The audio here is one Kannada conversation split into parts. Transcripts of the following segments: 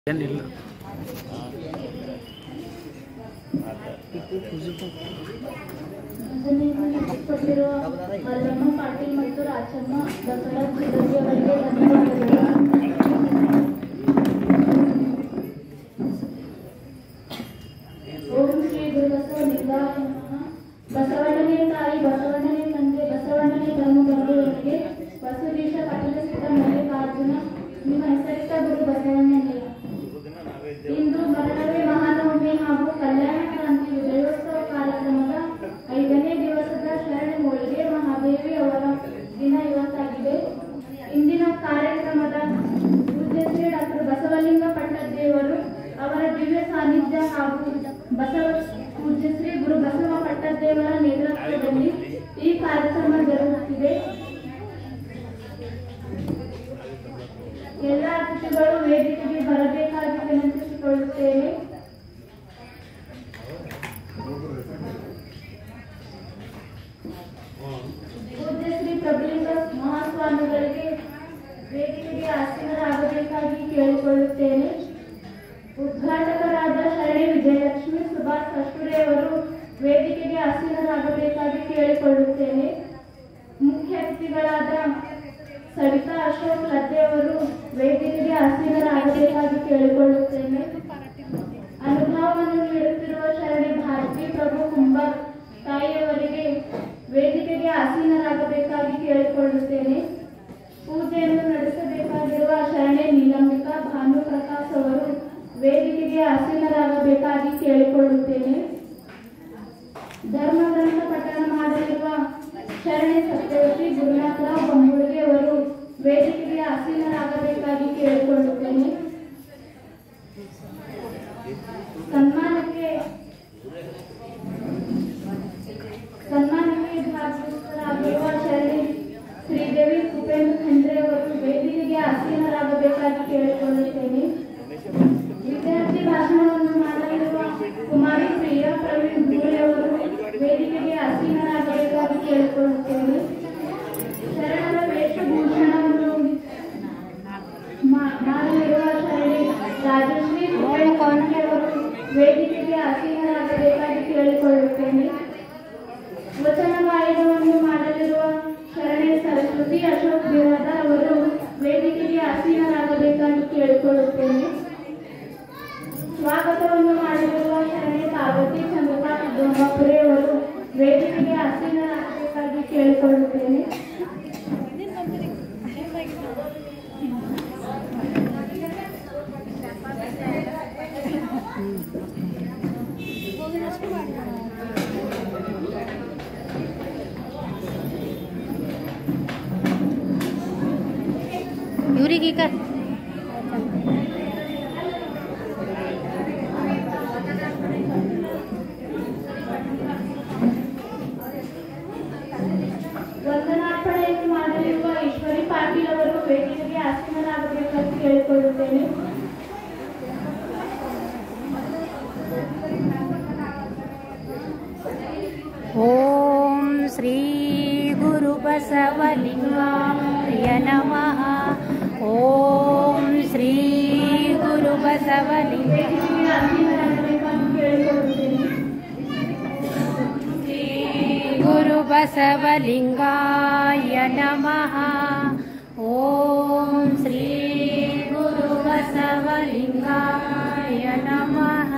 ಏನಿಲ್ಲ ಮಲ್ಲಮ್ಮ ಪಾಟೀಲ್ ಮತ್ತು ರಾಚಮ್ಮ ಬಸವರಾಜ್ ಚಿರಗಿ ಅವರಿಗೆ ಧನ್ಯವಾದಗಳು. ಓಂ ಶ್ರೀ ಗುರುಬಸವ ಲಿಂಗಾಯ ನಮಃ. ಬಸವಣ್ಣನೇ ತಾಯಿ, ಬಸವಣ್ಣನೇ ತಂದೆ, ಬಸವಣ್ಣನೇ ಧರ್ಮಬಂಧುವರಿಗೆ ಬಸವೇಶ ಪಟೇಲ ಸಿದ್ಧ ಮಲ್ಲಿಕಾರ್ಜುನ ನಿಮ್ಮ ಹೆಸರಿಟ್ಟ ಗುರು ಬಸವಣ್ಣನೇ. ಇಂದು ಮರಣವೇ ಮಹಾನವಮಿ ಹಾಗೂ ಕಲ್ಯಾಣ ಕ್ರಾಂತಿ ವಿಜಯೋತ್ಸವ ಕಾರ್ಯಕ್ರಮದ 5ನೇ ದಿವಸದ ಶರಣ ಹೋಳಿಗೆ ಮಹಾದೇವಿ ಅವರ ದಿನ ಇವತ್ತಾಗಿದೆ. ಇಂದಿನ ಕಾರ್ಯಕ್ರಮದ ಪೂಜ್ಯ ಶ್ರೀ ಡಾಕ್ಟರ್ ಬಸವಲಿಂಗ ಪಟ್ಟದೇವರು ಅವರ ದಿವ್ಯ ಸಾನ್ನಿಧ್ಯ ಹಾಗೂ ಪೂಜ್ಯ ಶ್ರೀ ಗುರು ಬಸವ ಪಟ್ಟದೇವರ ನೇತೃತ್ವದಲ್ಲಿ ಈ ಕಾರ್ಯಕ್ರಮ ಜರುಗುತ್ತಿದೆ. ಎಲ್ಲ ಅತಿಥಿಗಳು ವೇದಿಕೆಗೆ ಬರಬೇಕಾಗಿ ವಿನಂತಿಸಿಕೊಳ್ಳುತ್ತೇವೆ. ಪೂಜ್ಯ ಶ್ರೀ ಪ್ರಭುಲಿಂಗ ಮಹಾಸ್ವಾಮಿಗಳಿಗೆ ವೇದಿಕೆಗೆ ಆಸೀನರಾಗಬೇಕಾಗಿ ಕೇಳಿಕೊಳ್ಳುತ್ತೇನೆ. ಉದ್ಘಾಟಕರಾದ ಶರಣಿ ವಿಜಯಲಕ್ಷ್ಮಿ ಸುಭಾಷ್ ಕಸ್ತೂರಿ ಅವರು ವೇದಿಕೆಗೆ ಆಸೀನರಾಗಬೇಕಾಗಿ ಕೇಳಿಕೊಳ್ಳುತ್ತೇನೆ. ಮುಖ್ಯ ಅತಿಥಿಗಳಾದ ಸವಿತಾ ಅಶೋಕ್ ಲದ್ದೆ ಅವರು ವೇದಿಕೆಗೆ ಆಸೀನರಾಗಬೇಕಾಗಿ ಕೇಳಿಕೊಳ್ಳುತ್ತೇನೆ. ಅನುಭವವನ್ನು ನೀಡುತ್ತಿರುವ ಶರಣಿ ಭಾರತಿ ಪ್ರಭು ಕುಂಬಾರ್ ತಾಯಿಯವರಿಗೆ ವೇದಿಕೆಗೆ ಆಸೀನರಾಗಬೇಕಾಗಿ ಕೇಳಿಕೊಳ್ಳುತ್ತೇನೆ. ಪೂಜೆಯನ್ನು ನಡೆಸಬೇಕಾಗಿರುವ ಶರಣೆ ನೀಲಂಬಿಕಾ ಭಾನುಪ್ರಕಾಶ್ ಅವರು ವೇದಿಕೆಗೆ ಆಸೀನರಾಗಬೇಕಾಗಿ ಕೇಳಿಕೊಳ್ಳುತ್ತೇನೆ. ಧರ್ಮಗ್ರಂಥ ಪಠಣ ಮಾಡಲಿರುವ ಶರಣೆ ಸತ್ಯವತಿ ಗುರುನಾಥರಾವ್ ಬಂಬುಳಿಗೆ ಅವರು ವೇದಿಕೆಗೆ ಆಸೀನರಾಗಬೇಕಾಗಿ ಕೇಳಿಕೊಳ್ಳುತ್ತೇನೆ. ಸನ್ಮಾನಕ್ಕೆ ಭಾಗವತರಾಗಿರುವ ಶರಣೆ ಶ್ರೀದೇವಿ ಉಪೇಂದ್ರ ಖಂಡ್ರೆ ಅವರು ವೇದಿಕೆಗೆ ಆಸೀನರಾಗಬೇಕಾಗಿ ಕೇಳಿಕೊಳ್ಳುತ್ತೇನೆ. ವಿದ್ಯಾರ್ಥಿ ಭಾಷಣವನ್ನು ಮಾಡಲಿರುವ ಕುಮಾರಿ ಪ್ರಿಯಾ ಪ್ರವೀಣ್ ಧೂಳೆ ಅವರು ವೇದಿಕೆಗೆ ಆಸೀನರಾಗಬೇಕಾಗಿ ಕೇಳಿಕೊಳ್ಳುತ್ತೇನೆ. ಶರಣರ ವೇಷಭೂಷಣವನ್ನು ಮಾಡಲಿರುವ ಶರಣೆ ರಾಜಶ್ರೀ ಅವರು ವೇದಿಕೆಗೆ ಆಸೀನರಾಗಬೇಕಾಗಿ ಕೇಳಿಕೊಳ್ಳುತ್ತೇನೆ. ವಚನ ವಾಯನವನ್ನು ಮಾಡಲಿರುವ ಶರಣೆ ಸರಸ್ವತಿ ಅಶೋಕ್ ಬಿರಾದಾರ್ ಅವರು ವೇದಿಕೆಗೆ ಆಸೀನರಾಗಬೇಕಾಗಿ ಕೇಳಿಕೊಳ್ಳುತ್ತೇನೆ. ಸ್ವಾಗತವನ್ನು ಮಾಡಲಿರುವ ಶರಣೆ ಪಾರ್ವತಿ ಚಂದ್ರಕಾ ದೊಂಬಾಪುರೆ ಅವರು ವೇದಿಕೆಗೆ ಆಸೀನರಾಗಬೇಕಾಗಿ ಕೇಳಿಕೊಳ್ಳುತ್ತೇನೆ. ಇವರಿಗೆ ವಂದನಾರ್ಪಣೆಯನ್ನು ಮಾಡಲಿರುವ ಈಶ್ವರಿ ಪಾಟೀಲ್ ಅವರು ವೇದಿಕೆಗೆ ಆಸೀನರಾಗಬೇಕಾಗಿ ಕೇಳಿಕೊಳ್ಳುತ್ತೇನೆ. ಓಂ ಶ್ರೀ ಗುರು ಬಸವಲಿಂಗಾಯ ನಮಃ. ಓಂ ಶ್ರೀ ಗುರು ಬಸವಲಿಂಗಾಯ ಆಸೀನರಾಗಬೇಕಾಗಿ ಕೇಳಿಕೊಳ್ಳುತ್ತೇನೆ. ಗುರು ಬಸವಲಿಂಗಾಯ ನಮಃ. ಓಂ ಶ್ರೀ ಗುರು ಬಸವಲಿಂಗಾಯ ನಮಃ.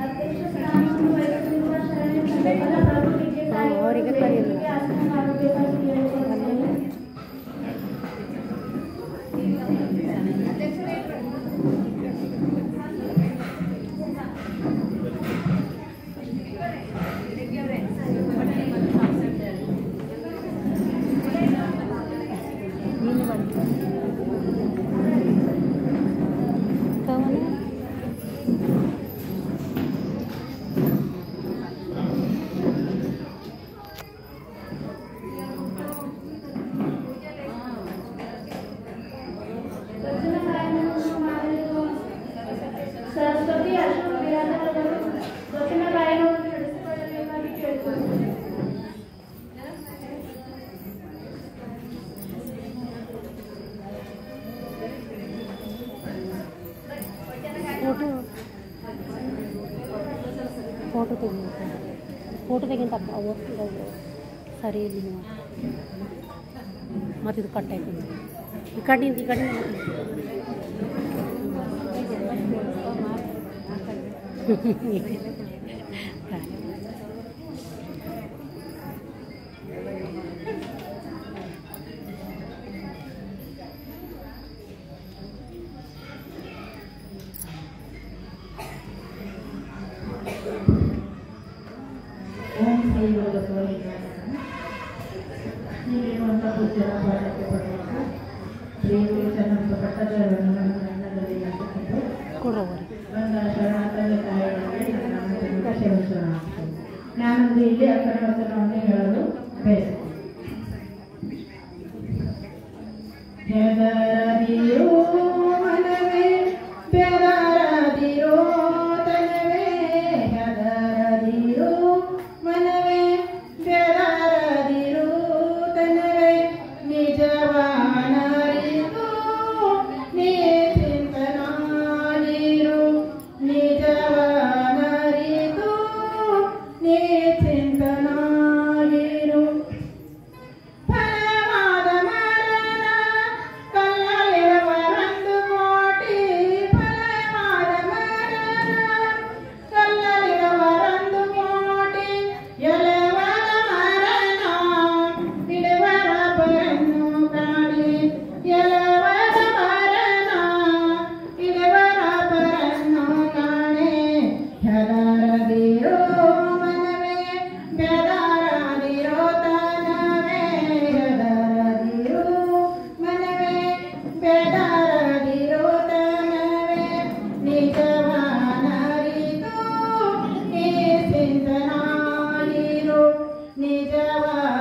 ಅಧ್ಯಕ್ಷ ಸ್ಥಾನವನ್ನು ವಹಿಸಿರುವ ಶರಣೆ ಸಂಗೀತ ಪ್ರಭು ವಿಜಯಸಾಯಿ ಅವರಿಗೆ ಕರೆಯಲ್ಲ. ವೇದಿಕೆಗೆ ಆಸೀನರಾಗಬೇಕಾಗಿ ಕೇಳಿಕೊಳ್ಳುತ್ತೇನೆ. ಫೋಟೋ ತೆಗಿಂತ ಸರಿ ಇಲ್ಲ ಮತ್ತು ಇದು ಕಟ್ಟಾಯ್ತು ಈ ಕಡೆಯಿಂದ ಓಂ ಶ್ರೀ ಗುರು ಬಸವಲಿಂಗಾಯ ನೀವಿರುವಂಥ ಪೂಜ್ಯರ ಪಾಠಕ್ಕೆ ಬರಬೇಕು ಶ್ರೀ ಗುರು ಚನ್ನಪ್ಪ ಪಟ್ಟದರವನ್ನು ನನ್ನದಲ್ಲಿ ಹಾಕಿಕೊಂಡು ನನ್ನ ಶರಣಾರ್ಥದ ತಾಯಿಗಳಿಗೆ ನನ್ನ ಶರಣ ನಾನೊಂದು ಇಲ್ಲಿ ಅಕ್ಕನ ವಚನವನ್ನು ಹೇಳಲು ಬಯಸುತ್ತೇನೆ. ಹೆದರದಿರೋ ಮನವೇ ಬೆದರದಿರೋ ತನವೇ ಹೆದರದಿರೋ ಮನವೇ ಬೆದರದಿರೋ ತನವೇ ನಿಜವಾನರಿತು ನೀ ಚಿಂತನಾಗಿರು ನಿಜವಾನರಿತು ನೀ ಚಿಂತನಾಗಿರು ಫಲವಾದ ಮರಣ ಕಲ್ಲಲಿರುವರೊಂದು ಕೋಟಿ ಫಲವಾದ ಮರಣ ಕಲ್ಲಲಿರುವರೊಂದು ಕೋಟಿ ಎಲವರ ಮರಣ ಇಡುವರ ಪರನ್ನು ಕಾಣಿ ಎಲವರ ಮರಣ ಇಡುವರ ಪರನ್ನು ಕಾಣೆ ಹೆದರದಿರೋ ಮನವೇ ಬೆದರದಿರೋ ತನವೇ ಹೆದರದಿರೋ ಮನವೇ ಬೆದರದಿರೋ ತನವೇ ನಿಜವಾನರಿತು ನೀ ಚಿಂತನಾಗಿರು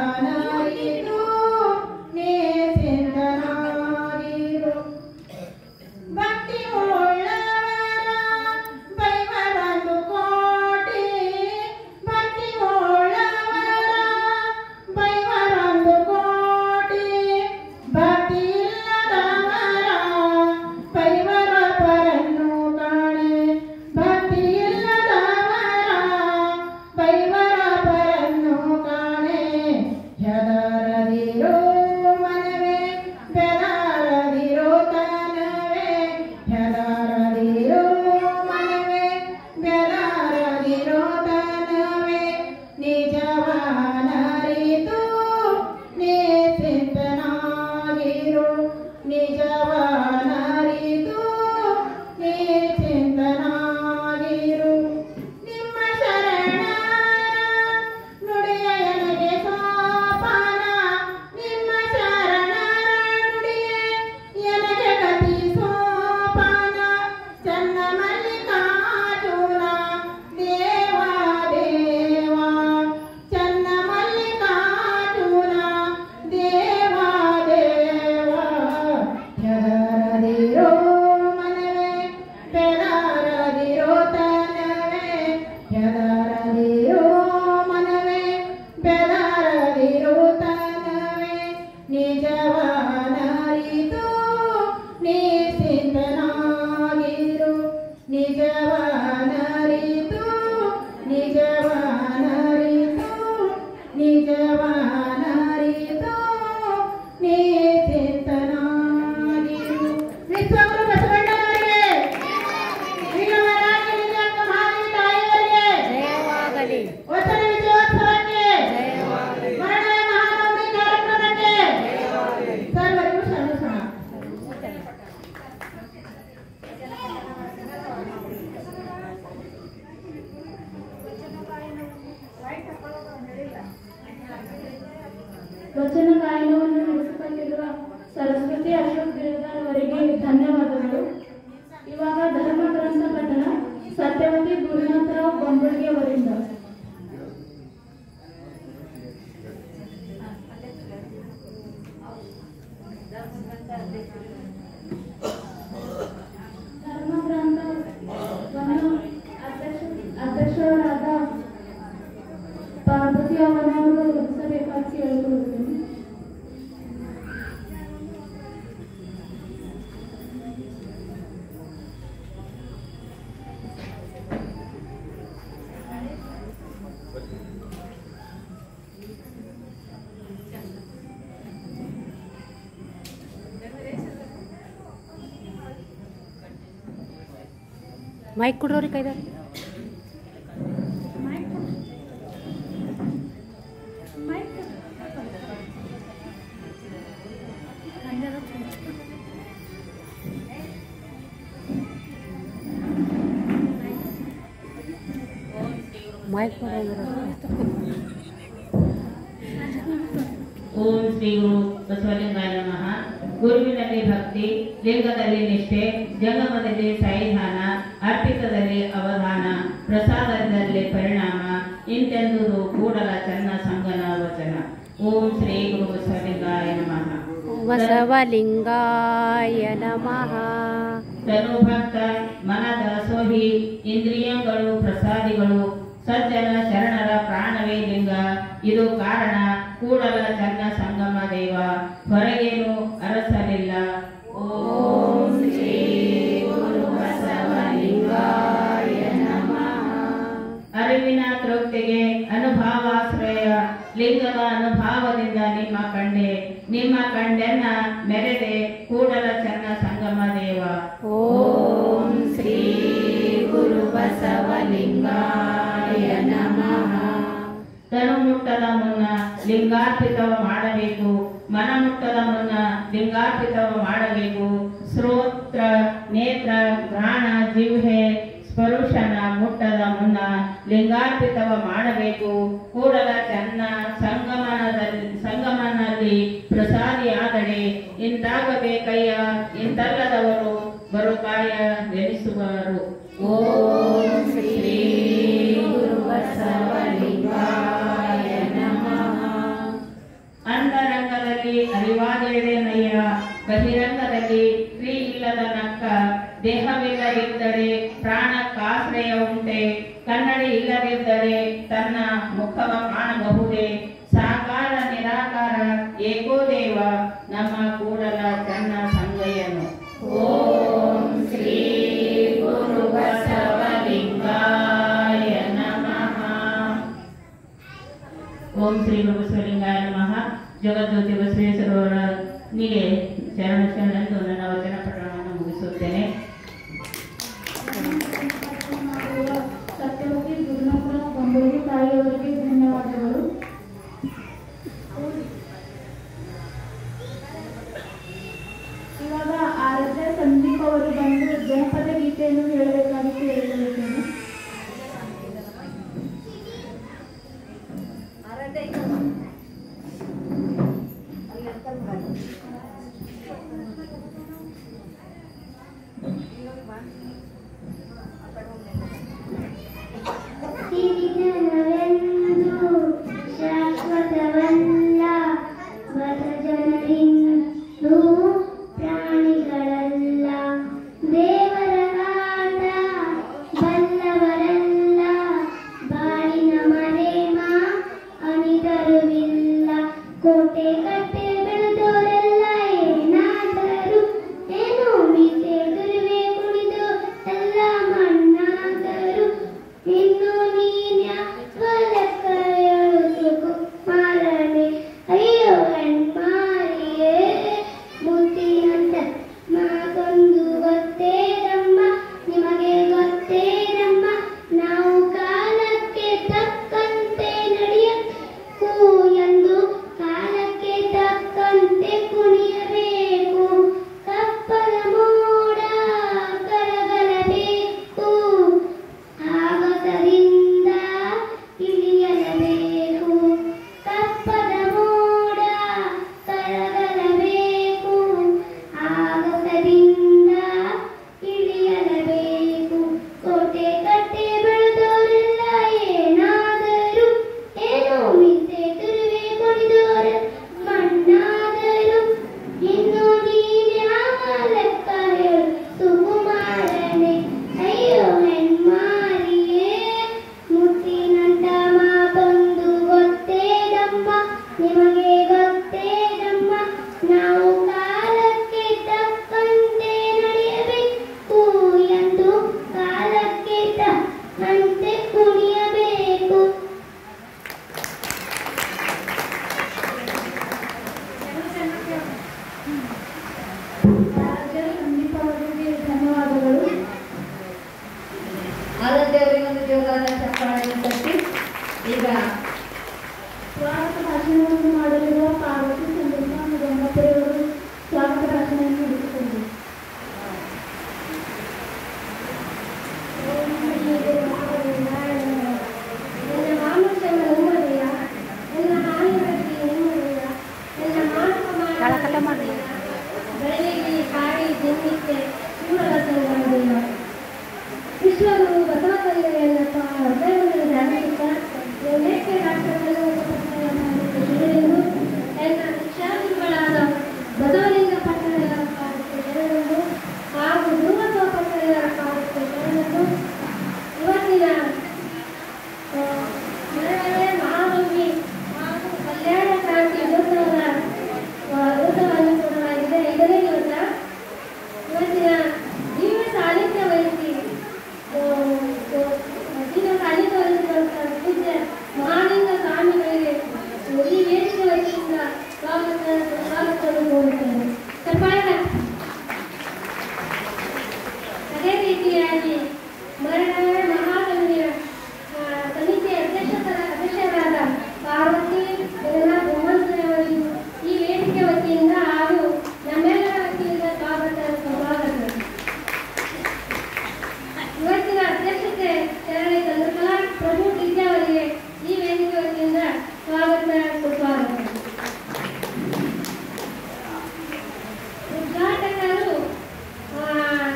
ನಿಜವಾನರಿತು ನೀ ಚಿಂತನಾಗಿರು ಭಕ್ತಿ ಉಳ್ಳವರ ಬೈವರೊಂದು ಕೋಟಿ ಭಕ್ತಿ ಉಳ್ಳವರ ಬೈವರೊಂದು ಕೋಟಿ ಭಕ್ತಿ ಇಲ್ಲದವರ ಬೈವರ ಪರನ್ನು ಕಾಣೆ ಭಕ್ತಿ ಇಲ್ಲದವರ ಬೈವರ ಪರನ್ನು ಕಾಣೆ ಹೆದರದಿರೋ ಮನವೇ ಬೆದರದಿರೋ ತನವೇ ಹೆದರದಿರೋ ಮನವೇ ಬೆದರದಿರೋ ತನವೇ ನಿಜವಾನರಿತು ನೀ ಚಿಂತನಾಗಿರು ನಿಜವಾನರಿತು ನೀ ಚಿಂತನಾಗಿರು ನಿಮ್ಮ ಶರಣ ನುಡಿಯ ಎನಗೆ ಸೋಪಾನ ನಿಮ್ಮ ಶರಣ ನುಡಿಯ ಎನಗೆ ಗತಿ ಸೋಪಾನ ಚನ್ನ ಮಲ್ಲಿಕಾರ್ಜುನ ದೇವ ದೇವ ಚನ್ನ ಮಲ್ಲಿಕಾರ್ಜುನ ದೇವ ದೇವ ಹೆದರದಿರೋ ಮನವೇ ಬೆದರದಿರೋ ತನವೇ ಹೆದರದಿರೋ ಮನವೇ ಬೆದರದಿರೋ ತನವೇ ನಿಜವಾನರಿತು ನೀ ಚಿಂತನಾಗಿರು ನಿಜವಾನರಿತು ನಿಜವಾನರಿತು ನಿಜವಾನರಿತು ನೀ ಚಿಂತನಾಗಿರು ವಿಶ್ವಗುರು ಬಸವಣ್ಣನವರಿಗೆ ಶ್ರೀರಾಮರಾಜ ನಿಜಾಂಗ ಮಹಾದೇವಿ ತಾಯಿಯವರಿಗೆ ಜಯವಾಗಲಿ ವಚನ ವಿಜಯೋತ್ಸವಕ್ಕೆ ಜಯವಾಗಲಿ ಮರಣ ಮಹಾನವಮಿ ಕಾರ್ಯಕ್ರಮಕ್ಕೆ ಸರ್ವರಿಗೂ ಶರಣ ವಚನ ಗಾಯನವನ್ನು ನಡೆಸಿಕೊಂಡಿರುವ ಸರಸ್ವತಿ ಅಶೋಕ್ ಗಿರಿಧರ್ ಅವರಿಗೆ ಧನ್ಯವಾದಗಳು. ಇವಾಗ ಧರ್ಮ ಗ್ರಂಥ ಪಠಣ ಸತ್ಯವತಿ ಗುರುನಾಥರಾವ್ ಬೊಂಬಳ್ಗಿ ಅವರಿಂದ. ಧರ್ಮ ಗ್ರಂಥವನ್ನು ಅಧ್ಯಕ್ಷರಾದ ಪಾರ್ವತಿ ಅವರವರು ರಚಿಸಬೇಕಾಗಿ ಕೇಳಿಕೊಳ್ಳುತ್ತೇನೆ. ಮೈಕ್ ಕೊಡ್ರವ್ರಿ ಕೈದಾಗ ಮೈಕ್ ಓಂ ಶ್ರೀ ಗುರು ಬಸವಲಿಂಗಾಯ ನಮಃ. ಗುರುವಿನಲ್ಲಿ ಭಕ್ತಿ, ಲಿಂಗದಲ್ಲಿ ನಿಷ್ಠೆ, ಜಂಗಮದಲ್ಲಿ ಸೈಧಾನ, ಅರ್ಪಿತದಲ್ಲಿ ಅವಧಾನ, ಪ್ರಸಾದದಲ್ಲಿ ಪರಿಣಾಮ, ಇಂತೆಂದುದು ಕೂಡಲ ಚನ್ನ ಸಂಗನ ವಚನ. ಓಂ ಶ್ರೀ ಗುರು ಬಸವಲಿಂಗಾಯ ನಮಃ. ಬಸವಲಿಂಗಾಯ ನಮಃ. ತನು ಭಕ್ತ ಮನದ ಸೋಹಿ, ಇಂದ್ರಿಯಗಳು ಪ್ರಸಾದಿಗಳು, ಸಜ್ಜನ ಶರಣರ ಪ್ರಾಣವೇ ಲಿಂಗ. ಇದು ಕಾರಣ ಕೂಡಲ ಚನ್ನ ಸಂಗಮ ದೇವ, ಹೊರಗೇನು ಅರಸಲಿಲ್ಲ. ಓಂ ಶ್ರೀ ಗುರು ಬಸವಲಿಂಗಾಯ ನಮಃ. ಅರಿವಿನ ತೃಪ್ತಿಗೆ ಅನುಭವಾಶ್ರಯ, ಲಿಂಗದ ಅನುಭಾವದಿಂದ ನಿಮ್ಮ ಕಂಡೆನ್ನ ಮೆರೆದೆ ಕೂಡಲ ಚನ್ನ ಸಂಗಮ ದೇವ. ಓಂ ಶ್ರೀ ಗುರು ಬಸವಲಿಂಗಾಯ ನಮಃ. ತನು ಮುಟ್ಟದ ಮುನ್ನ ಲಿಂಗಾರ್ಪಿತವ ಮಾಡಬೇಕು, ಮನ ಮುಟ್ಟದ ಮುನ್ನ ಲಿಂಗಾರ್ಪಿತವ ಮಾಡಬೇಕು. ಶ್ರೋತ್ರ, ನೇತ್ರ, ಘ್ರಾಣ, ಜಿಹ್ವೆ, ಸ್ಪರುಶನ ಮುಟ್ಟದ ಮುನ್ನ ಲಿಂಗಾರ್ಪಿತವ ಮಾಡಬೇಕು. ಕೂಡಲ ಚನ್ನ ಸಂಗಮನಲ್ಲಿ ಪ್ರಸಾದಿಯಾದಡೆ ಇಂತಾಗಬೇಕಯ್ಯ, ಇಂತಲ್ಲದವರು ಬರುಕಾಯ ನೆನೆಸುವರು. ಓಂ ಶ್ರೀ ಗುರು ಬಸವಲಿಂಗಾಯ ನಮಃ. ಅಂತರಂಗದಲ್ಲಿ ಅರಿವಾದೇನಯ್ಯ, ಬಹಿರಂಗದಲ್ಲಿ ಕ್ರೀ ಇಲ್ಲದ ನಕ್ಕ. ದೇಹವಿಲ್ಲದಿದ್ದರೆ ಪ್ರಾಣಕ್ಕಾಶ್ರಯ ಉಂಟೆ, ಕನ್ನಡಿ ಇಲ್ಲದಿದ್ದರೆ ತನ್ನ ಮುಖವ ಕಾಣಬಹುದೇ. ಸಾಕಾರ ನಿರಾಕಾರ ಏಕೋ ದೇವ, ನಮ್ಮ ಕೂಡಲ ಚನ್ನ ಸಂಗಯ್ಯನು. ಓಂ ಶ್ರೀ ಗುರು ಬಸವಲಿಂಗಾಯ ನಮಃ. ಓಂ ಶ್ರೀ ಗುರು ಬಸವಲಿಂಗಾಯ ನಮಃ. ಜಗಜ್ಯೋತಿ ಬಸವೇಶ್ವರವರಿಗೆ ಶರಣೆಂದು ನನ್ನ ವಚನ ಪಠಣವನ್ನು ಮುಗಿಸುತ್ತೇನೆ. ಸತ್ಯವತಿ ಗುರುನಗರ ಗಂಗೂರಿ ತಾಯಿಯವರಿಗೆ ಧನ್ಯವಾದಗಳು. ಇವಾಗ ಆರಾಧ್ಯ ಸಂದೀಪ್ ಅವರು ಬಂದು ಜನಪದ ಗೀತೆಯನ್ನು ಹೇಳಬೇಕಾಗಿತ್ತು, ಹೇಳಲಿದ್ದೇನೆ. ಆರಾಧ್ಯವರಿಗೆ ಒಂದು ಜೋರಾದ ಚಪ್ಪಾಳೆಯನ್ನು ತಟ್ಟಿ ಈಗ ಸ್ವಾಗತ ಭಾಷಣವನ್ನು ಮಾಡಲಿರುವ ಪಾರ್ವತಿ ಚಂದ್ರಮ್ಮ ಗಂಗಾಪುರವರು ಸ್ವಾಗತ ಭಾಷಣವನ್ನು ನಡೆಸಿಕೊಂಡರು. ನನ್ನ ಮಾನುಷನ ನೆಮ್ಮದಿಯ ನನ್ನ ಹಾನಿ ಬಗ್ಗೆ ನೆಮ್ಮದಿಯ ನನ್ನ ಮಾತು ಬೆಳಗ್ಗೆ ಕಾಡಿ ಜನ್ಮಿಕ್ಕೆ ಕೂಡಲ ಸಂಗಮದಿಲ್ಲ. ವಿಶ್ವಗುರು ಬಸವಕಲ್ಯಾಣಪ್ಪ ಹೃದಯವನ್ನು ಧ್ಯಾನಿಸುತ್ತಾ ನೇಕ್ಕೆ ರಾಷ್ಟ್ರಗಳನ್ನು ಮಾಡಿದ್ದು ಎನ್ನ ಶಿಕ್ಷಾರ್ಥಿಗಳಾದ ಬಸವಲಿಂಗ ಪಟ್ಟಣಗಳ ಪಾದಕ್ಕೆ ಶರಣೆಂದು ಹಾಗೂ ಧ್ರುವತ್ವ ಪಟ್ಟಣಗಳ ಪಾದಕ್ಕೆ ಶರಣೆಂದು ಇವತ್ತಿನ ಮರಳೇ ಮಹಾನವಮಿ ಹಾಗೂ ಕಲ್ಯಾಣ ಕ್ರಾಂತಿ ಉತ್ಸವವನ್ನು ಕೊಡಲಾಗಿದೆ. ಇದನೇ ಇವತ್ತಿನ ದಿವ್ಯ ಸಾನ್ನಿಧ್ಯ ವಹಿಸಿ ಪೂಜ್ಯ ಮಹಾಲಿಂಗ ಸ್ವಾಮಿಗಳಿಗೆ ಈ ವೇದಿಕೆ ವತಿಯಿಂದ ಸ್ವಾಗತವನ್ನು ಕೋರುತ್ತೇನೆ. ಅದೇ ರೀತಿಯಾಗಿ ಮರಣ ಮಹಾನವಮಿಯ ಸಮಿತಿಯ ಅಧ್ಯಕ್ಷರಾದ ಪಾರ್ವತಿ ಗೋಮಂತರವರಿಗೂ ಈ ವೇದಿಕೆ ವತಿಯಿಂದ ಹಾಗೂ ನಮ್ಮೆಲ್ಲರ ವತಿಯಿಂದ ಸ್ವಾಗತ. ಇವತ್ತಿನ ಅಧ್ಯಕ್ಷತೆ ಶರಣೆ ಚಂದ್ರಕಲಾ ಪ್ರಭು ಟಿದ್ದೆ ಅವರಿಗೆ ಈ ವೇದಿಕೆ ವತಿಯಿಂದ ಸ್ವಾಗತ. ಉದ್ಘಾಟಕರು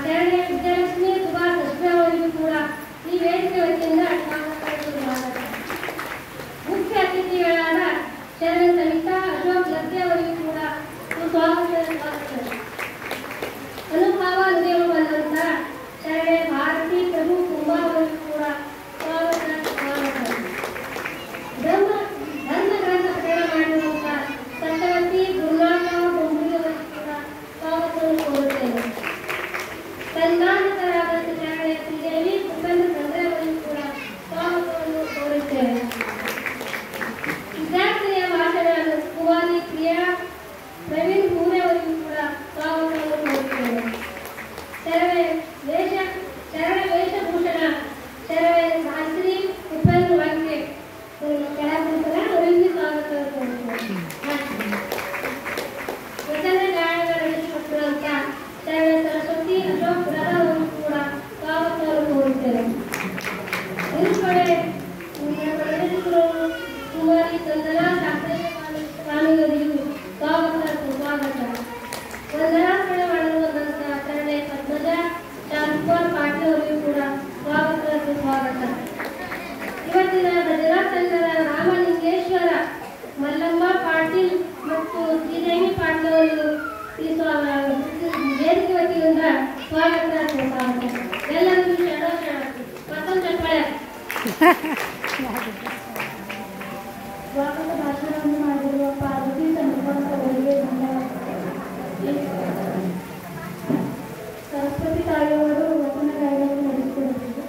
ಶರಣೆ ವಿದ್ಯಾಲಕ್ಷ್ಮಿ ಸುಭಾಷ್ ಅಶ್ವ ಅವರಿಗೂ ಕೂಡ ಈ ವೇದಿಕೆ ವತಿಯಿಂದ ಸ್ವಾಗತ. ಮುಖ್ಯ ಅತಿಥಿಗಳಾದ ಶರಣೆ ಸವಿತಾ ಅಶೋಕ್ ಲದ್ದೆ ಅವರಿಗೂ ಕೂಡ ಸ್ವಾಗತ. ಅನುಭವ ಅನುಭವ ಬಂದಂತ ಶರಣೆ ಭಾರತಿ ಪ್ರಭು ಕುಂಬಾ ಅವರಿಗೂ ಕೂಡ ಸ್ವಾಗತ. ಧರ್ಮ ಗ್ರಂಥ ಪಠಣ ಮಾಡಿರುವಂತಹ ಸತ್ಯವತಿ ಗುರುನಾಥ ಬೊಂಬುಲಿ ಅವರಿಗೂ ಕೂಡ ಸ್ವಾಗತವನ್ನು ಕೋರುತ್ತೇನೆ. ಸಂಧಾನಕರಾದ ಶರಣೆ ಶ್ರೀದೇವಿ ಉಪೇಂದ್ರ ಚಂದ್ರ ಅವರಿಗೂ ಕೂಡ ಸ್ವಾಗತವನ್ನು ಕೋರುತ್ತೇನೆ. ವಿದ್ಯಾರ್ಥಿನಿಯ ಭಾಷಣ ಕುಮಾರಿ ಪ್ರಿಯಾ ಪ್ರವೀಣ್ ಪೂರೆ ಅವರಿಗೂ ಕೂಡ ಸ್ವಾಗತವನ್ನು ಕೋರುತ್ತೇನೆ. ಶರಣ ವೇಷಭೂಷಣ ಶರಣ ಗಾಯತ್ರಿ ಉಪೇಂದ್ರ ವಾಕ್ಯ ಕೆಳಗುಂತರ ಅವರಿಗೆ ಸ್ವಾಗತವನ್ನು ಕೋರುತ್ತೇನೆ. ವಚನ ಗಾಯನ ನಡೆಸಿಕೊಟ್ಟಿರುವಂತ ಶರಣ ಸರಸ್ವತಿ ಅಶೋಕ್ ಬ್ರದರ್ ಅವರಿಗೂ ಕೂಡ ಸ್ವಾಗತವನ್ನು ಕೋರುತ್ತೇನೆ. ಇನ್ನು ಕಡೆ ಕುಮಾರಿ ಚಂದನಾ ಶಾಸ್ತ್ರೀಯ ಸ್ವಾಮಿಯವರಿಗೂ ಸ್ವಾಗತ. ವಂದನಾರ್ಪಣೆ ಮಾಡಿರುವಂತಹ ಶರಣೆ ಪದ್ಮಜ ಶಾಂತಕುಮಾರ್ ಪಾಟೀಲ್ ಅವರಿಗೂ ಕೂಡ ಸ್ವಾಗತ. ಇವತ್ತಿನ ಭಜನಾ ತಂಡದ ರಾಮಲಿಂಗೇಶ್ವರ ಮಲ್ಲಮ್ಮ ಪಾಟೀಲ್ ಮತ್ತು ಶ್ರೀದೇವಿ ಪಾಟೀಲ್ ಅವರಿಗೂ ಈ ವೇದಿಕೆ ವತಿಯಿಂದ ಸ್ವಾಗತ. ಎಲ್ಲರಿಗೂ ಶರಣಾರ್ಥಿ. ಮತ್ತೊಂದು ಚಪ್ಪಾಳೆ. ಸ್ವಾಗತ ಭಾಷಣವನ್ನು ಮಾಡಿರುವ ಪಾರ್ವತಿ ಚಂದ್ರಕಾಂತ್ ಅವರಿಗೆ ಧನ್ಯವಾದ. ಸರಸ್ವತಿ ತಾಯಿಯವರು ವಚನ ಗಾಯನವನ್ನು ನಡೆಸಿಕೊಡಬೇಕು.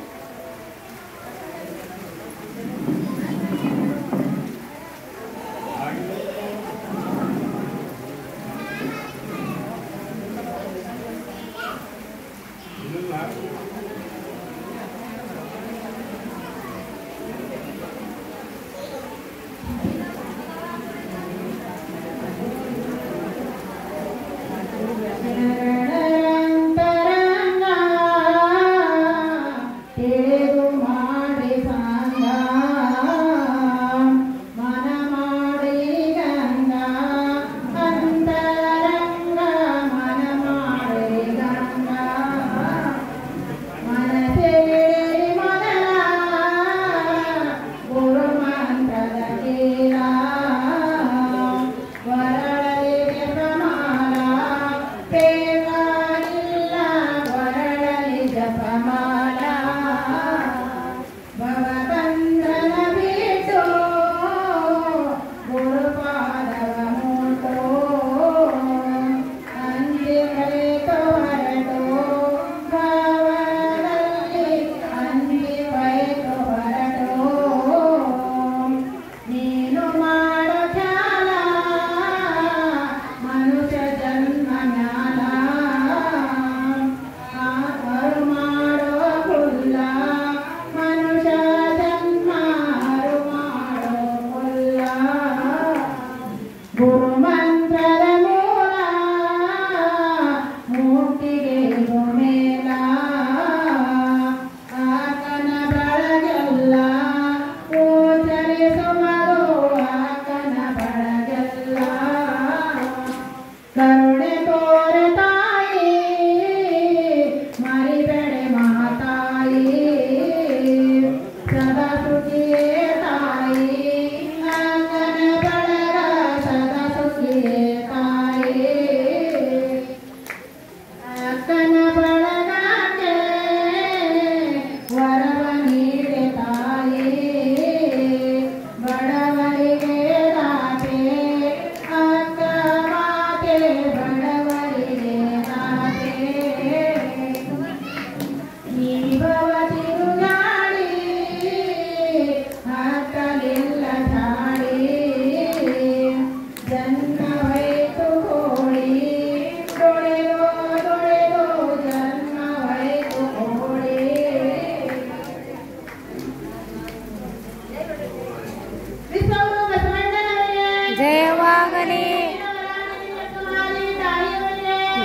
ಜಯವಾಗಲಿ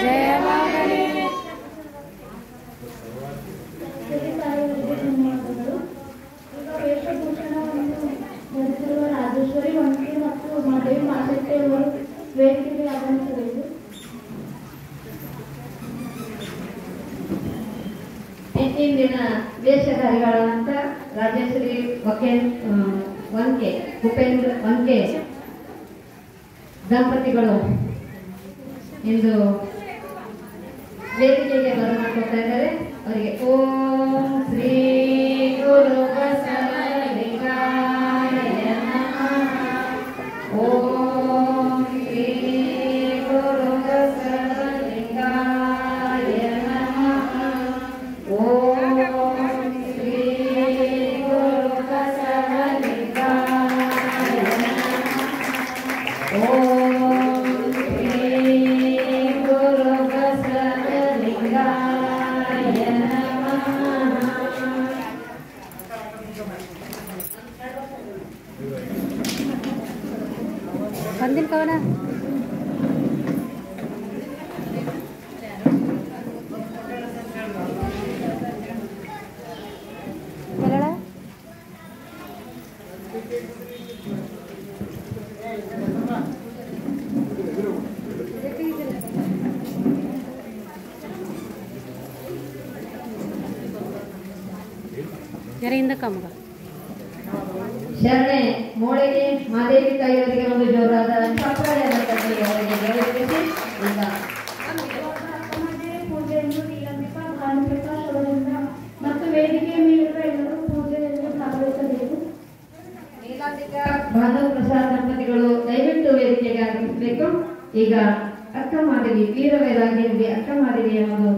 ಜಯವಾಗಲಿ. ವೇಷಭೂಷಣವನ್ನು ರಾಜೇಶ್ವರಿ ವಂಕೆ ಮತ್ತು ಮಹಾದೇವಿ ಮಾಸಟ್ಟೆ ಅವರು ವೇದಿಕೆಗೆ ಆಗಮಿಸಬೇಕು. ಇಂದಿನ ವೇಷಧಾರಿಗಳಾದಂಥ ರಾಜೇಶ್ವರಿ ವಂಕೆ ಉಪೇಂದ್ರ ವಂಕೆ ದಂಪತಿಗಳು ಇಂದು ವೇದಿಕೆಗೆ ಬರಮಾಡ್ಕೊತಾ ಇದ್ದಾರೆ. ಅವರಿಗೆ ಓಂ ಶ್ರೀ ಗುರು ಬಸವಲಿಂಗಾಯ ನಮಃ. ಓಂ ಶ್ರೀ ಗುರು ಬಸವಲಿಂಗಾಯ ನಮಃ. ಓಂ ಶ್ರೀ ಗುರು ಬಸವಲಿಂಗಾಯ ನಮಃ. ಓಂ ಶ್ರೀ ಗುರು ಬಸವಲಿಂಗಾಯ ನಮಃ. ಬಂದಿಲ್ಲ ಕವನ ಹೇಳ ಜರೆಯಿಂದ ಕಮ್ಮಗ ಶರಣೆ ಮೋಳಿಗೆ ಮಾದೇವಿ ತಾಯಿಯವರಿಗೆ ಒಂದು ಜೋರಾದ ಚಪ್ಪಾಳೆಯನ್ನು ತಟ್ಟಿ ಅವರಿಗೆ ಗೌರವಿಸಿ ಈಗ ಪೂಜೆಯನ್ನು ನೀಲಂಬಿಕಾ ಭಾನುಪ್ರಕಾಶ್ ಅವರಿಂದ ಮತ್ತು ವೇದಿಕೆಯ ಮೇಲಿರುವ ಎಲ್ಲರೂ ಪೂಜೆಯಲ್ಲಿ ಭಾಗವಹಿಸಬೇಕು. ನೀಲಾಂಬಿಕಾ ಭಾನುಪ್ರಸಾದ್ ದಂಪತಿಗಳು ದಯವಿಟ್ಟು ವೇದಿಕೆಗೆ ಆಗಮಿಸಬೇಕು. ಈಗ ಅಕ್ಕ ಮಾದೇವಿ ವೀರವೈರಾಗ್ಯನಿಗೆ ಅಕ್ಕ ಮಾದೇವಿಯ ಒಂದು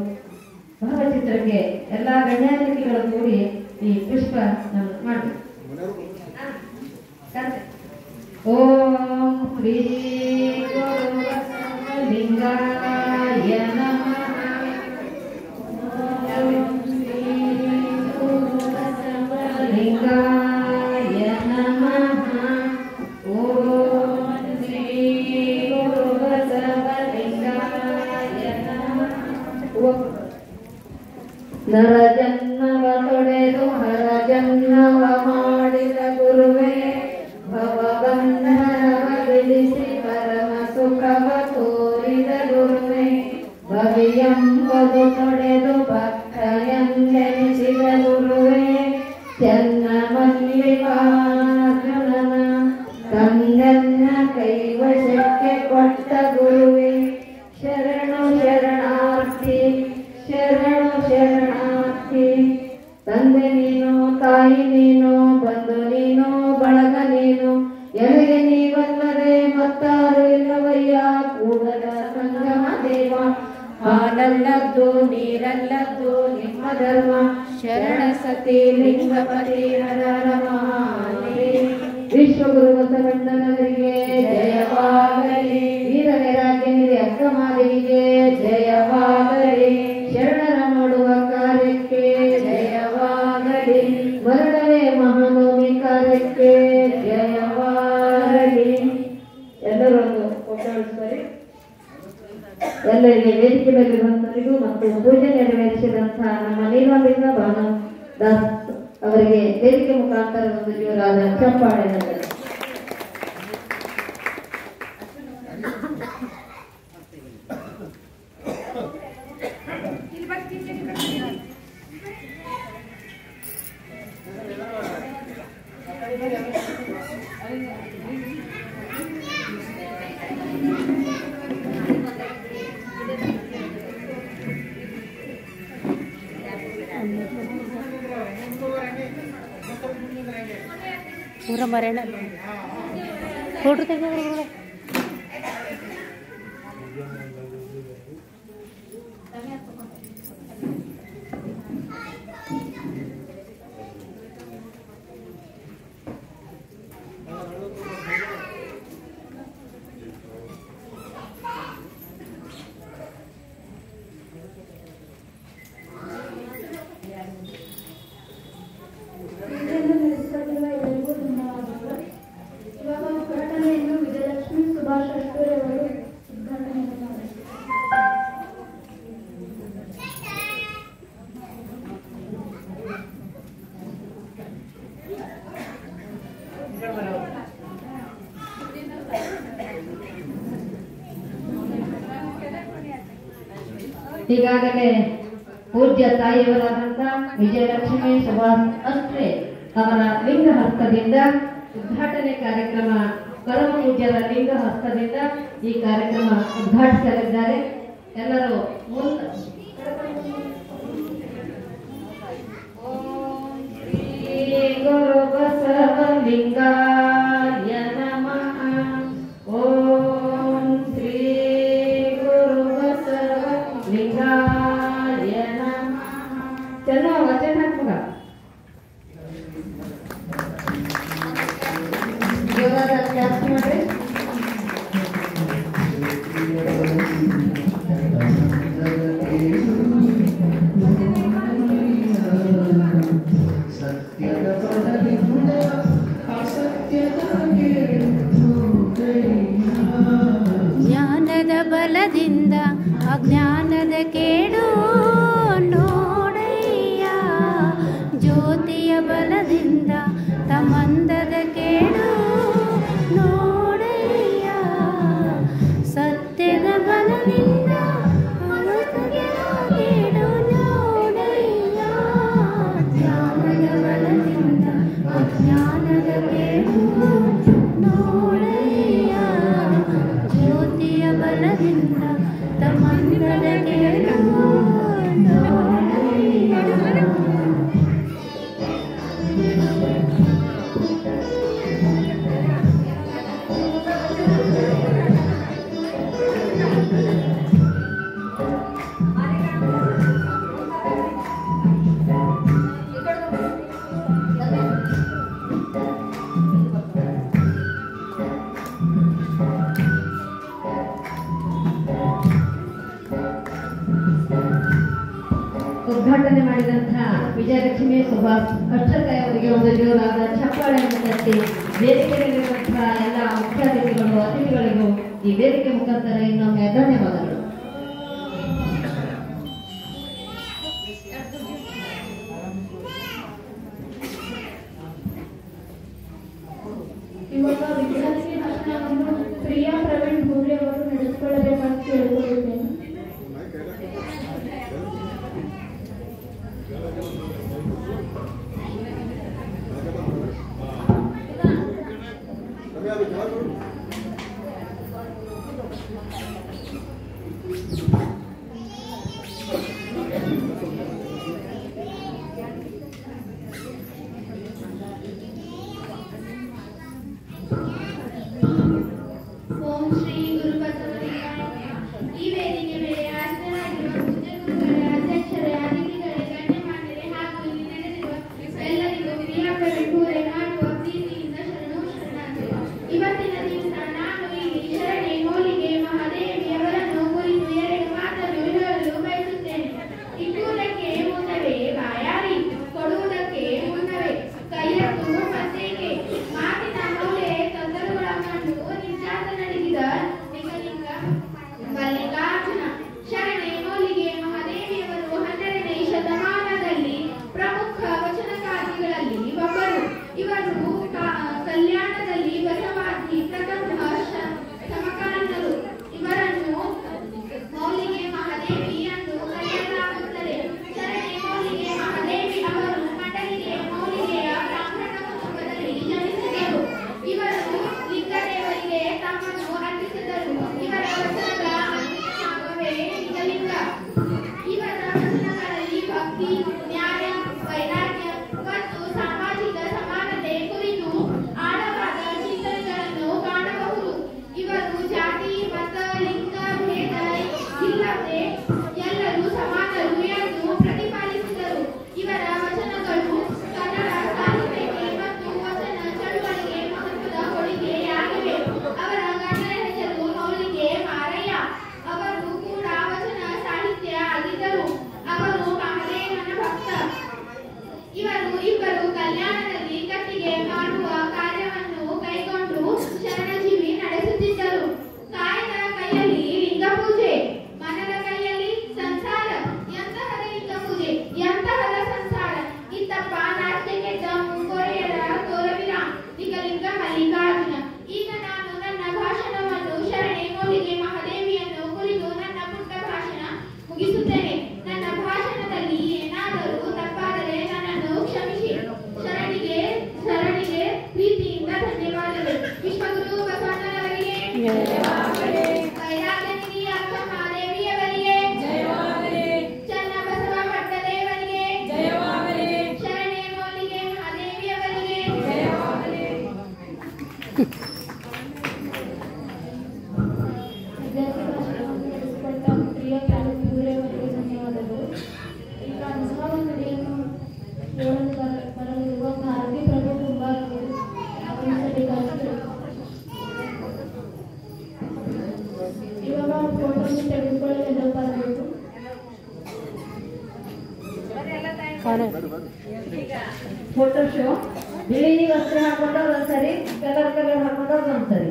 ಭಾವಚಿತ್ರಕ್ಕೆ ಎಲ್ಲ ಗಣ್ಯಾತಿಥಿಗಳು ಕೂಡಿ ಈ ಪುಷ್ಪ ಮಾಡಬೇಕು. ಓಂ ಶ್ರೀ ಗುರು ಬಸವಲಿಂಗಾಯ ನಮಃ. ಓಂ ಶ್ರೀ ಗುರು ಬಸವಲಿಂಗಾಯ ನಮಃ. ಓಂ ಶ್ರೀ ಗುರು ಬಸವಲಿಂಗಾಯ ನಮಃ. ನರ ಜನ್ಮವ ತೊಡೆದು ಹರ ಜನ್ಮವ ಮಾಡಿದ ಗುರುವೇ, ಭವಬಂಧನವ ಬಿಡಿಸಿ ಪರಮ ಸುಖವ ತೋರಿದ ಗುರುವೇ, ಭವಿಯಂಬುದು ತೊಡೆದು ಭಕ್ತಯಂದೆನಿಸಿದ ಗುರುವೇ, ಚೆನ್ನ ಮಲ್ಲಿಕಾರ್ಜುನನ ತಂಗನ್ನ ಕೈವಶಕ್ಕೆ ಕೊಟ್ಟ ಗುರುವೇ, ಶರಣು ಶರಣಾರ್ಥಿ ಶರಣು ಶರಣಾರ್ಥಿ. ತಂದೆ ನೀನು, ತಾಯಿ ನೀನು, ಬಂಧು ನೀನು, ಬಳಗ ನೀನು, ಎಳೆಗೆ ನೀವಲ್ಲದೆ ಮತ್ತಾರು ಇಲ್ಲವಯ್ಯ ಕೂಡಲ ಸಂಗಮ ದೇವ. ಹಾಲಲ್ಲದ್ದು ನೀರಲ್ಲದ್ದು ನಿಮ್ಮ ಧರ್ಮ, ಶರಣ ಸತಿ ಲಿಂಗಪತಿ ಹರರಮಾಲೆ. ವಿಶ್ವಗುರು ಬಸವಣ್ಣನವರಿಗೆ ಜಯವಾಗಲಿ. ವೀರವೈರಾಗ್ಯನಿಗೆ ಅಕ್ಕ ಮಾದೇವಿಗೆ ಜಯವಾಗಲಿ. ಶರಣರ ಮಾಡುವ ಕಾರ್ಯಕ್ಕೆ ಜಯವಾಗಲಿ. ಮರಣವೇ ಮಹಾನವಮಿ ಕಾರ್ಯಕ್ಕೆ ಜಯವಾಗಲಿ. ಎಲ್ಲರೂ ಒಂದು ಫೋಟೋ ಇಳಿಸ್ತಾರೆ. ಎಲ್ಲರಿಗೆ ವೇದಿಕೆ ಮೇಲೆ ಬಂದವರಿಗೂ ಮತ್ತು ಪೂಜೆ ನೆರವೇರಿಸಿದಂತಹ ನಮ್ಮ ನೀಲಾಂಬಿಕಾ ಭಾನುದಾಸ್ ಅವರಿಗೆ ವೇದಿಕೆ ಮುಖಾಂತರ ಒಂದು ಜೋರಾದ ಚಪ್ಪಾಳೆ ನಡೆದಿದೆ. पूरा मरेना फोटो ತೆಗೆದು ನಡೆಸಿಕೊಟ್ಟಿರುವ ಎಲ್ಲರಿಗೂ ಧನ್ಯವಾದಗಳು. ಇವಾಗ ಪ್ರಕಟಣೆಯನ್ನು ವಿಜಯಲಕ್ಷ್ಮಿ ಈಗಾಗಲೇ ಪೂಜ್ಯ ತಾಯಿಯವರಾದಂಥ ವಿಜಯಲಕ್ಷ್ಮಿ ಸುಭಾಷ್ ಅಸ್ಟ್ರೆ ಅವರ ಲಿಂಗ ಹಸ್ತದಿಂದ ಉದ್ಘಾಟನೆ ಕಾರ್ಯಕ್ರಮ, ಪರಮ ಪೂಜ್ಯರ ಲಿಂಗ ಹಸ್ತದಿಂದ ಈ ಕಾರ್ಯಕ್ರಮ ಉದ್ಘಾಟಿಸಲಿದ್ದಾರೆ. ಎಲ್ಲರೂ ಓಂ ಶ್ರೀ ಗುರು ಬಸವಲಿಂಗಾಯ ನಮಃ. ಓಂ ಶ್ರೀ ಗುರು ಬಸವಲಿಂಗಾಯ ನಮಃ. ಚಲೋ ವಚನ ಹಾಕುವ ಜಾಸ್ತಿ ಮಾಡ್ರಿ. ಜ್ಞಾನದ ಬಲದಿಂದ ಅಜ್ಞಾನದ ಕೇಡು ನೋಡಯ್ಯ, ಜ್ಯೋತಿಯ ಬಲದಿಂದ ತಮಂದದ ಕೇಡು ನೋಡಯ್ಯ, ಸತ್ಯದ ಬಲದಿಂದ ಅಮೃತದ ಕೇಡು ನೋಡಯ್ಯ, ಜ್ಞಾನದ ಬಲದಿಂದ ಅಜ್ಞಾನದ ಕೇಡು ನೋಡಯ್ಯ, ಜ್ಯೋತಿಯ ಬಲದಿಂದ ತಮಂದದ ಕೇಡು ನೋಡಯ್ಯ. ಉದ್ಘಾಟನೆ ಮಾಡಿದಂತಹ ವಿಜಯಲಕ್ಷ್ಮಿ ಸುಭಾಷ್ ಅಷ್ಟಕೈ ಅವರಿಗೆ ಒಂದು ಜೋರಾದ ಚಪ್ಪಾಳೆಯನ್ನು ತಟ್ಟಿ ವೇದಿಕೆಯಲ್ಲಿರುವಂತಹ ಎಲ್ಲ ಮುಖ್ಯ ಅತಿಥಿಗಳು, ಅತಿಥಿಗಳಿಗೂ ಈ ವೇದಿಕೆ ಮುಖಾಂತರ ಇನ್ನೊಮ್ಮೆ ಧನ್ಯವಾದಗಳು. ಇವಾಗ ವಿದ್ಯಾರ್ಥಿ ಭಾಷಣವನ್ನು ಪ್ರಿಯಾ ಪ್ರವೀಣ್ ಭೂರೆ ಅವರು ನಡೆಸಿಕೊಳ್ಳಬೇಕಂತ ಕೇಳಿಕೊಳ್ಳುತ್ತೇನೆ. ಓಂ ಶ್ರೀ ಗುರು ಬಸವಲಿಂಗಾಯ. ಈ ವೇದಿಕೆ ಮೇಲೆ ಆಸೀನರಾಗಿರುವ ಪೂಜ್ಯ ಗುರುಗಳೇ, ಅಧ್ಯಕ್ಷರೇ, ಅತಿಥಿಗಳೇ, ಗಣ್ಯಮಾನ್ಯರೇ ಹಾಗೂ ಇಲ್ಲಿ ನೆರೆದಿರುವ ಎಲ್ಲರಿಗೂ ಪ್ರಿಯಾ ಪ್ರವೀಣ್ ಭೂರೆ ಮಾಡುವ ಪ್ರೀತಿಯಿಂದ ಶರಣು ಶರಣಾರ್ಥಿ. ಇವತ್ತಿನ ದಿವಸ ನಾನು ಇಲ್ಲಿ ಶರಣೆ ಮೌಲಿಗೆ ಮಹಾದೇವಿ ಅವರನ್ನು ಕುರಿತು ಎರಡು ಮಾತನ್ನು ಹೇಳಲು ಬಯಸುತ್ತೇನೆ. ಇಟ್ಟುವುದಕ್ಕೆ ಮುನ್ನವೇ ಬಾಯಾರಿ, ಕೊಡುವುದಕ್ಕೆ ಮುನ್ನವೇ ಕೈಯತ್ತು ಮತ್ತೇಕೆ, ಮಾತಿನ ಮೌಲ್ಯ ತೊಂದರೆಗಳ ಕಂಡು ನಿರ್ಜಾತ ನಡೆಸಿದ ನಿಗಲಿಂಗ ಮಲ್ಲಿಕಾರ್ಜುನ ಶರಣೆ ಮೌಲಿಗೆ ಮಹಾದೇವಿಯವರು 12ನೇ ಶತಮಾನದಲ್ಲಿ ಪ್ರಮುಖ ವಚನಕಾರಿಗಳಲ್ಲಿ ಒಬ್ಬರು. ಇವರು ಕಲ್ಯಾಣದಲ್ಲಿ ಬಸವಾದಿ ಪ್ರಥಮ ಸಮಕಾಲೀನರು. ಇವರನ್ನು ಮೌಲಿಗೆ ಮಹಾದೇವಿ ಎಂದು ಕರೆಯಲಾಗುತ್ತದೆ. ಶರಣೆ ಮೌಲಿಗೆ ಮಹಾದೇವಿ ಅವರು ಮಂಡಲಿಗೆ ಮೌಲಿಗೆಯ ಬ್ರಾಹ್ಮಣ ಕುಟುಂಬದಲ್ಲಿ ಜನಿಸಿದರು. ಇವರು ಲಿಂಗದೇವರಿಗೆ ತಮ್ಮನ್ನು ಅರ್ಪಿಸಿದರು. ಇವರ ವಚನದ ಅಂತಿಮವೇ ನಿಜಲಿಂಗ. ಇವರ ವಚನಗಳಲ್ಲಿ ಭಕ್ತಿ, ನ್ಯಾಯ, ವೈರಾಗ್ಯ ಮತ್ತು ಸಾಮಾಜಿಕ ಸಮಾನತೆ ಕುರಿತು ಆಳವಾದ ಚಿಂತನೆಗಳನ್ನು ಕಾಣಬಹುದು. ಇವರು ಜಾತಿ, ಮತ, ಲಿಂಗ ಭೇದ ಇಲ್ಲದೆ ಎಲ್ಲರೂ ಸಮಾನರು ಎಂದು ಪ್ರತಿಪಾದಿಸಿದರು. ಇವರ ವಚನಗಳು ಕನ್ನಡ ಸಾಹಿತ್ಯಕ್ಕೆ ಮತ್ತು ವಚನ ಚಳುವಳಿಗೆ ಮಹತ್ವದ ಕೊಡುಗೆಯಾಗಿವೆ. ಅವರ ಗಂಡನ ಹೆಸರು ಮೌಲಿಗೆ ಮಾರಯ್ಯ. ಅವರು ಕೂಡ ವಚನ ಸಾಹಿತ್ಯ ಆಗಿದ್ದರು. ಅವರು ಮಹಾದೇವನ ಭಕ್ತ. ಇವರು ಇಬ್ಬರು ಕಲ್ಯಾಣದಲ್ಲಿ ಕಟ್ಟಿಗೆ ಮಾಡುವ ಕಾರ್ಯವನ್ನು ಕೈಗೊಂಡು ಶರಣಜೀವಿ ನಡೆಸುತ್ತಿದ್ದರು. ಕಾಯದ ಕೈಯಲ್ಲಿ ಲಿಂಗ ಪೂಜೆ, ಮನದ ಕೈಯಲ್ಲಿ ಸಂಸಾರ. ಎಂತಹದ ಲಿಂಗ ಪೂಜೆ, ಎಂತಹದ ಸಂಸಾರ! ಇತ್ತಪ್ಪ ನಾಟ್ಯ ಕೆಟ್ಟ ಮುಂಗೋರೆಯರ ತೋರವಿರ ನಿಗಲಿಂಗ ಮಲ್ಲಿಕಾರ್ಜುನ. ಈಗ ನಾನು ನನ್ನ ಭಾಷಣವನ್ನು ಶರಣೆ ಮೌಲಿಗೆ ಮಹಾದೇವಿಯನ್ನು ಕುರಿತು ನನ್ನ ಪುಟ್ಟ ಭಾಷಣ ಮುಗಿಸುತ್ತೇನೆ. ಪ್ರಿಯ ಇವರವರೆಗೆ ಧನ್ಯವಾದಗಳು. ಈಗ ಅನುಭವ ನುಡಿಯನ್ನು ಹೇಳಲು ಬರಲಿರುವ ಭಾರತೀ ಪ್ರಭು ಕುಂಬಾರ್ ಅವರು ಗಮನಿಸಬೇಕಾಗಿದೆ. ಇವಾಗ ಫೋಟೋ ತೆಗೆದುಕೊಳ್ಳಲು ಬರಬೇಕು. ಫೋಟೋ ಶೋ ಬಿಳಿ ವಸ್ತ್ರ ಹಾಕೊಂಡವ್ರು ಒಂದ್ಸರಿ, ಕಲರ್ ಹಾಕೊಂಡವ್ರು ಒಂದ್ಸರಿ.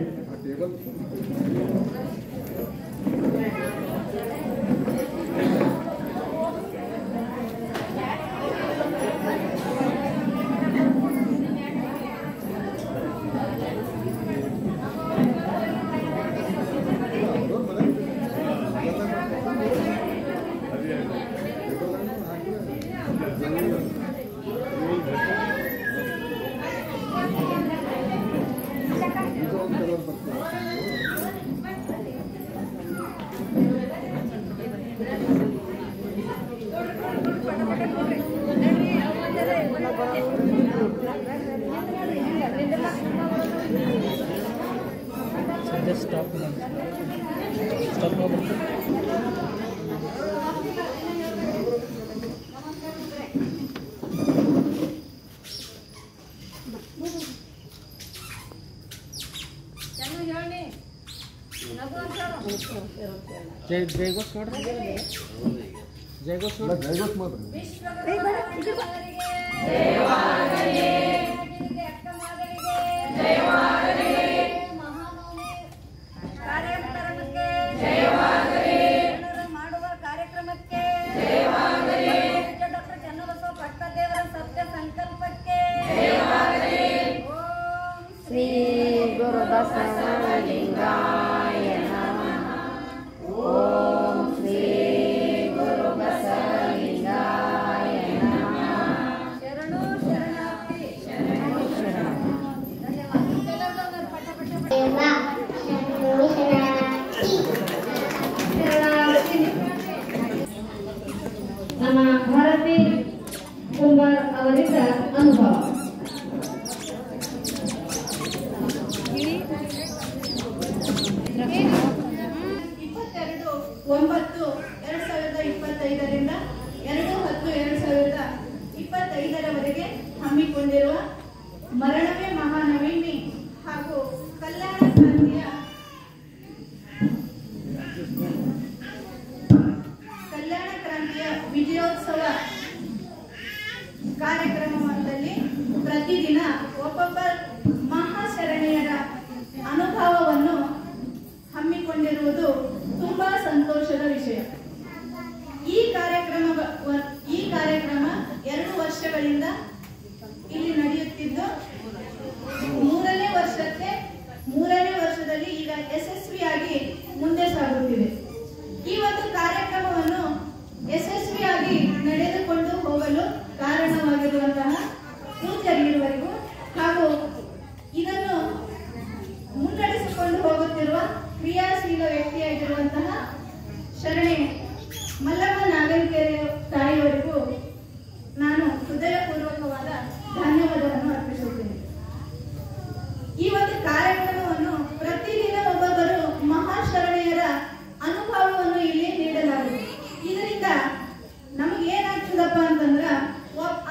ಜೈ ಘೋಷ್ ಮಾಡ್ರಿ. ಜೈ ಘೋಷ್ ಮಾಡ್ರಿ. ಮಾಡುವ ಕಾರ್ಯಕ್ರಮಕ್ಕೆ ಡಾಕ್ಟರ್ ಚನ್ನಬಸವ ಪಟ್ಟದೇವರ ಸತ್ಯ ಸಂಕಲ್ಪಕ್ಕೆ ಶ್ರೀ ಗುರು ಬಸವಲಿಂಗಾಯ ನಮಃ. ಓಂ ಶ್ರೀ ಗುರು ಬಸವಲಿಂಗಾಯ ನಮಃ. ಶರಣು ಶರಣಾರ್ಥಿ. ಶರಣು ನಮ್ಮ ಭಾರತಿ ಕುಂಬಾರ್ ಅವರಿಂದ ಅನುಭವ. 22/9/2025ರಿಂದ 2/10/2025 ಹಮ್ಮಿಕೊಂಡಿರುವ ಮರಣವೇ ಮಹಾನವಮಿ ಹಾಗೂ ಕಲ್ಯಾಣ ಕ್ರಾಂತಿಯ ವಿಜಯೋತ್ಸವ ಕಾರ್ಯಕ್ರಮದಲ್ಲಿ ಪ್ರತಿದಿನ ಒಬ್ಬೊಬ್ಬ ಮಹಾಶರಣೆಯರ ಅನುಭವವನ್ನು ಹಮ್ಮಿಕೊಂಡಿರುವುದು ತುಂಬಾ ಸಂತೋಷದ ವಿಷಯ. ಈ ಕಾರ್ಯಕ್ರಮ 2 ವರ್ಷಗಳಿಂದ ಇಲ್ಲಿ ನಡೆಯುತ್ತಿದ್ದು 3ನೇ ವರ್ಷದಲ್ಲಿ ಈಗ ಯಶಸ್ವಿಯಾಗಿ ಮುಂದೆ ಸಾಗುತ್ತಿದೆ. ಈ ಒಂದು ಕಾರ್ಯಕ್ರಮವನ್ನು ಯಶಸ್ವಿಯಾಗಿ ನಡೆದುಕೊಂಡು ಹೋಗಲು ಕಾರಣವಾಗಿರುವಂತಹ ಪೂಜ್ಯರಿರುವರಿಗೂ ಹಾಗೂ ಇದನ್ನು ಮುನ್ನಡೆಸಿಕೊಂಡು ಹೋಗುತ್ತಿರುವ ಕ್ರಿಯಾಶೀಲ ವ್ಯಕ್ತಿಯಾಗಿರುವಂತಹ ಶರಣೆ ಮಲ್ಲಮ್ಮ ನಾಗನಕೆರೆ ತಾಯಿಯವರಿಗೂ ನಾನು ಹೃದಯಪೂರ್ವಕವಾದ ಧನ್ಯವಾದವನ್ನು ಅರ್ಪಿಸುತ್ತೇನೆ. ಈ ಒಂದು ಕಾರ್ಯಕ್ರಮವನ್ನು ಪ್ರತಿದಿನ ಒಬ್ಬೊಬ್ಬರು ಮಹಾಶರಣೆಯರ ಅನುಭವವನ್ನು ಇಲ್ಲಿ ನೀಡಲಾಗಿದೆ. ಇದರಿಂದ ನಮಗೆ ಏನಾಗ್ತದಪ್ಪ ಅಂತಂದ್ರ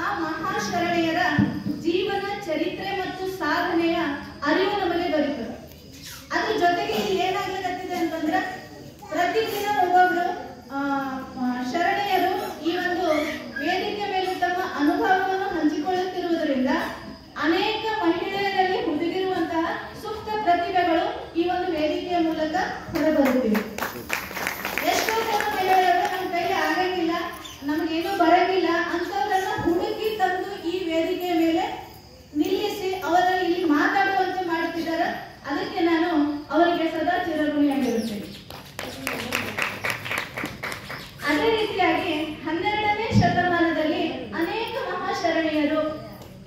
ಆ ಮಹಾಶರಣೆಯರ ಜೀವನ ಚರಿತ್ರೆ ಮತ್ತು ಸಾಧನೆಯ ಅರಿವು ನಮಗೆ ದೊರೆಯುತ್ತದೆ. ಅದ್ರ ಜೊತೆಗೆ ಇಲ್ಲಿ ಏನಾಗ್ಲಿದೆ ಅಂತಂದ್ರ ಪ್ರತಿದಿನ ಒಬ್ಬೊಬ್ರು ಶರಣೆಯರು ಈ ಒಂದು ವೇದಿಕೆ ಮೇಲೆ ತಮ್ಮ ಅನುಭವವನ್ನು ಹಂಚಿಕೊಳ್ಳುತ್ತಿರುವುದರಿಂದ ಅನೇಕ ಮಹಿಳೆಯರಲ್ಲಿ ಹುದುಗಿರುವಂತಹ ಸೂಕ್ತ ಪ್ರತಿಭೆಗಳು ಈ ಒಂದು ವೇದಿಕೆಯ ಮೂಲಕ ಹೊರಬರುತ್ತಿವೆ. ಎಷ್ಟೋ ಜನ ಮಹಿಳೆಯರು ನಮ್ಮ ಕೈಲಿ ಆಗಂಗಿಲ್ಲ, ನಮಗೇನು ಬರಂಗಿಲ್ಲ ಅಂತವರನ್ನ ಹುಡುಕಿ ತಂದು ಈ ವೇದಿಕೆಯ ಮೇಲೆ ನಿಲ್ಲಿಸಿ ಅವರಲ್ಲಿ ಇಲ್ಲಿ ಮಾತಾಡುವಂತೆ ಮಾಡುತ್ತಿದ್ದಾರೆ. ಅದಕ್ಕೆ ನಾನು ಅವರಿಗೆ ಸದಾ ಚಿರಋಣಿಯಾಗಿರುತ್ತೇನೆ. ಅದೇ ರೀತಿಯಾಗಿ 12ನೇ ಶತಮಾನದಲ್ಲಿ ಅನೇಕ ಮಹಾಶರಣೆಯರು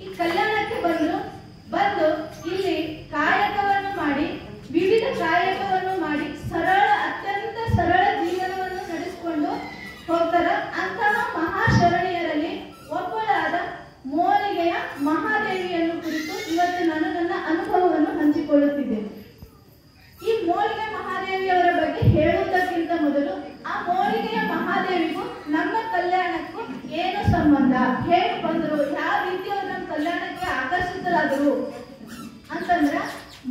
ಈ ಕಲ್ಯಾಣಕ್ಕೆ ಬಂದು ಇಲ್ಲಿ ಕಾಯಕವನ್ನು ಮಾಡಿ ವಿವಿಧ ಕಾಯಕವನ್ನು ಮಾಡಿ ಅತ್ಯಂತ ಸರಳ ಜೀವನವನ್ನು ನಡೆಸಿಕೊಂಡು ಹೋಗ್ತಾರ. ಅಂತಹ ಮಹಾಶರಣೆಯರಲ್ಲಿ ಒಬ್ಬಳಾದ ಮೋಲಿಗೆಯ ಮಹಾದೇವಿಯನ್ನು ಕುರಿತು ಇವತ್ತು ನಾನು ನನ್ನ ಅನುಭವವನ್ನು ಹಂಚಿಕೊಳ್ಳುತ್ತೇನೆ. ಹಂಚಿಕೊಳ್ಳುತ್ತಿದ್ದೇನೆ. ಈ ಮೋಳಿಗೆ ಮಹಾದೇವಿಯವರ ಬಗ್ಗೆ ಹೇಳುವುದಕ್ಕಿಂತ ಮೊದಲು ಆ ಮೋಳಿಗೆಯ ಮಹಾದೇವಿಗೂ ನಮ್ಮ ಕಲ್ಯಾಣಕ್ಕೂ ಏನು ಸಂಬಂಧ, ಹೇಗೆ ಬಂದರು, ಯಾವ ರೀತಿ ಅವರು ನಮ್ಮ ಕಲ್ಯಾಣಕ್ಕೆ ಆಕರ್ಷಿತರಾದರು ಅಂತಂದ್ರೆ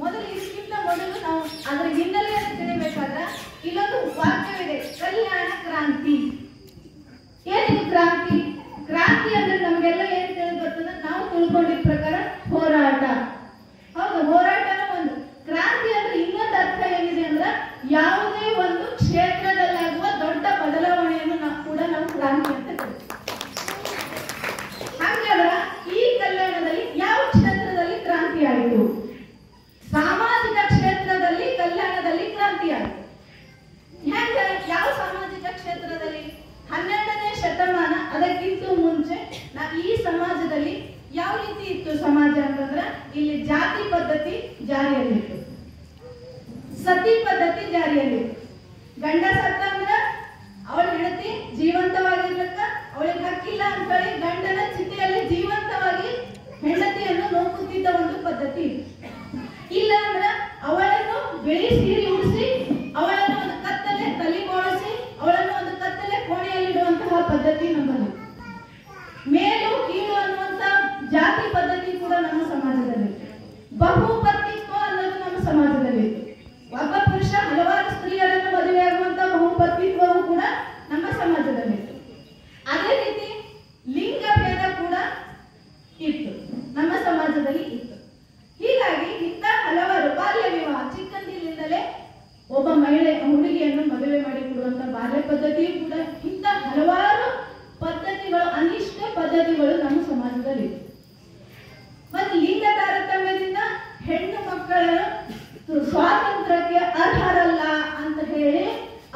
ಮೊದಲು ಇದಕ್ಕಿಂತ ಮೊದಲು ನಾವು ಅದರ ಹಿನ್ನೆಲೆಯನ್ನು ತಿಳಿಬೇಕಾದ್ರೆ ಇಲ್ಲೊಂದು ವಾಕ್ಯವಿದೆ, ಕಲ್ಯಾಣ ಕ್ರಾಂತಿ. ಏನಿದು ಕ್ರಾಂತಿ? ಕ್ರಾಂತಿ ಅಂದ್ರೆ ನಮಗೆಲ್ಲ ಏನ್ ತಿಳಿದು ಬರ್ತದೆ, ನಾವು ತಿಳ್ಕೊಂಡಿದ್ದ ಪ್ರಕಾರ ಹೋರಾಟ. ಹೌದು, ಹೋರಾಟನ ಒಂದು. ಕ್ರಾಂತಿ ಅಂದ್ರೆ ಇನ್ನೊಂದು ಅರ್ಥ ಏನಿದೆ ಅಂದ್ರೆ ಯಾವುದೇ ಒಂದು ಕ್ಷೇತ್ರದಲ್ಲಾಗುವ ದೊಡ್ಡ ಬದಲಾವಣೆಯನ್ನು ನಾವು ಕ್ರಾಂತಿ ಅಂತ ಕರಿತೀವಿ. ಹಾಗಾದ್ರೆ ಈ ಕಲ್ಯಾಣದಲ್ಲಿ ಯಾವ ಕ್ಷೇತ್ರದಲ್ಲಿ ಕ್ರಾಂತಿ ಆಯಿತು? ಸಾಮಾಜಿಕ ಕ್ಷೇತ್ರದಲ್ಲಿ ಕಲ್ಯಾಣದಲ್ಲಿ ಕ್ರಾಂತಿ ಆಯಿತು. ಹೆಂಗ? ಯಾವ ಸಾಮಾಜಿಕ ಕ್ಷೇತ್ರದಲ್ಲಿ? 12ನೇ ಶತಮಾನ ಅದಕ್ಕಿಂತ ಮುಂಚೆ ಈ ಸಮಾಜದಲ್ಲಿ ಯಾವ ರೀತಿ ಇತ್ತು ಸಮಾಜ ಅಂತಂದ್ರೆ, ಇಲ್ಲಿ ಜಾತಿ ಪದ್ಧತಿ ಜಾರಿಯಲ್ಲಿತ್ತು, ಸತಿ ಪದ್ಧತಿ ಜಾರಿಯಲ್ಲಿತ್ತು. ಗಂಡ ಸತ್ತ ಅಂದ್ರ ಅವಳ ಹೆಂಡತಿ ಜೀವಂತವಾಗಿರ್ಲಕ್ಕ ಅವಳಿಗೆ ಹಕ್ಕಿಲ್ಲ ಅಂತ ಹೇಳಿ ಗಂಡನ ಚಿತೆಯಲ್ಲಿ ಜೀವಂತವಾಗಿ ಹೆಂಡತಿಯನ್ನು ನೋಕುತ್ತಿದ್ದ ಒಂದು ಪದ್ಧತಿ ಇತ್ತು. ಇಲ್ಲ ಅಂದ್ರ ಅವಳನ್ನು ಬಿಳಿ ಸೀರೆ ಉಡಿಸಿ ಅವಳನ್ನು ಒಂದು ಕತ್ತಲೆ ತಲೆಬೋಳಿಸಿ ಅವಳನ್ನು ಒಂದು ಕತ್ತಲೆ ಕೋಣೆಯಲ್ಲಿಡುವಂತಹ ಪದ್ಧತಿ ನಮ್ಮಲ್ಲಿ. ಮೇಲು ಕೀಳು ಅನ್ನುವಂತ ಜಾತಿ ಪದ್ಧತಿ ಕೂಡ ನಮ್ಮ ಸಮಾಜದಲ್ಲಿ, ಬಹುಪತ್ನಿತ್ವ ಅನ್ನೋದು ನಮ್ಮ ಸಮಾಜದಲ್ಲಿ. ಒಬ್ಬ ಪುರುಷ ಹಲವಾರು ಸ್ತ್ರೀಯರನ್ನು ಮದುವೆಯಾಗುವಂತ ಬಹುಪತ್ನಿತ್ವವು ಕೂಡ ನಮ್ಮ ಸಮಾಜದಲ್ಲಿ. ಅದೇ ರೀತಿ ಲಿಂಗ ಭೇದ ಕೂಡ ಇತ್ತು, ನಮ್ಮ ಸಮಾಜದಲ್ಲಿ ಇತ್ತು. ಹೀಗಾಗಿ ಇಂಥ ಹಲವಾರು ಬಾಲ್ಯ ವಿವಾಹ, ಚಿಕ್ಕಂದಿನಿಂದಲೇ ಒಬ್ಬ ಮಹಿಳೆ ಹುಡುಗಿಯನ್ನು ಮದುವೆ ಮಾಡಿ ಕೊಡುವಂತ ಬಾಲ್ಯ ಪದ್ಧತಿಯು ಕೂಡ, ಇಂಥ ಹಲವಾರು ಪದ್ಧತಿಗಳು, ಅನಿಷ್ಟ ಪದ್ಧತಿಗಳು ನಮ್ಮ ಸಮಾಜದಲ್ಲಿ. ಮತ್ತು ಲಿಂಗ ತಾರತಮ್ಯದಿಂದ ಹೆಣ್ಣು ಮಕ್ಕಳನ್ನು ಸ್ವಾತಂತ್ರ್ಯಕ್ಕೆ ಅರ್ಹರಲ್ಲ ಅಂತ ಹೇಳಿ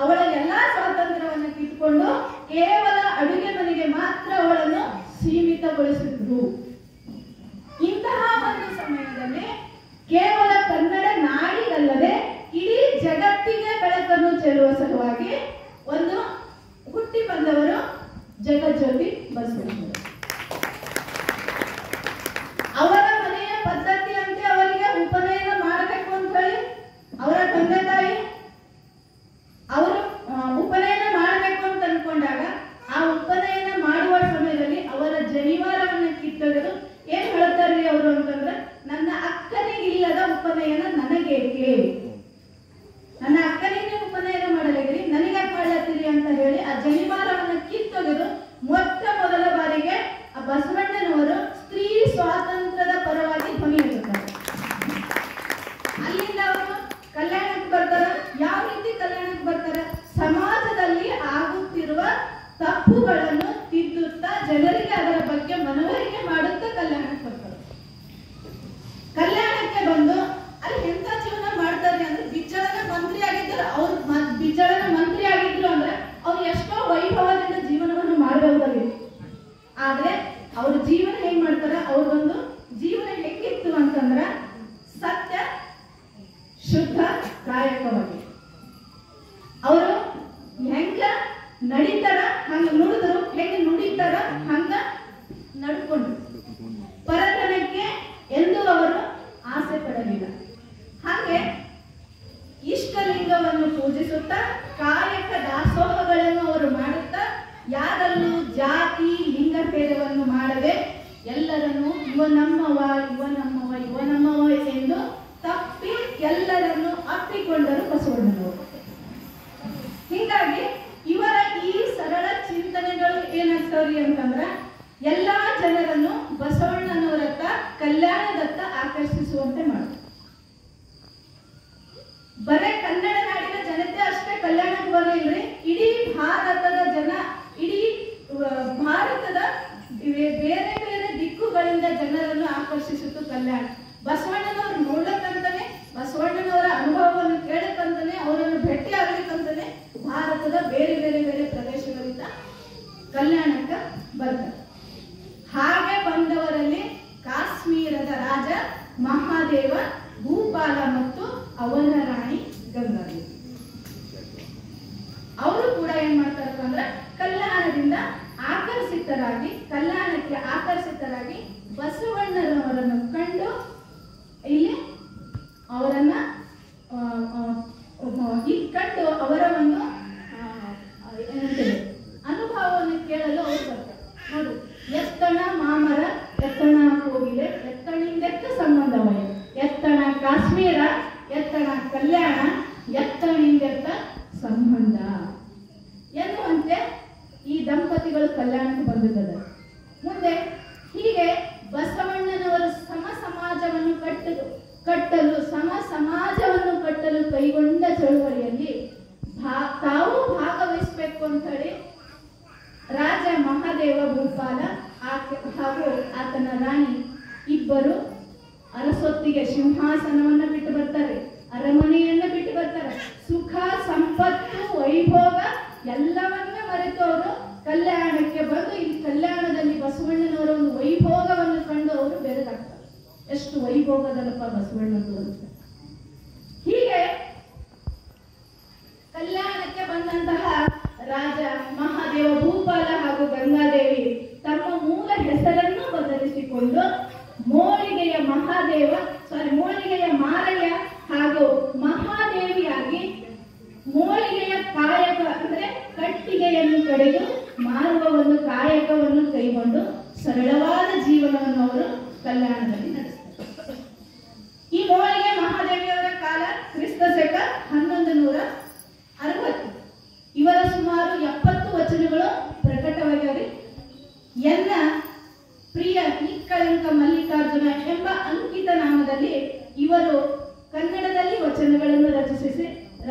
ಅವಳ ಎಲ್ಲಾ ಸ್ವಾತಂತ್ರ್ಯವನ್ನು ಕಿತ್ಕೊಂಡು ಕೇವಲ ಅಡುಗೆ ಮನೆಗೆ ಮಾತ್ರ ಅವಳನ್ನು ಸೀಮಿತಗೊಳಿಸಿದ್ರು. ಇಂತಹ ಒಂದು ಸಮಯದಲ್ಲಿ ಕೇವಲ ಕನ್ನಡ ನಾಡಿಗಲ್ಲದೆ ಇಡೀ ಜಗತ್ತಿಗೆ ಬೆಳಕನ್ನು ಚೆಲ್ಲುವ ಸಲುವಾಗಿ ಒಂದು ಹುಟ್ಟಿ ಬಂದವರು ಜಗಜ್ಯೋತಿ ಬಸವೇಶ್ವರ. ಅವರ ಮನೆಯ ಪದ್ಧತಿ ಅಂತೆ ಅವರಿಗೆ ಉಪನಯನ ಮಾಡಬೇಕು ಅಂತ ಹೇಳಿ ಅವರ ತಂದೆ ತಾಯಿ ಅವರು ಉಪನಯನ ಮಾಡಬೇಕು ಅಂತ ಅನ್ಕೊಂಡಾಗ ಆ ಉಪನಯನ ಮಾಡುವ ಸಮಯದಲ್ಲಿ ಅವರ ಜನಿವಾರವನ್ನು ಕಿತ್ತೊಗೆದು ಏನ್ ಹೇಳ್ತಾರ್ರಿ ಅವರು ಅಂತಂದ್ರೆ, ನನ್ನ ಅಕ್ಕನಿಗಿಲ್ಲದ ಉಪನಯನ ನನಗೇಕೆ, ನನ್ನ ಅಕ್ಕನಿಗೆ ಉಪನಯನ ಮಾಡಲಾಗಿರಿ, ನನಗೆ ಮಾಡತ್ತೀರಿ ಅಂತ ಹೇಳಿ ಆ ಜನಿವಾರವನ್ನು ಕಿತ್ತೊಗೆದು ಮೊಟ್ಟ ಮೊದಲ ಬಾರಿಗೆ ಆ ಬಸವಣ್ಣನವರು ಸ್ತ್ರೀ ಸ್ವಾತಂತ್ರ್ಯದ ಪರವಾಗಿ ಧ್ವನಿ ಎತ್ತುತ್ತಾರೆ. ಅಲ್ಲಿಂದ ಅವರು ಕಲ್ಯಾಣಕ್ಕೆ ಬರ್ತಾರ. ಯಾವ ರೀತಿ ಕಲ್ಯಾಣಕ್ಕೆ ಬರ್ತಾರ? ಸಮಾಜದಲ್ಲಿ ಆಗುತ್ತಿರುವ ತಪ್ಪುಗಳನ್ನು ತಿದ್ದುತ್ತಾ ಜನರಿಗೆ ಅದರ ಬಗ್ಗೆ ಮನವರಿಕೆ ಮಾಡುತ್ತಾ ಕಲ್ಯಾಣಕ್ಕೆ ಬರ್ತಾರೆ. ಕಲ್ಯಾಣಕ್ಕೆ ಬಂದು ಅಲ್ಲಿ ಎಂತ ಜೀವನ ಮಾಡ್ತಾರೆ ಅಂದ್ರೆ, ಬಿಜ್ಜಳನ ಮಂತ್ರಿ ಆಗಿದ್ರು. ಅವ್ರು ಬಿಜ್ಜಳನ ಮಂತ್ರಿ ಆಗಿದ್ರು ಅಂದ್ರೆ ಅವ್ರು ಎಷ್ಟೋ ವೈಭವದಿಂದ ಜೀವನವನ್ನು ಮಾಡಬಹುದಾಗಿತ್ತು. ಆದ್ರೆ ಅವ್ರ ಜೀವನ ಹೆಂಗ್ ಮಾಡ್ತಾರ, ಅವ್ರದೊಂದು ಜೀವನ ಹೆಂಗಿತ್ತು ಅಂತಂದ್ರ ಸತ್ಯ ಶುದ್ಧ ಕಾಯಕವಾಗಿ ಅವರು ಹೆಂಗ ನಡೀತಾರ ಹಂಗ ನುಡಿದ್ರು, ಹೆಂಗ ನುಡಿತಾರ ಹಂಗ ನಡ್ಕೊಂಡ್ರು. ಪರತನಕ್ಕೆ ಎಂದು ಅವರು ಆಸೆ ಪಡಲಿಲ್ಲ. ಹಾಗೆ ಇಷ್ಟಲಿಂಗವನ್ನು ಪೂಜಿಸುತ್ತಾ ಕಾಯಕ ದಾಸೋಹಗಳನ್ನು ಅವರು ಮಾಡುತ್ತಾ ಯಾರಲ್ಲೂ ಜಾತಿ ಲಿಂಗ ಭೇದವನ್ನು ಮಾಡದೆ ಎಲ್ಲರನ್ನು ಇವ ನಮ್ಮವ ಇವ ನಮ್ಮವ ಇವ ನಮ್ಮವ ಎಂದು ತಪ್ಪಿ ಎಲ್ಲರನ್ನು ಅಪ್ಪಿಕೊಂಡರು ಬಸವಣ್ಣನವರು. ಹೀಗಾಗಿ ಇವರ ಈ ಸರಳ ಚಿಂತನೆಗಳು ಏನಾಗ್ತಾವ್ರಿ ಅಂತಂದ್ರ ಎಲ್ಲಾ ಜನರನ್ನು ಬಸವಣ್ಣನವರತ್ತ ಕಲ್ಯಾಣದತ್ತ ಆಕರ್ಷಿಸುವಂತೆ ಮಾಡ್ತಾರೆ. ಬರೇ ಕನ್ನಡ ನಾಡಿನ ಜನತೆ ಅಷ್ಟೇ ಕಲ್ಯಾಣಕ್ಕೆ ಬರಲಿಲ್ರಿ, ಇಡೀ ಭಾರತದ ಜನ, ಇಡೀ ಭಾರತದ ಬೇರೆ ಬೇರೆ ದಿಕ್ಕುಗಳಿಂದ ಜನರನ್ನು ಆಕರ್ಷಿಸಿತು ಕಲ್ಯಾಣ. ಬಸವಣ್ಣನವರು ನೋಡ್ಲಕ್ಕಂತಾನೆ, ಬಸವಣ್ಣನವರ ಅನುಭವವನ್ನು ಕೇಳಕ್ಕಂತಾನೆ, ಅವರನ್ನು ಭೇಟಿ ಆಗ್ಲಿಕ್ಕಂತಾನೆ ಭಾರತದ ಬೇರೆ ಬೇರೆ ಬೇರೆ ಪ್ರದೇಶಗಳಿಂದ ಕಲ್ಯಾಣಕ್ಕೆ ಬರ್ತಾರೆ. ಹಾಗೆ ಬಂದವರಲ್ಲಿ ಕಾಶ್ಮೀರದ ರಾಜ ಮಹಾದೇವ, ಭೂಪಾಲ ಮತ್ತು ಅವನ ರಾಣಿ ಗಂಗಾದೇವಿ ಅವರು ಕೂಡ ಏನ್ ಮಾಡ್ತಾರಪ್ಪ ಅಂದ್ರೆ ಕಲ್ಯಾಣದಿಂದ ಕಲ್ಯಾಣಕ್ಕೆ ಆಕರ್ಷಿತರಾಗಿ ಬಸವಣ್ಣನವರನ್ನು ಕಂಡು ಇಲ್ಲಿ ಅವರನ್ನ ಇಟ್ಕಂಡು ಅವರ ಒಂದು ಏನಂತೇವೆ ಅನುಭವವನ್ನು ಕೇಳಲು ಅವರು ಬರ್ತಾರೆ. ನೋಡು, ಎತ್ತಣ ಮಾಮರ ಎತ್ತಣ ಕೋಗಿಲೆ ಎತ್ತಣಿಂದೆತ್ತ ಸಂಬಂಧವಯ ಎತ್ತಣ ಕಾಶ್ಮೀರ ಎತ್ತಣ ಕಲ್ಯಾಣ ಎತ್ತಣಿಂದೆತ್ತ ಸಂಬಂಧ ಎನ್ನುವಂತೆ ಈ ದಂಪತಿಗಳು ಕಲ್ಯಾಣಕ್ಕೆ ಬಂದಿದ್ದಾರೆ. ಮುಂದೆ ಹೀಗೆ ಬಸವಣ್ಣನವರು ಸಮ ಸಮಾಜವನ್ನು ಕಟ್ಟಲು ಕೈಗೊಂಡ ಚಳುವಳಿಯಲ್ಲಿ ತಾವು ಭಾಗವಹಿಸಬೇಕು ಅಂತ ಹೇಳಿ ರಾಜ ಮಹಾದೇವ ಭೂಪಾಲ ಹಾಗೂ ಆತನ ರಾಣಿ ಇಬ್ಬರು ಅರಸೊತ್ತಿಗೆ ಸಿಂಹಾಸನವನ್ನ ಬಿಟ್ಟು ಬರ್ತಾರೆ, ಅರಮನೆಯನ್ನ ಬಿಟ್ಟು ಬರ್ತಾರೆ. ಸುಖ ಸಂಪತ್ತು ವೈಭೋಗ ಎಲ್ಲವನ್ನ ಮರೆತು ಅವರು ಕಲ್ಯಾಣಕ್ಕೆ ಬಂದು ಈ ಕಲ್ಯಾಣದಲ್ಲಿ ಬಸವಣ್ಣನವರ ಒಂದು ವೈಭೋಗವನ್ನು ಕಂಡು ಅವರು ಬೆರೆದಾಗ್ತಾರೆ. ಎಷ್ಟು ವೈಭೋಗದಲ್ಲಪ್ಪ ಬಸವಣ್ಣನವರು ಅಂತ. ಹೀಗೆ ಕಲ್ಯಾಣಕ್ಕೆ ಬಂದಂತಹ ರಾಜ ಮಹಾದೇವ ಭೂಪಾಲ ಹಾಗೂ ಗಂಗಾದೇವಿ ತಮ್ಮ ಮೂಲ ಹೆಸರನ್ನು ಬದಲಿಸಿಕೊಂಡು ಮೋಳಿಗೆಯ ಮಾರಯ್ಯ ಹಾಗೂ ಮಹಾದೇವಿಯಾಗಿ ಮೋಳಿಗೆಯ ಕಾಯಕ ಅಂದ್ರೆ ಕಟ್ಟಿಗೆಯನ್ನು ಕಡೆದು ಮಾರುವ ಒಂದು ಕಾಯಕವನ್ನು ಕೈಗೊಂಡು ಸರಳವಾದ ಜೀವನವನ್ನು ಅವರು ಕಲ್ಯಾಣದಲ್ಲಿ ನಡೆಸ್ತಾರೆ. ಈ ಮೋಳಿಗೆ ಮಹಾದೇವಿಯವರ ಕಾಲ ಕ್ರಿಸ್ತ ಶಕ 1160. ಇವರ ಸುಮಾರು 70 ವಚನಗಳು ಪ್ರಕಟವಾಗಿವೆ. ಎನ್ನ ಪ್ರಿಯ ನಿಕ್ಕಳಂಕ ಮಲ್ಲಿಕಾರ್ಜುನ ಎಂಬ ಅಂಕಿತ ನಾಮದಲ್ಲಿ ಇವರು ಕನ್ನಡದಲ್ಲಿ ವಚನಗಳನ್ನು